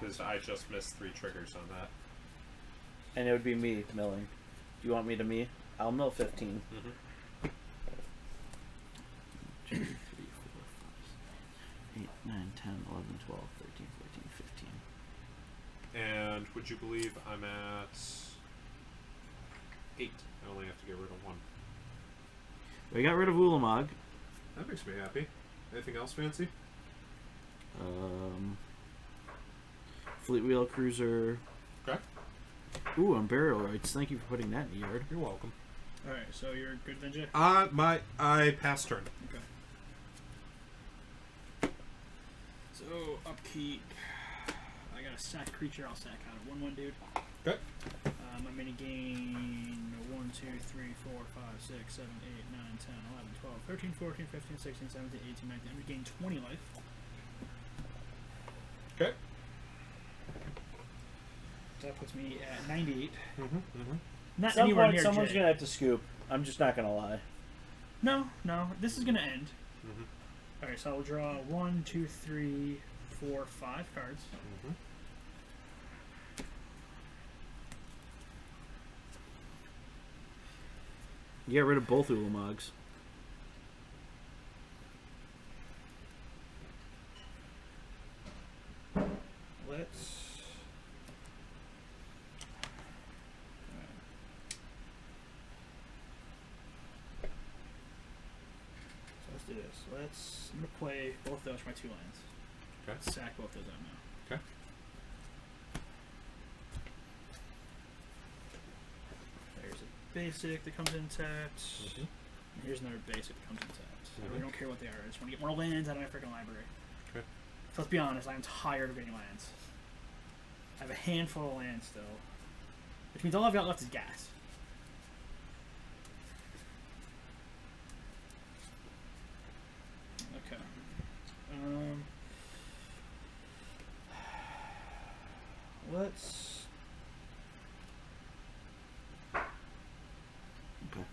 Because I just missed 3 triggers on that. And it would be me milling. Do you want me to me? I'll mill 15. Mm-hmm. 2, 3, 4, 5, 8, 9, 10, 11, 12, 13, 14, 15. And would you believe I'm at 8? I only have to get rid of 1. We got rid of Ulamog. That makes me happy. Anything else fancy? Fleet Wheel Cruiser. Okay. Ooh, and Burial Rights. Thank you for putting that in the yard. You're welcome. Alright, so you're good then, Jay? I pass turn. Okay. So, upkeep. I got a sack creature, I'll sack out a 1/1 dude. Okay. I'm going to gain 1, 2, 3, 4, 5, 6, 7, 8, 9, 10, 11, 12, 13, 14, 15, 16, 17, 18, 19. I'm going to gain 20 life. Okay. That puts me at 98. Mm-hmm. Mm-hmm. Not At some anywhere point, near someone's Jay. going to have to scoop. I'm just not going to lie. No, this is going to end. Mm-hmm. Alright, so I'll draw 1, 2, 3, 4, 5 cards. Mm-hmm. You get rid of both Ulamogs. Let's. So let's do this. I'm gonna play both those for my 2 lands. Okay. Sack both those out now. Okay. basic that comes in tapped. Mhm. Here's another basic that comes in tapped. I really Mhm. don't care what they are. I just want to get more lands out of my freaking library. Okay. So let's be honest, I'm tired of getting lands. I have a handful of lands still. Which means all I've got left is gas. Okay. Let's... Okay.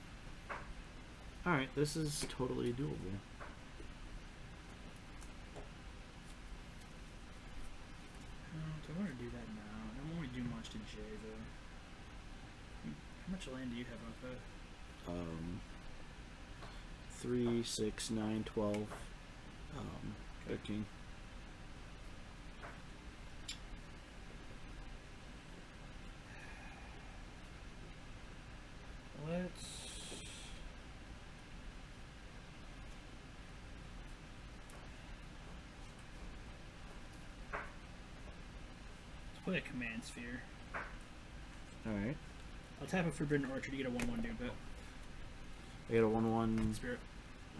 All right, this is totally doable. Do I want to do that now? I don't want to do much to Jay, though. How much land do you have up at? 3, 6, 9, 12, 13. Let's play a command sphere. All right. I'll tap a Forbidden Orchard to get a 1/1 dude, but I got a 1/1. Spirit.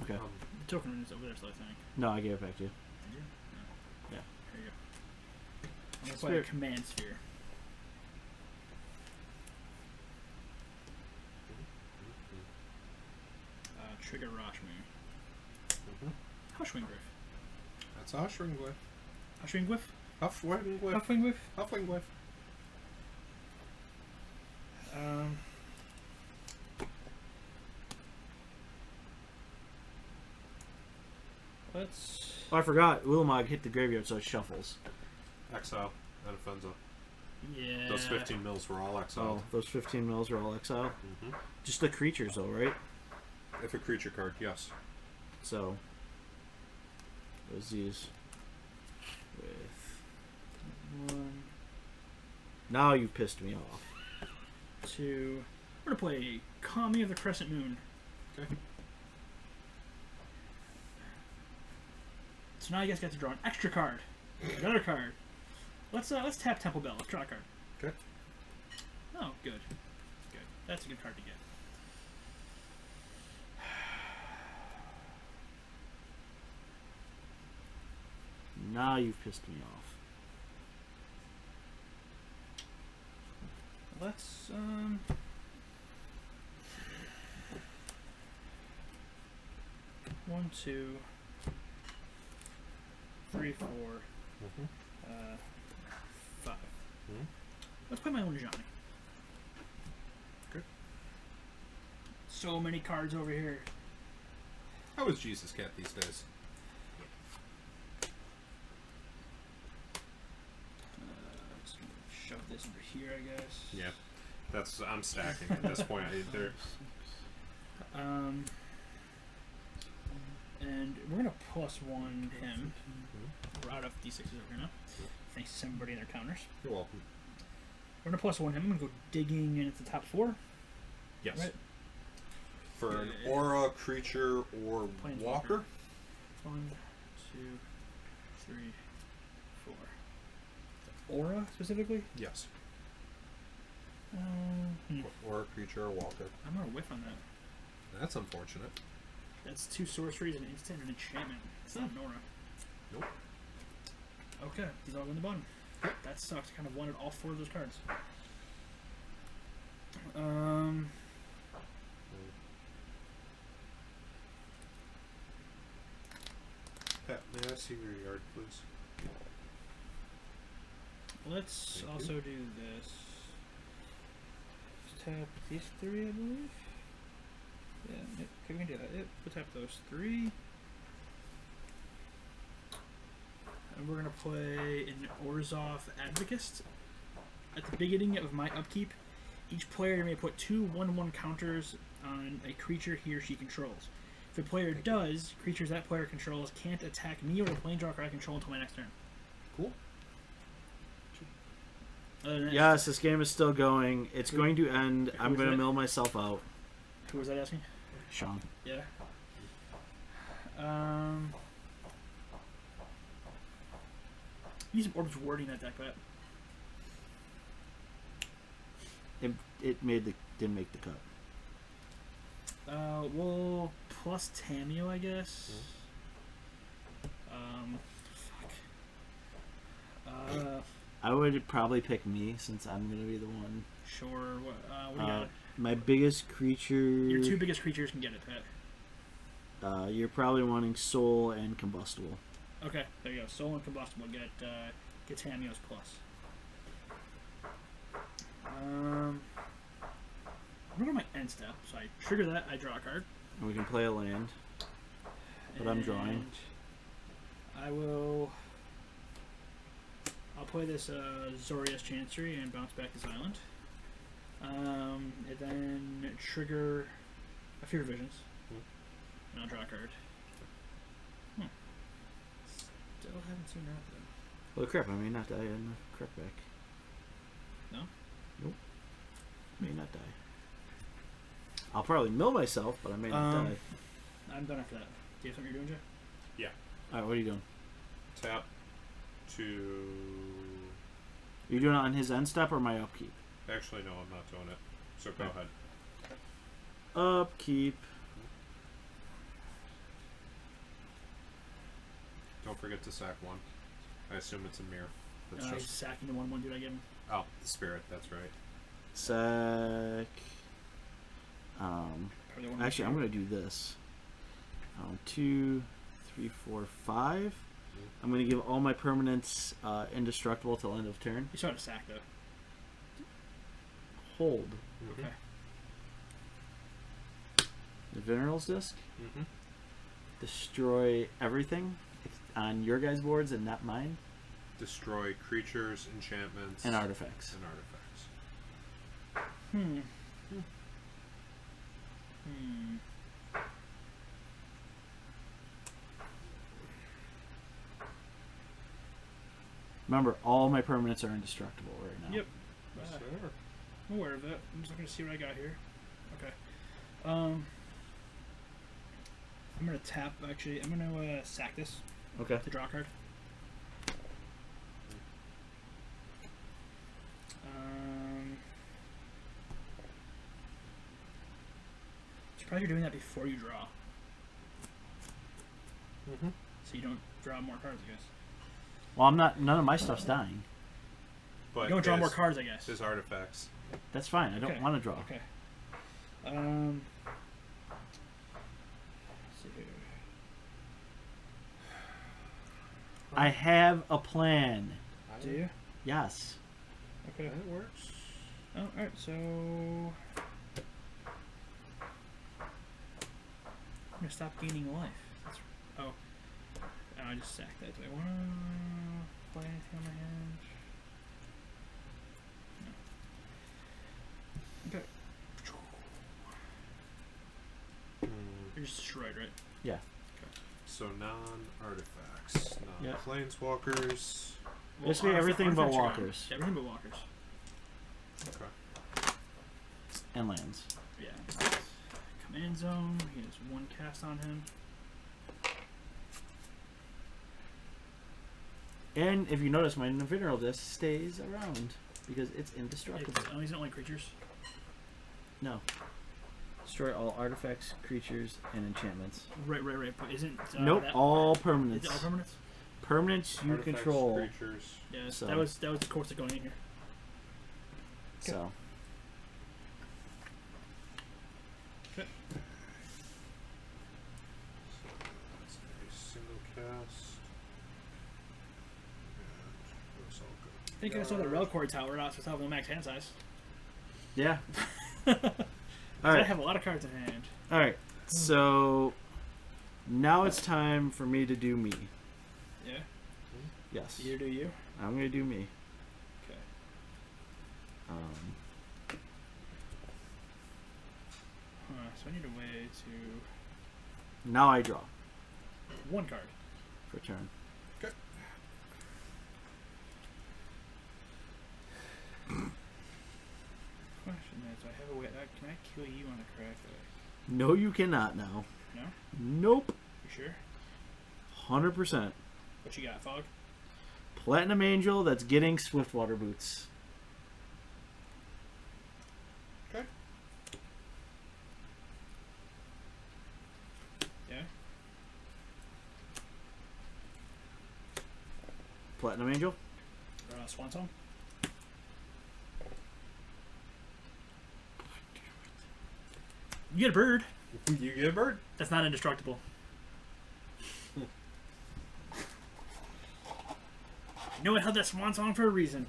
Okay. The token is over there, so I think. No, I gave it back to you. Did you? No. Yeah. Here you go. I'm gonna play a Spirit. command sphere. Trigger Rashmi. Hushwing-Glyph. That's Hushwing-Glyph. Hushwing-Glyph? Huffwing-Glyph. Huffwing-Glyph? Huffwing-Glyph. Let's... Oh, I forgot. Wilmog hit the graveyard, so it shuffles. Exile. Anafenza. Yeah. Those 15 mils were all exiled. Oh, those 15 mils are all exile. Mhm. Just the creatures, though, right? If a creature card, yes. So, those these with 1, now you've pissed me off. 2... We're gonna play Kami of the Crescent Moon. Okay. So now you guys get to draw an extra card. Another card. Let's tap Temple Bell. Let's draw a card. Okay. Oh, good. Good. That's a good card to get. Now you've pissed me off. Let's 1, 2, 3, 4, Mhm. 5. Mhm. Let's play my own Johnny. Good. So many cards over here. How is Jesus Cat these days? Just gonna shove this over here, I guess. Yeah. I'm stacking at this point. They're And we're gonna +1 him. We're out of D6s over here now. Thanks to everybody and their counters. You're welcome. We're gonna +1 him. I'm gonna go digging in at the top 4. Yes. Right. For an aura, creature, or Planeswalker. walker? 1, 2, 3, 4. Aura specifically? Yes. I'm Or creature, or walker. gonna whiff on that. That's unfortunate. That's 2 sorceries, an instant, and an enchantment. It's not an aura. Nope. Okay, these all go in the bottom. That sucks. Kind of wanted all 4 of those cards. Pat, may I see your yard, please? Let's Thank also do this. Let's tap these 3, I believe. Yeah, yep, okay, we can do that. Yep, we'll tap those 3. And we're gonna play an Orzhov Advocist. At the beginning of my upkeep, each player may put 2 1/1 counters on a creature he or she controls. If the player does, creatures that player controls can't attack me or the planeswalker I control until my next turn. Cool. Other than that, Yes, this game is still going. It's Who- going to end. who I'm was going to it? mill myself out. Who was that asking? Sean. Yeah. Use some Orbs Warding that deck, but It didn't make the cut. Well, plus Tameo, I guess. Fuck. I would probably pick me since I'm gonna be the one. Sure. What do you got? My biggest creature. Your two biggest creatures can get it, Pat. You're probably wanting soul and combustible. Okay, there you go. Soul and combustible get Tameo's plus. I'm gonna go to my end step, so I trigger that. I draw a card. And we can play a land. But I'm drawing. And I'll play this Zoria's Chancery and bounce back this island. And then trigger a Fear Visions. And I'll draw a card. Still haven't seen that though. Well, crap, I may not die in the crap back. No? Nope. I may not die. I'll probably mill myself, but I may not die. I'm done after that. Do you have something you're doing, Jay? Yeah. Alright, what are you doing? Tap to. Are you doing it on his end step or my upkeep? Actually, no, I'm not doing it. So go Okay. ahead. Upkeep. Don't forget to sack one. I assume it's a mirror. That's He's just. sacking the 1/1 dude I give him. Oh, the spirit. That's right. Sack. Probably the one Actually, I'm gonna do this. 2, 3, 4, 5. I'm gonna give all my permanents indestructible till end of turn. You still have to sack though. Hold. Mm-hmm. Okay. The Veneral's Disc. Mm-hmm. Destroy everything on your guys' boards and not mine. Destroy creatures, enchantments, And artifacts. and artifacts. Remember, all my permanents are indestructible right now. Yep. Yes, Uh, sir. I'm aware of that. I'm just looking to see what I got here. Okay. I'm gonna tap. Actually, I'm gonna sack this Okay. to draw a card. Surprised you're doing that before you draw, Mm-hmm. so you don't draw more cards. I guess. Well, I'm not. None of my stuff's dying. But You don't draw more his- cards, I guess. His artifacts. That's fine. I don't Okay. want to draw. Okay. Let's see here. I have a plan. Do you? Yes. Okay. That works. Oh, alright, so I'm gonna stop gaining life. Oh, I just sacked that. Do I wanna play anything on my hand? No. Okay. You're just destroyed, right? Yeah. So non-artifacts, Yeah. non-planeswalkers. Basically artifact- everything but artifacts are gone. walkers. Yeah, everything but walkers. Okay. And lands. Yeah. Command zone. He has one cast on him. And if you notice, my Veneral Disc stays around because it's indestructible. He's not only creatures. No. Destroy all artifacts, creatures, and enchantments. Right. But isn't Nope, that, all is permanents. it all permanents? Permanents you Artifacts, control. creatures. Yeah. So- That was the course of going in here. So. Okay. That's a single cast. And those all go. I think I saw the Relcore Tower. Not supposed to have no max hand size. Yeah. I Alright. have a lot of cards in hand. Alright. So. Now it's time for me to do me. Yeah. Yes. You do you. I'm going to do me. Okay. So I need a way to Now I draw one card. for turn. Question is, do I have a way? Can I kill you on a crack? No, you cannot now. No. Nope. You sure? 100%. What you got, Fog? Platinum Angel that's getting Swiftwater Boots. Okay. Platinum Angel. Swan Song. You get a bird. You get a bird. That's not indestructible. You know it held that Swan Song for a reason.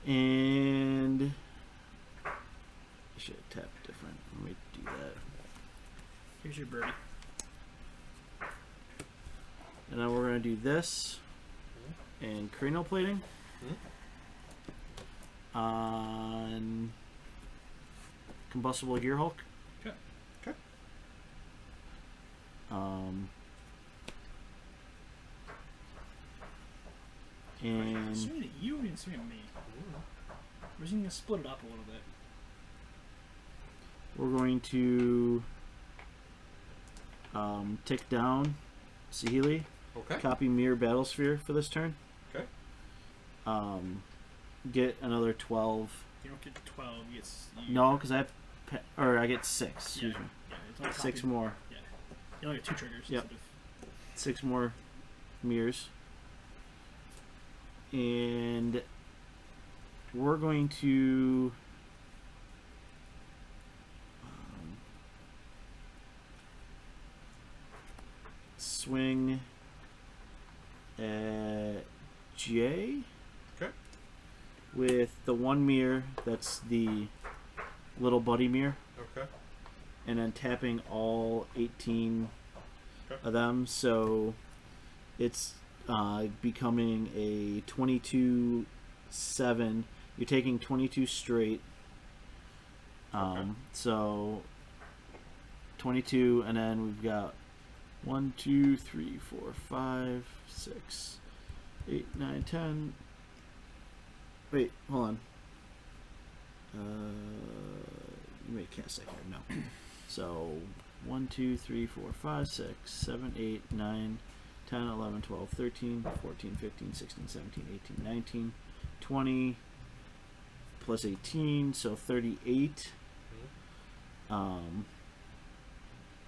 And I should have tapped different. Let me do that. Here's your birdie. And then we're going to do this and cranial plating on Combustible Gear Hulk. Okay. Okay. And Swing at you and swing at me. We're just going to split it up a little bit. we're going to tick down Saheeli, Okay. copy Mirror Battlesphere for this turn. Okay. Get another 12. You don't get 12. You get No, because I get 6. Excuse me. Yeah, it's only 6 copy- more. Yeah. You only get 2 triggers. Yep. Instead 6 more mirrors. And we're going to swing at J Okay. with the one mirror that's the little buddy mirror, Okay. and then tapping all 18 Okay. of them, so it's becoming a 22-7. You're taking 22 straight. Okay. So 22, and then we've got 1, 2, 3, 4, 5, 6, 8, 9, 10. Wait, hold on. You may cast that card. No. So 1, 2, 3, 4, 5, 6, 7, 8, 9, 10, 11, 12, 13, 14, 15, 16, 17, 18, 19, 20 plus 18, so 38.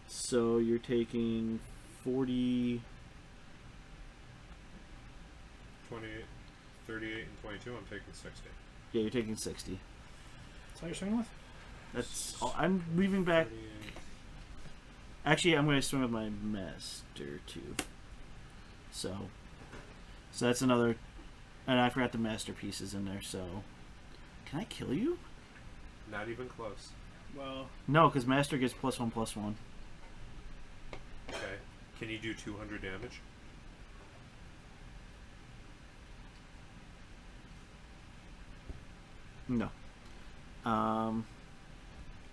So you're taking 40. 28, 38, and 22. I'm taking 60. Yeah, you're taking 60. That's all you're swinging with? That's all. I'm leaving back. 38. Actually, I'm going to swing with my master too. So that's another. And I forgot the masterpiece is in there. So can I kill you? Not even close. Well, No, because master gets +1/+1. Okay. Can you do 200 damage? No.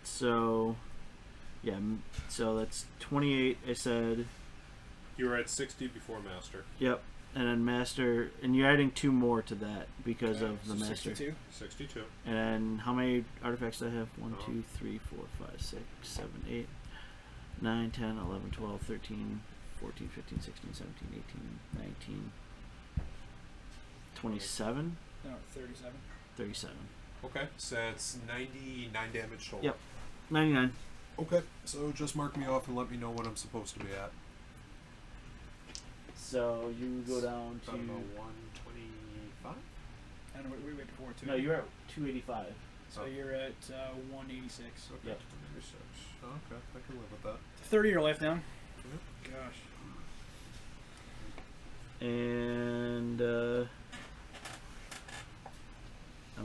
So yeah. So that's 28. I said. You were at 60 before master. Yep. And then master, and you're adding 2 more to that because Okay, of the so master. 62. 62. And then how many artifacts do I have? 1, Oh. 2, 3, 4, 5, 6, 7, 8, 9, 10, 11, 12, 13, 14, 15, 16, 17, 18, 19, 27, No, 37. 37. Okay. So that's 99 damage total. Yep. 99. Okay. So just mark me off and let me know what I'm supposed to be at. So you go down I don't know, to. 125? I don't know, we wait before, too. No, you're at 285. So Oh. you're at 186. Okay. Yep. Research. Okay. I can live with that. 30 your life down. Yep. Gosh. And I'm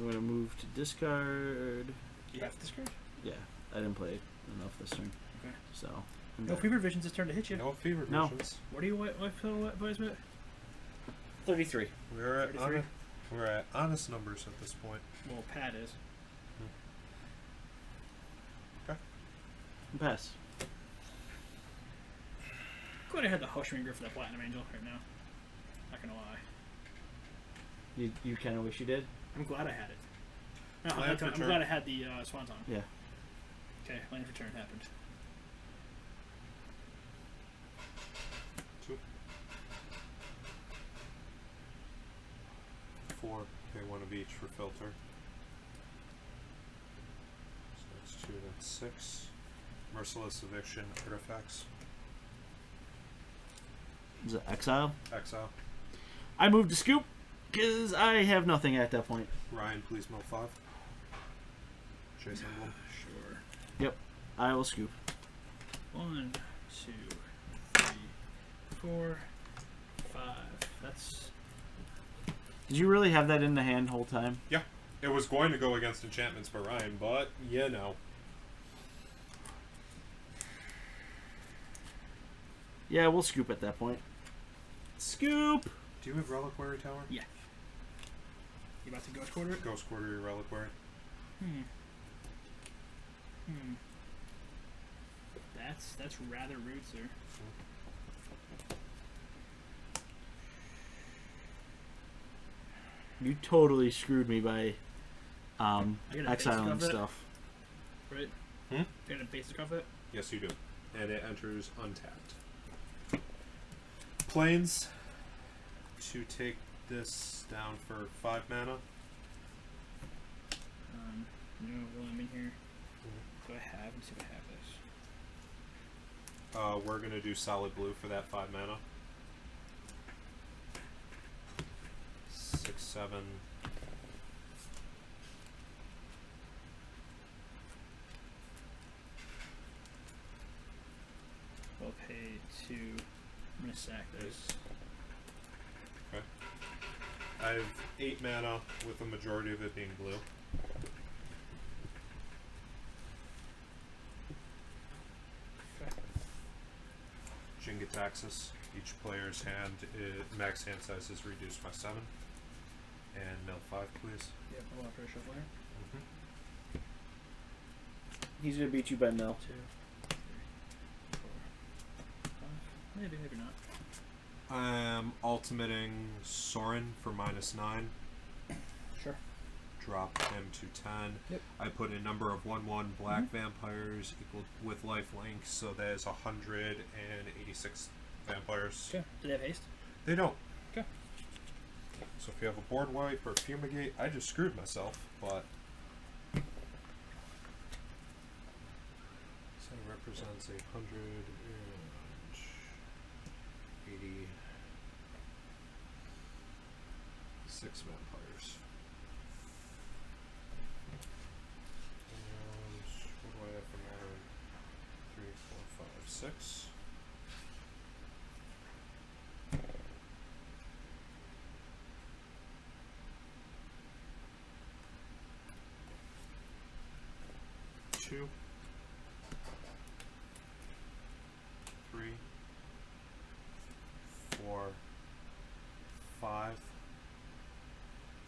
going to move to discard. You have to discard? Yeah, I didn't play enough this turn. Okay. So. No fever vision's his turn to hit you. No fever No. visions. What are you advised with? 33. We're at 33? we're at honest numbers at this point. Well, Pat is. Pass. Glad I had the Hushringer for that Platinum Angel right now. Not gonna lie. You kind of wish you did? I'm glad I had it. No, Land I'm return. glad I had the Swan Song. Yeah. Okay, land return happened. 2. 4. Pay 1 of each for filter. So that's 2. That's 6. Merciless eviction artifacts. Is it exile? Exile. I move to scoop because I have nothing at that point. Ryan, please mill 5. Chase emblem. Sure. Yep, I will scoop. 1, 2, 3, 4, 5. That's Did you really have that in the hand the whole time? Yeah. It was going to go against enchantments by Ryan, but you know. Yeah, we'll scoop at that point. Scoop! Do you have Reliquary Tower? yeah. You about to ghost quarter it? Ghost Quarter your Reliquary. Hmm. That's rather rude, sir. You totally screwed me by I get a exiling basic of it, stuff. right? Hmm? You got a basic of it? Yes, you do. And it enters untapped. Plains. To take this down for 5 mana. No, well, I'm in here. Do I have? Let's see if I have this. We're going to do solid blue for that 5 mana. 6, 7. I'll pay 2. I'm gonna sack this. Okay. I have 8 mana, with the majority of it being blue. Okay. Jingataxis. Each player's hand, max hand size is reduced by 7. And mill 5, please. Yep, I'll offer a shuffler. He's gonna beat you by mill. 2, 3, 4, 5. Maybe, maybe not. I am ultimating Sorin for -9. Sure. Drop him to 10. Yep. I put a number of 1/1 black vampires equal with lifelink, so that is 186 vampires. Okay. Do they have haste? They don't. Okay. So if you have a board wipe or fumigate, I just screwed myself, but so it represents 186 vampires. And what do I have for mana? 3, 4, 5, 6. Two, 3, 4, 5.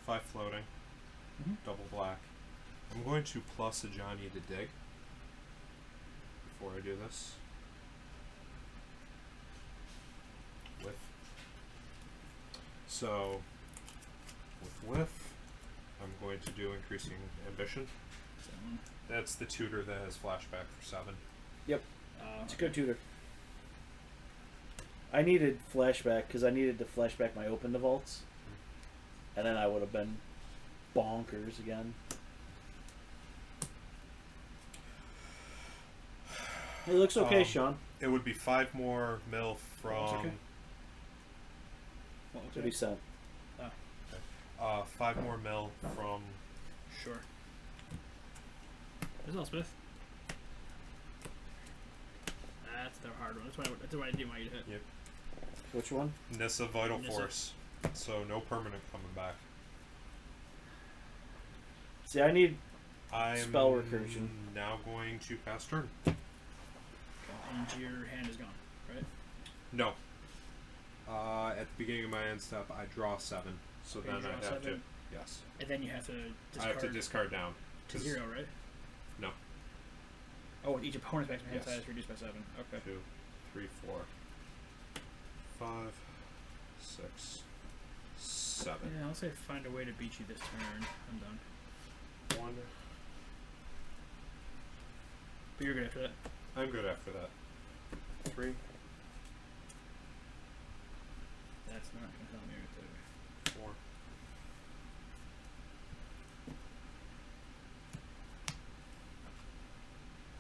5 floating. Mhm. Double black. I'm going to plus a Johnny to dig before I do this. With. So, with, I'm going to do increasing ambition. So, That's the tutor that has flashback for 7. It's a good tutor. I needed flashback because I needed to flashback my open to vaults, and then I would have been bonkers again. It looks okay, Sean. It would be 5 more mil from okay. What was To be it? sent. 5 more mil from Sure. There's Elspeth. That's the hard one. That's what I didn't want you to hit. Which one? Nissa Vital Nissa. Force. So no permanent coming back. See, I need. I'm Spell recursion. now going to pass turn. And your hand is gone, right? No. At the beginning of my end step, I draw 7. So Okay, then you I draw have 7. to. Yes. And then you have to discard I have to discard down. to 'cause 0, right? No. Oh, each opponent's maximum hand Yes. size reduced by 7. Okay. 2, 3, 4, 5, 6, 7. Yeah, I'll say find a way to beat you this turn. I'm done. 1. But you're good after that. I'm good after that. 3, That's not gonna help me with the 4.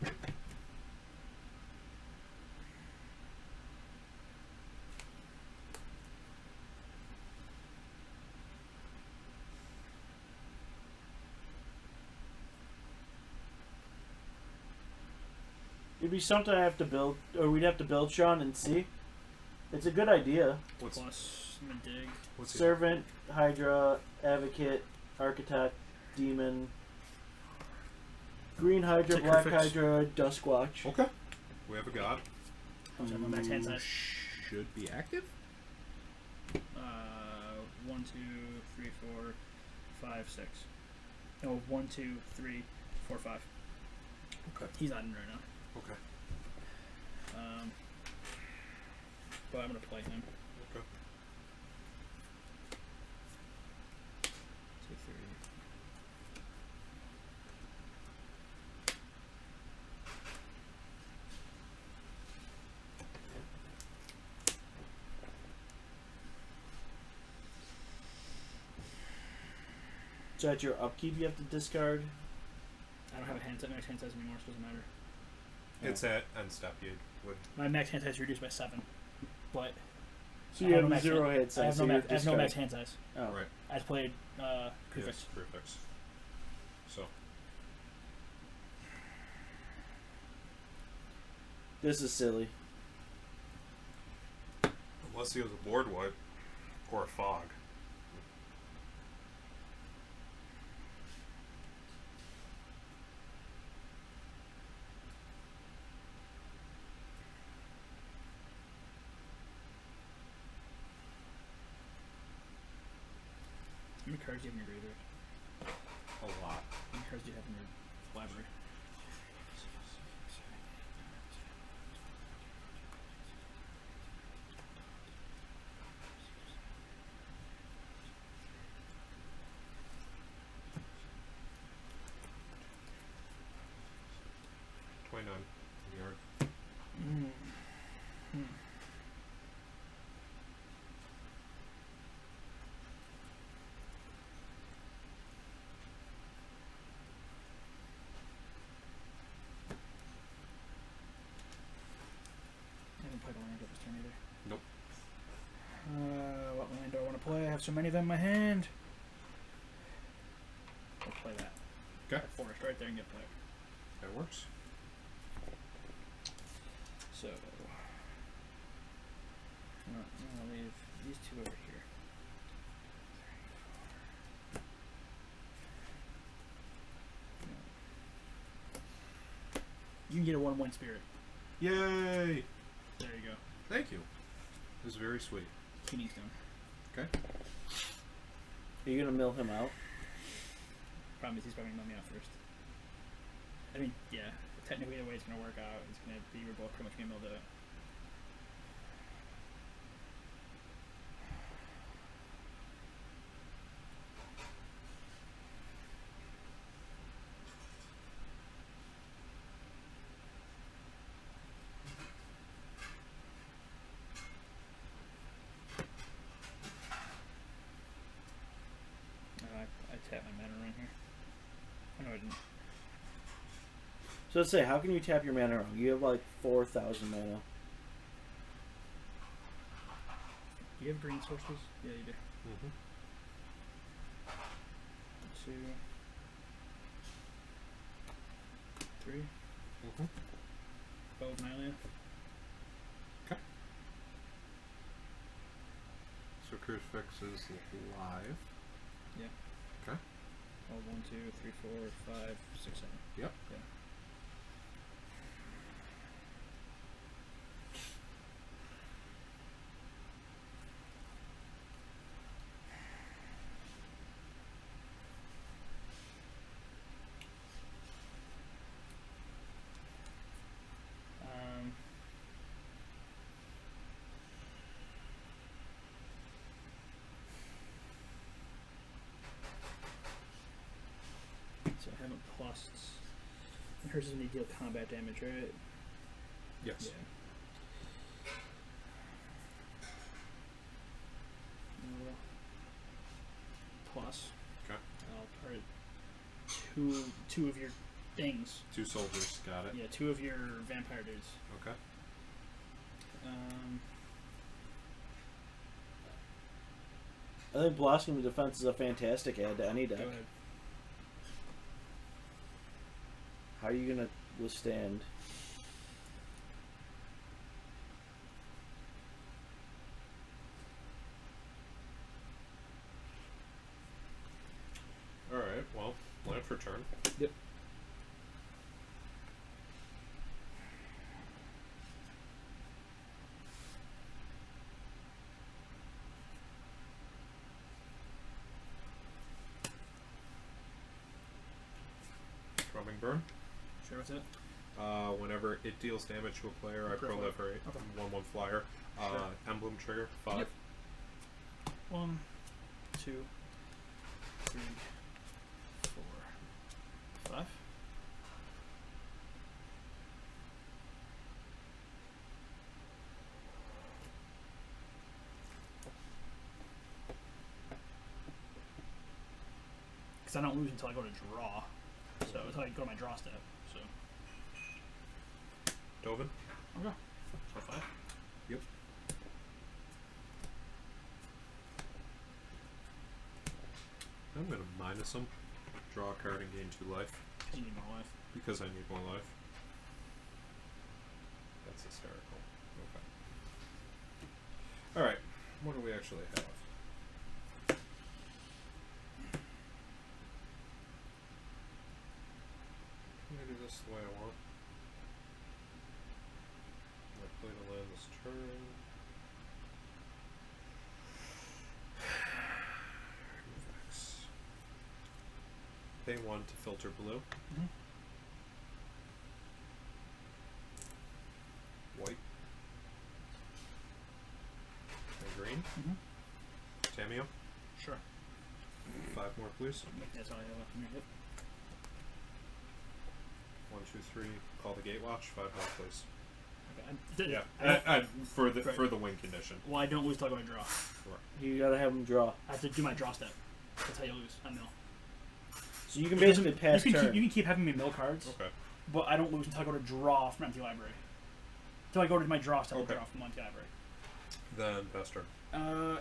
5. be something I have to build, or we'd have to build, Sean, and see. It's a good idea. What's Plus, I'm gonna dig. what's the Servant, Hydra, Advocate, Architect, Demon, Green Hydra, Take Black Crucifix. Hydra, Duskwatch. Okay. We have a god. I'll have my max hand size. Should be active. 1, 2, 3, 4, 5, 6. No, 1, 2, 3, 4, 5. Okay. He's not in right now. Okay. But I'm gonna play him. Okay. 2, 3. So at your upkeep, you have to discard. I don't have a max hand size anymore, so it doesn't matter. It's at end step. You would. My max hand size is reduced by 7. But So I you have have no a max 0 hand- head size. I have so no, you're I have no max discarding. hand size. Oh. Right. I just played Crucifix. Yes. Prefix. So. This is silly. Unless he has a board wipe or a fog. How many cards do you have in your graveyard? A lot. How many cards do you have in your library? Yard. I haven't played a land yet this turn either. Nope. What land do I want to play? I have so many of them in my hand. I'll play that. Okay. That forest right there and get play. That works. So, I'll leave these two over here. You can get a 1/1 spirit. Yay! There you go. Thank you. It was very sweet. Keening Stone. Okay. Are you gonna mill him out? Problem is he's probably gonna mill me out first. I mean, yeah. Technically, the way it's gonna work out is gonna be we're both pretty much gonna mill the. I tapped my mana around here. Oh no, I didn't. So let's say, how can you tap your mana wrong? You have like 4,000 mana. Do you have green sources? Yeah, you do. Mm-hmm. 2, 3. Mm-hmm. Bow of Nylea. So Crucifix is live. Yeah. Okay. Oh, 1, 2, 3, 4, 5, 6, 7. Yep. Yeah. So I haven't plussed. And hers is going to deal combat damage, right? Yes. Yeah. Plus. Okay. I'll part two of your things. 2 soldiers. Got it. Yeah, 2 of your vampire dudes. Okay. I think Blossom of Defense is a fantastic add to any deck. Go ahead. How are you gonna withstand? turn. Yep. Drumming burn. Sure, what's it? Whenever it deals damage to a player, I Proliferate. proliferate. Okay. 1/1 flyer. Sure. Emblem trigger. 5. Yep. 1, 2, 3, 4, 5. Because I don't lose until I go to draw. So until I go to my draw step. So Dovin. okay. So 5. Yep. I'm gonna minus him. Draw a card and gain 2 life. Because you need more life. Because I need more life. That's hysterical. Okay. Alright. What do we actually have? I'm gonna do this the way I want. I play to land this turn. Remove X. Pay 1 to filter blue. Mm-hmm. White. And green. Mm-hmm. Tameo. Sure. 5 more, please. That's all I have left in here. Yep. 1, 2, 3. Call the Gatewatch. 5 more, please. Okay. Yeah. I don't- For the Right. for the win condition. well, I don't lose till I go to draw. You gotta have them draw. I have to do my draw step. That's how you lose. I mill. So you can basically pass you can turn. Keep, you can keep having me mill cards, Okay. but I don't lose until I go to draw from empty library. Until I go to my draw step, Okay. I'll draw from empty library. Then best turn.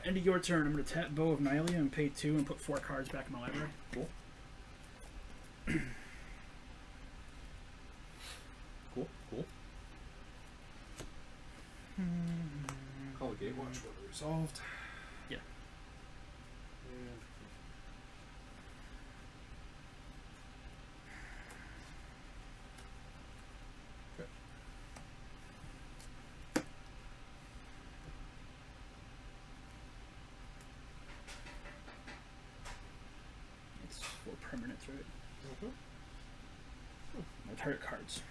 End of your turn. I'm going to tap Bow of Nylea and pay 2 and put 4 cards back in my library. Cool. Cool. Cool. Call the Gatewatch. Order resolved. Yeah. And okay. It's 4 permanents, right? Mhm. My target cards.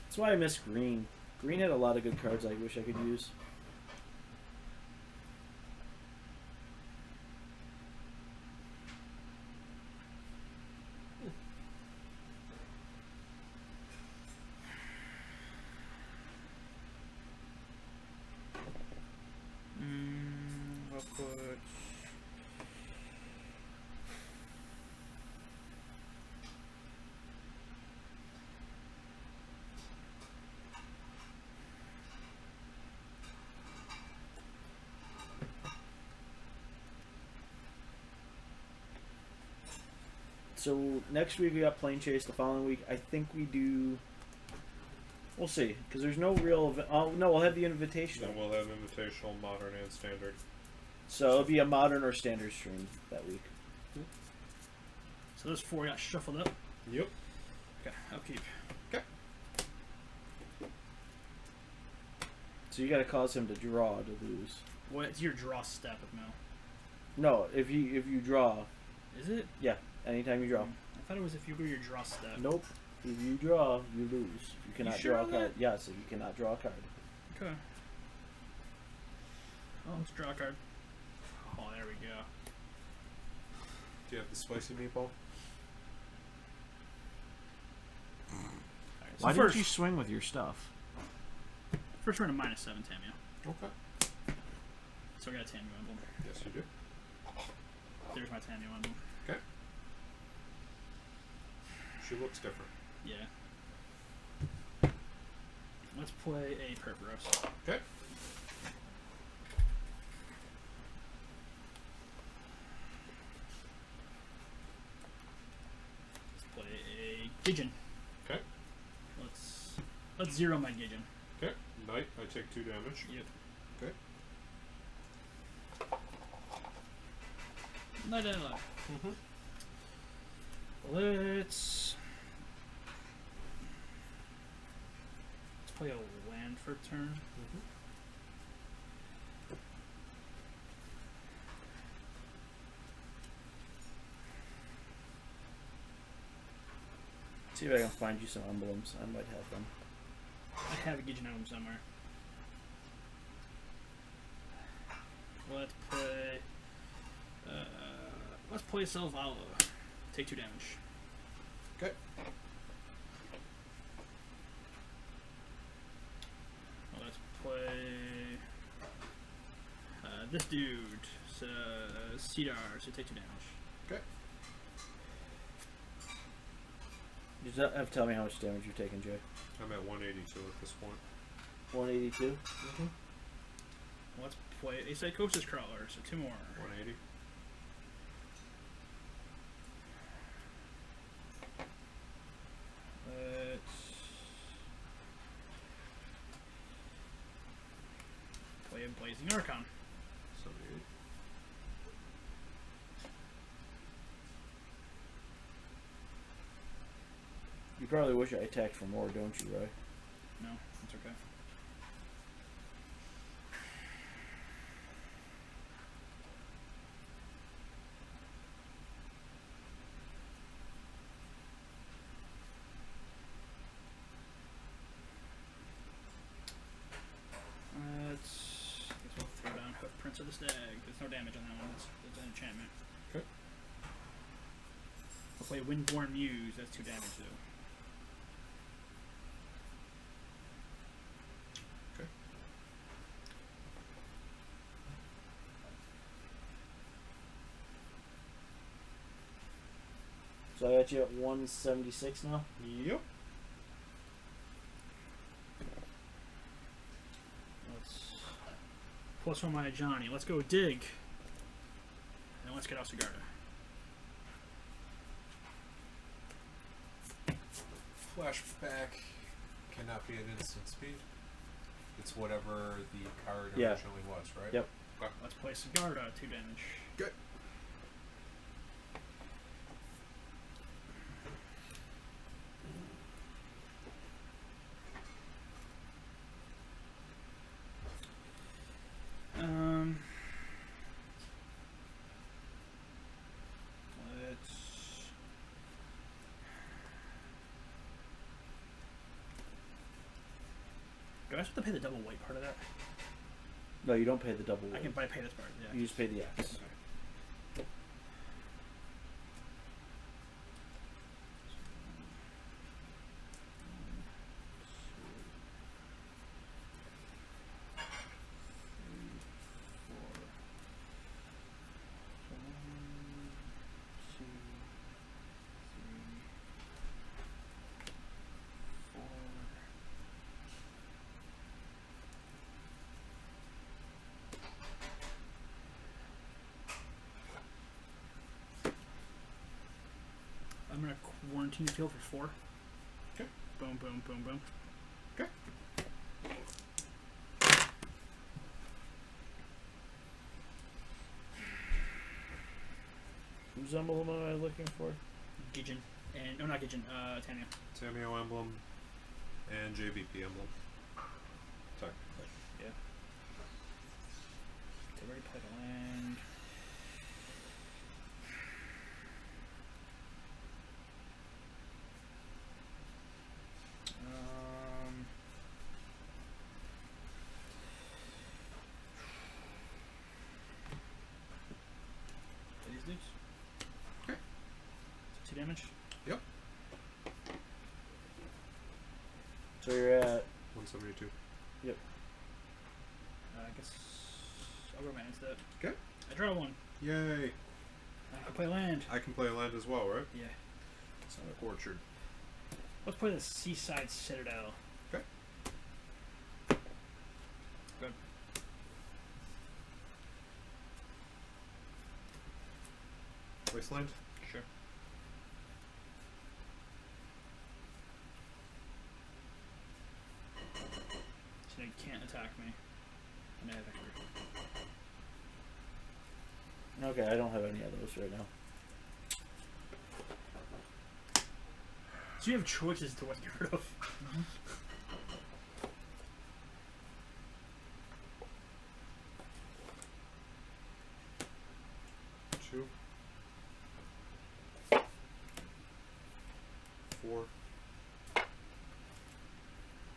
That's why I miss green. Green had a lot of good cards I wish I could use. I'll put. So next week we got Plane Chase. The following week, I think we do. We'll see, because there's no real. Oh no, we'll have the invitational. Then we'll have invitational, modern, and standard. So it'll be a modern or standard stream that week. So those 4 got shuffled up. Yep. Okay, I'll keep. Okay. So you got to cause him to draw to lose. What's your draw step with Mel? No, if you draw, Is it? yeah, anytime you draw. I thought it was if you go your draw step. Nope. If you draw, you lose. You cannot sure draw a on card. that? Yes, you cannot draw a card. Okay. Oh, let's draw a card. Oh, there we go. Do you have the spicy meatball? Alright, so Why first, didn't you swing with your stuff? First we're in a -7 Tameo. Okay. So I got a Tameo emblem. Yes, you do. There's my Tameo emblem. Okay. She looks different. Yeah. Let's play a Purpose. Okay. Let's play a Gideon. Okay. Let's 0 my Gideon. Okay. Knight, I take 2 damage. Yep. Okay. Night and life. Mm-hmm. Let's play a land for turn. Mm-hmm. See if I can find you some emblems. I might have them. I have a Gijin Elm somewhere. Let's play. Let's play Selvala. Take 2 damage. Okay. Well, let's play this dude. Cedar, so take 2 damage. Okay. You just have to tell me how much damage you've taken, Jay. I'm at 182 at this point. 182. Mm-hmm. Let's play a Psychosis Crawler, so 2 more. 180. Let's play a Blazing Archon. 78. You probably wish I attacked for more, don't you, Roy? No, it's okay. We'll throw down Hoof Prince of the Stag. There's no damage on that one. It's an enchantment. Okay. We'll play Windborn Muse. That's 2 damage though. Okay. So I got you at 176 now? Yep. Let's +1 my Johnny. Let's go dig. And let's get off Sigarda. Flashback cannot be at instant speed. It's whatever the card Yeah. originally was, right? Yep. Okay. Let's play Sigarda. 2 damage. Good. Let's. Do I have to pay the double white part of that? No, you don't pay the double. I can pay this part. Yeah. You just pay the X. Okay. I'm gonna quarantine the field for 4. Okay. Boom, boom, boom, boom. Okay. Whose emblem am I looking for? Gijin. And, not Gijin, Tanya. Tameo emblem and JVP emblem. Sorry. Yeah. They already played a land. These dudes. Okay. 2 damage. Yep. So you're at 172. I guess I'll romance that. Okay. I draw 1. Yay. I can play land. I can play land as well, right? Yeah. Sonic Orchard. Let's play the Seaside Citadel. Okay. Good. Wasteland. Sure. So they can't attack me. And I have victory. Okay, I don't have any of those right now. So you have choices to what to get rid of. Two. 4.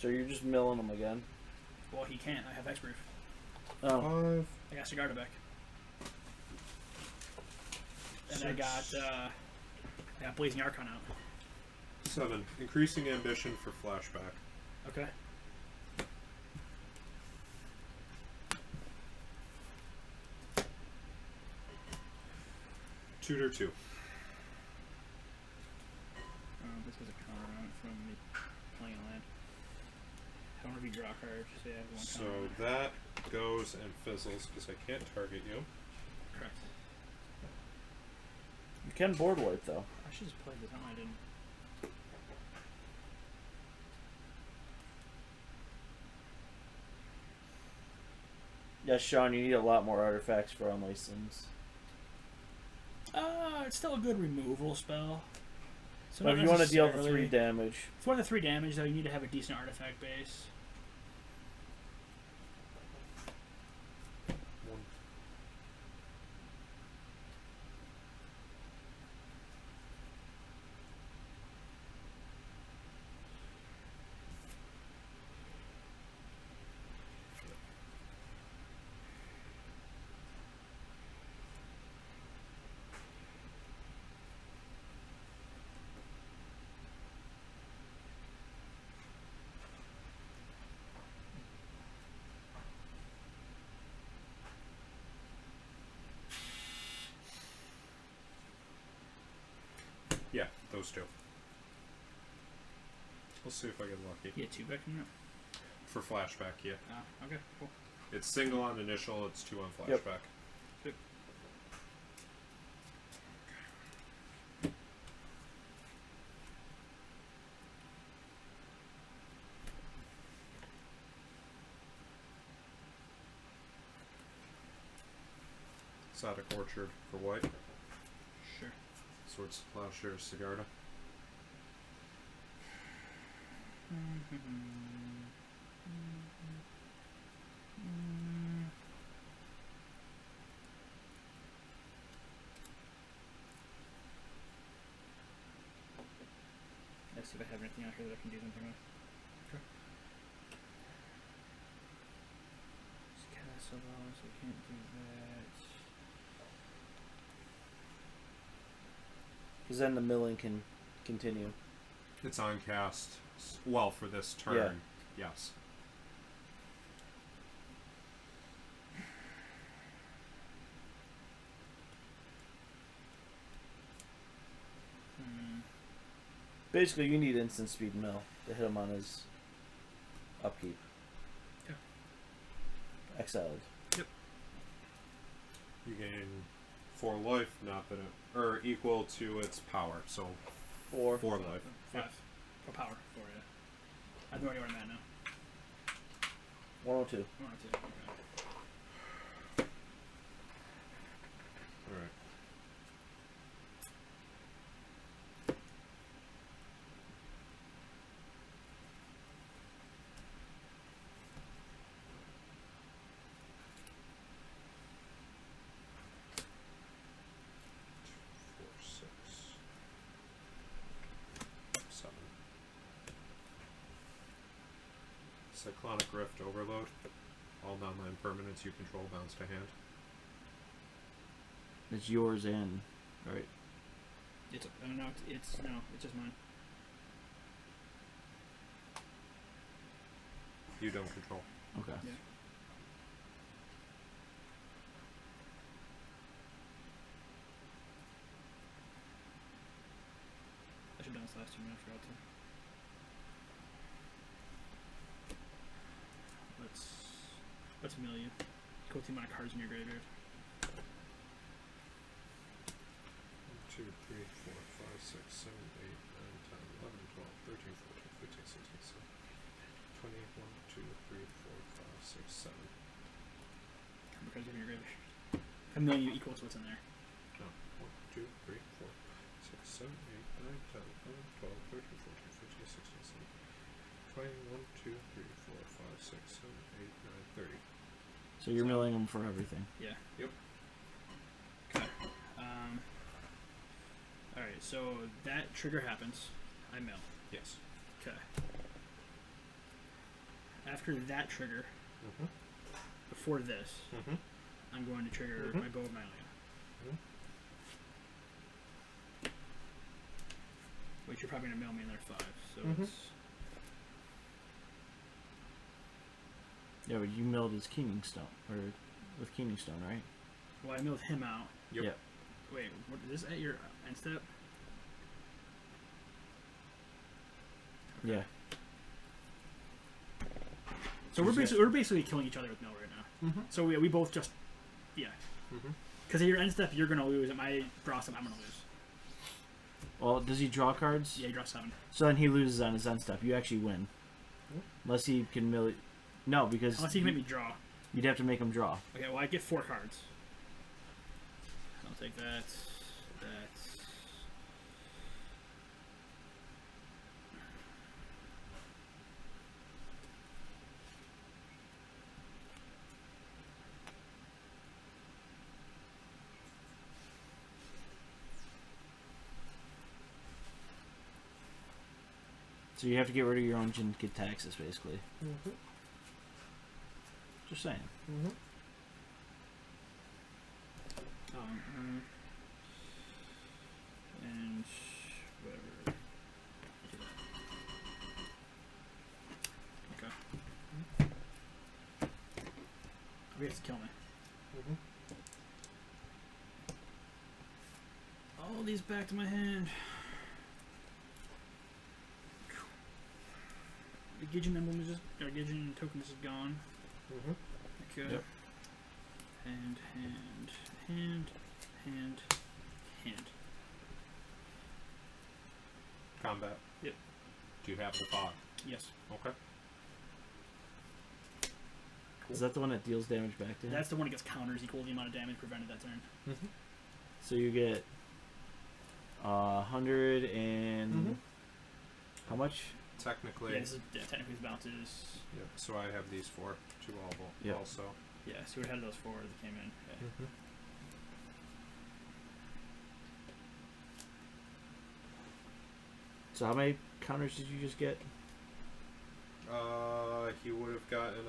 So you're just milling them again. Well, he can't. I have Hexproof. Oh, 5. I got Sigarda back. And I 6, got Blazing Archon out. 7. Increasing ambition for flashback. Okay. Tutor 2. This was a counter out from me playing a land. I don't want to be draw cards. So yeah, I have one So counter out. that goes and fizzles because I can't target you. Correct. you can board wipe though. I should just play this. I didn't. Yes, Sean, you need a lot more artifacts for unlicensed. It's still a good removal spell. So But not if you want to deal the necessarily- 3 damage, If you want the 3 damage, though, you need to have a decent artifact base. 1. Yeah, those 2. We'll see if I get lucky. You get 2 back from that? For flashback, yeah. Oh, okay, cool. It's single on initial, it's 2 on flashback. Yep. Good. Exotic Orchard for white. Sure. Swords to Plowshares, Sigarda. Let's see if I have anything out here that I can do something with. Okay. It's castle, so I can't do that. because then the milling can continue. It's on cast. Well, for this turn, yes. Basically, you need instant speed mill to hit him on his upkeep. Yeah. Exiled. You gain 4 life, not that it, or equal to its power. So 4. 4 life. 5. For power. 4, yeah. I have no idea where I'm at now. 102. 1 or 2. Okay. All right. Cyclonic Rift Overload. All non-land permanents you control bounce to hand. It's yours and right. It's no, it's just mine. You don't control. Okay. Yeah. I should have done this last 2 minutes. I forgot to. Let's mill you. Equal to the amount of cards in your graveyard. 1, 2, 3, 4, 5, 6, 7, 8, 9, 10, 11, 12, 13, 14, 15, 16, 17, 20, 1, 2, 3, 4, 5, 6, 7. How many cards in your graveyard? a million equals what's in there. No. 1, 2, 3, 4, 6, 7, 8, 9, 10, 11, 12, 13, 14, 15, 16, 17, 20, 1, 2, 3, 4, 5, 6, 7, 8, 9, 30. So you're milling them for everything. Yeah. Yep. Okay. All right. So that trigger happens. I mill. Yes. Okay. After that trigger, Mm-hmm. before this, Mm-hmm. I'm going to trigger Mhm. my Bow of Mylea. Mhm. Which you're probably gonna mill me another 5. So Mhm. it's Yeah, but you milled his Keening Stone, or with Keening Stone, right? well, I milled him out. Yep. Yep. Wait, what is this at your end step? Yeah. So we're basically killing each other with mill right now. Mm-hmm. So we both just Mm-hmm. because at your end step you're gonna lose. At my draw step I'm gonna lose. Well, does he draw cards? Yeah, you draw 7. So then he loses on his end step. You actually win. Mhm. Unless he can mill. No, because Unless you can make me draw. you'd have to make him draw. Okay, well I get 4 cards. I'll take that. That. So you have to get rid of your own and get taxes, basically. Mm-hmm. Just saying. Mm-hmm. And whatever. Okay. He has to kill me. Mm-hmm. All these back to my hand. The Gideon emblem is just, or Gideon token is just gone. Mm-hmm. Okay. Yep. Hand. Combat. Yep. Do you have the fog? Yes. Okay. Is that the one that deals damage back to him? That's the one that gets counters equal to the amount of damage prevented that turn. Mm-hmm. So you get 100 and Mhm. how much? Technically. Yeah, this is technically his bounces. Yep. So I have these 4 to Yep. also. Yeah, so we would have those 4 that came in. Yeah. Mm-hmm. So how many counters did you just get? He would have gotten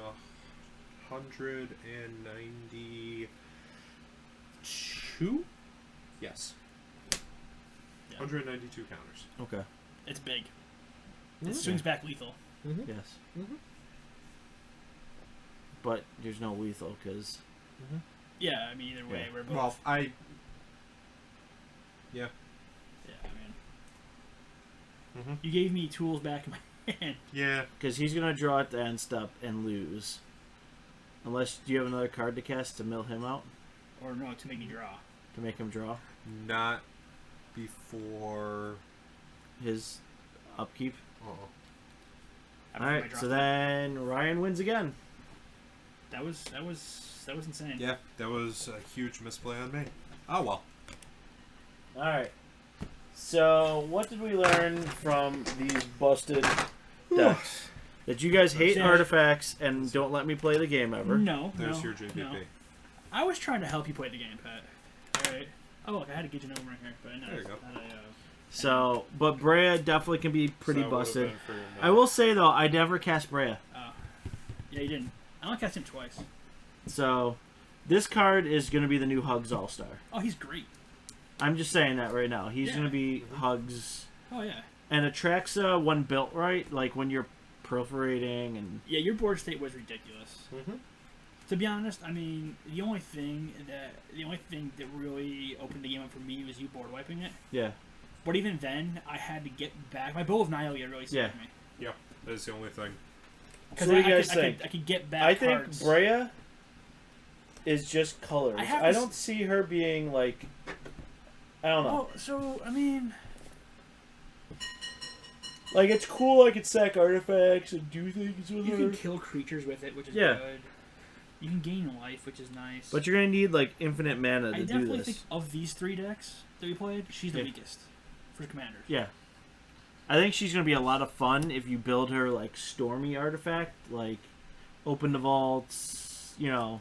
192. Yes. Yeah. 192 counters. Okay. It's big. Mhm. It swings back lethal. Mm-hmm. Yes. Mm-hmm. But there's no lethal because Mm-hmm. Yeah, I mean either way, Yeah. we're both. Well, Yeah. Yeah, I mean, Mm-hmm. you gave me tools back in my hand. Yeah. he's gonna draw at the end step and lose. Unless do you have another card to cast to mill him out Or no, to make me draw. to make him draw Not before. his upkeep? Oh. After All my right. draw So step. then Ryan wins again. That was insane. Yeah, that was a huge misplay on me. Oh well. All right. So what did we learn from these busted decks? That you guys hate Yeah. artifacts and don't let me play the game ever. No, There's no, your JPP. no. I was trying to help you play the game, Pat. All right. Oh look, I had a Gideon over here, but no. There you go. So, but Brea definitely can be pretty So that would've busted. been for your I will say though, I never cast Brea. Yeah, you didn't. I only cast him twice. So, this card is going to be the new Hugs All-Star. Oh, he's great. I'm just saying that right now. He's Yeah. going to be Mhm. Hugs. Oh yeah. And Atraxa, when built right, like when you're perforating and... Yeah, your board state was ridiculous. Mm-hmm. To be honest, I mean, the only thing that really opened the game up for me was you board wiping it. Yeah. But even then, I had to get back. My Bow of Nylea really saved me. Yep. That's the only thing. So what do you guys I think? could get back I think cards. Brea is just colors. I have I to don't see her being like... I don't know. Oh, so, I mean... Like, it's cool I could sack artifacts and do things with You her. can kill creatures with it, which is Yeah. good. You can gain life, which is nice. But you're gonna need like infinite mana to I do definitely this. think of these 3 decks that we played, she's the Yeah. weakest for commanders. Yeah. I think she's gonna be a lot of fun if you build her like Stormy artifact, like Open the Vaults, Yeah.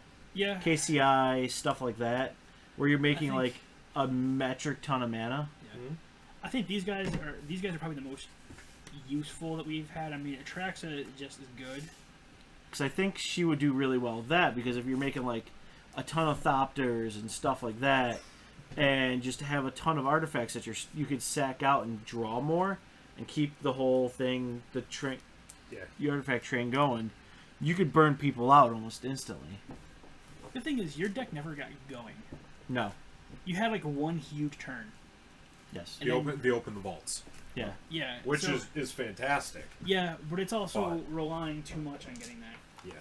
KCI, stuff like that, where you're making think- like a metric ton of mana. Mhm. I think these guys are probably the most useful that we've had. I mean, Atraxa just is good. Because I think she would do really well with that, because if you're making like a ton of Thopters and stuff like that, and just have a ton of artifacts that you could sack out and draw more, and keep the whole thing, the artifact train going, you could burn people out almost instantly. The thing is, your deck never got going. No. You had like one huge turn. Yes. And then- The open the vaults, Yeah. Yeah. which so- is fantastic. Yeah, but it's also But- relying too much on getting that. Yeah.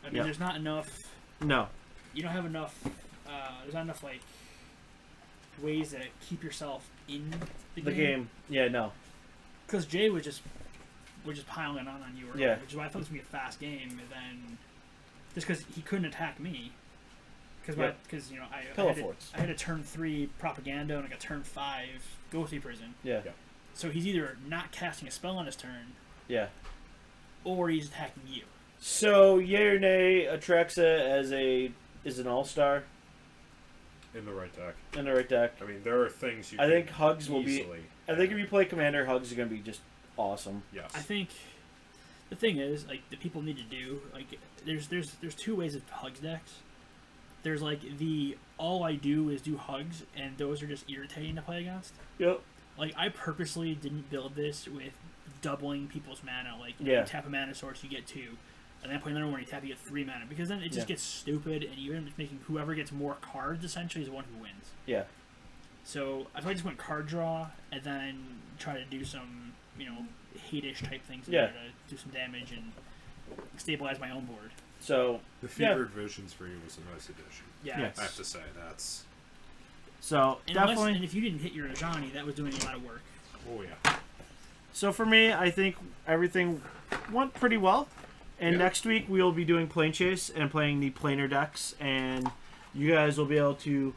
I mean, Yeah. there's not enough. No. You don't have enough. There's not enough like ways to keep yourself in the The game. Yeah. No. Because Jay was just piling on you, early, Yeah. which is why I thought this would be a fast game. And then just because he couldn't attack me, because Yep. I Pillow had, forts. I had a turn 3 propaganda and I got turn 5 ghostly prison. Yeah. Yeah. So he's either not casting a spell on his turn, Yeah. or he's attacking you. So, yay or nay, Atraxa is an all-star In the right deck. in the right deck. I mean, there are things you. I can think Hugs will be. easily I think if add. you play Commander, Hugs are going to be just awesome. Yes. I think the thing is, like, the people need to do, like, there's 2 ways of hugs decks. There's like the all I do is do hugs, and those are just irritating to play against. Yep. Like, I purposely didn't build this with doubling people's mana. Like, Yeah. you tap a mana source, you get 2. And then play another one, you tap, you get 3 mana. Because then it just Yeah. gets stupid, and you end up making whoever gets more cards, essentially, is the one who wins. Yeah. So, I just went card draw, and then try to do some, hate-ish type things in Yeah. there to do some damage and stabilize my own board. So, the yeah. Fevered Visions for you was a nice addition. Yeah. Yes. I have to say that's. And if you didn't hit your Ajani, that was doing a lot of work. Oh yeah. So for me, I think everything went pretty well. And Yeah. next week we'll be doing Plane Chase and playing the planar decks, and you guys will be able to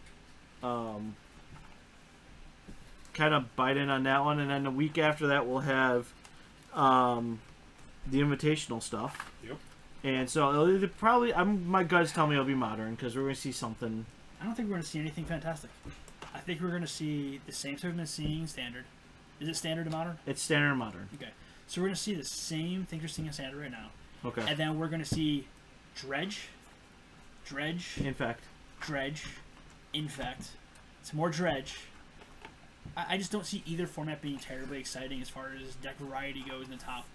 kind of bite in on that one. And then the week after that we'll have the invitational stuff. Yep. And so it'll either probably, my guts tell me it'll be modern, because we're going to see something. I don't think we're going to see anything fantastic. I think we're going to see the same stuff we've been seeing in Standard. Is it Standard and Modern? It's standard and modern. Okay. So we're going to see the same things we're seeing in Standard right now. Okay. And then we're going to see Dredge, In fact. Dredge, Infect, some more Dredge. I just don't see either format being terribly exciting as far as deck variety goes in the top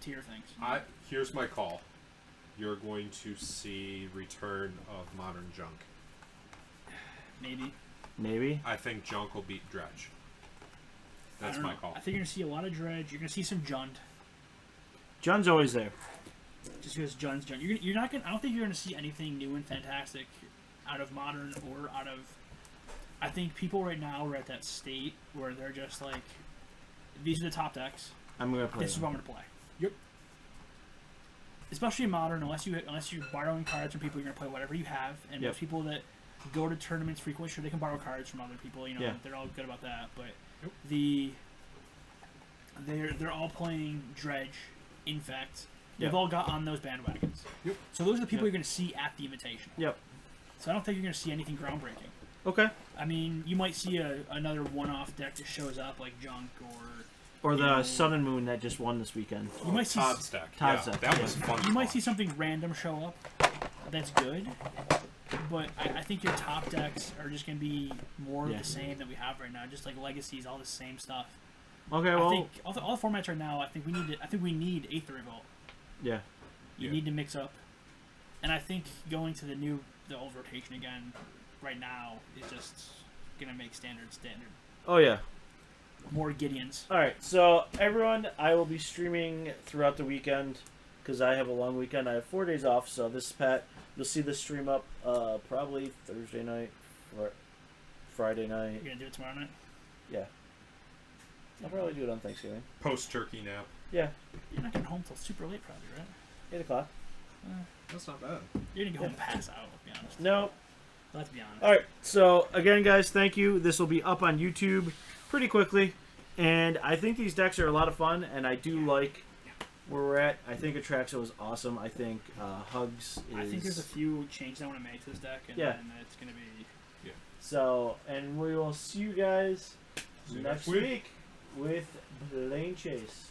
tier things. Here's my call. You're going to see return of modern junk. Maybe. I think junk will beat dredge. That's I don't my know. call. I think you're going to see a lot of Dredge. You're going to see some Jund. John's always there. Just because Jund's Jund. You're not going. I don't think you're going to see anything new and fantastic out of Modern or out of. I think people right now are at that state where they're just like, these are the top decks. I'm going to play This is them. what I'm going to play. Yep. Especially in Modern, unless you're borrowing cards from people, you're going to play whatever you have. And Yep. most people that go to tournaments frequently, sure, they can borrow cards from other people. Yeah. They're all good about that. But Yep. they're all playing Dredge, Infect. They've Yep. all got on those bandwagons. Yep. So those are the people Yep. you're going to see at the invitation. Yep. So I don't think you're going to see anything groundbreaking. Okay. I mean, you might see another one-off deck that shows up like Junk, Or the Yeah. Sun and Moon that just won this weekend. you might see Todd's deck. Todd's Yeah, deck, that yeah. was fun. you to might see watch. something random show up that's good, but I think your top decks are just going to be more of Yeah. the same that we have right now, just like Legacies, all the same stuff. Okay, I well, think all the formats right now. I think we need Aether Revolt. yeah. You Yeah. need to mix up, and I think going to the old rotation again right now is just gonna make standard. Oh, yeah. More Gideons. All right, so everyone, I will be streaming throughout the weekend because I have a long weekend. I have 4 days off, so this is Pat. You'll see this stream up probably Thursday night or Friday night. You're gonna do it tomorrow night. Yeah. I'll probably do it on Thanksgiving. Post turkey nap. Yeah, You're not getting home till super late, probably, right? 8 o'clock. That's not bad. You're gonna go home and pass out. Let's be honest. No. Let's be honest. All right. So again, guys, thank you. This will be up on YouTube pretty quickly, and I think these decks are a lot of fun, and I do like where we're at. I think Atraxo is awesome. I think Hugs is. I think there's a few changes I want to make to this deck, and Yeah. then it's gonna be. So, and we will see you guys See you next next week. week with Plane Chase.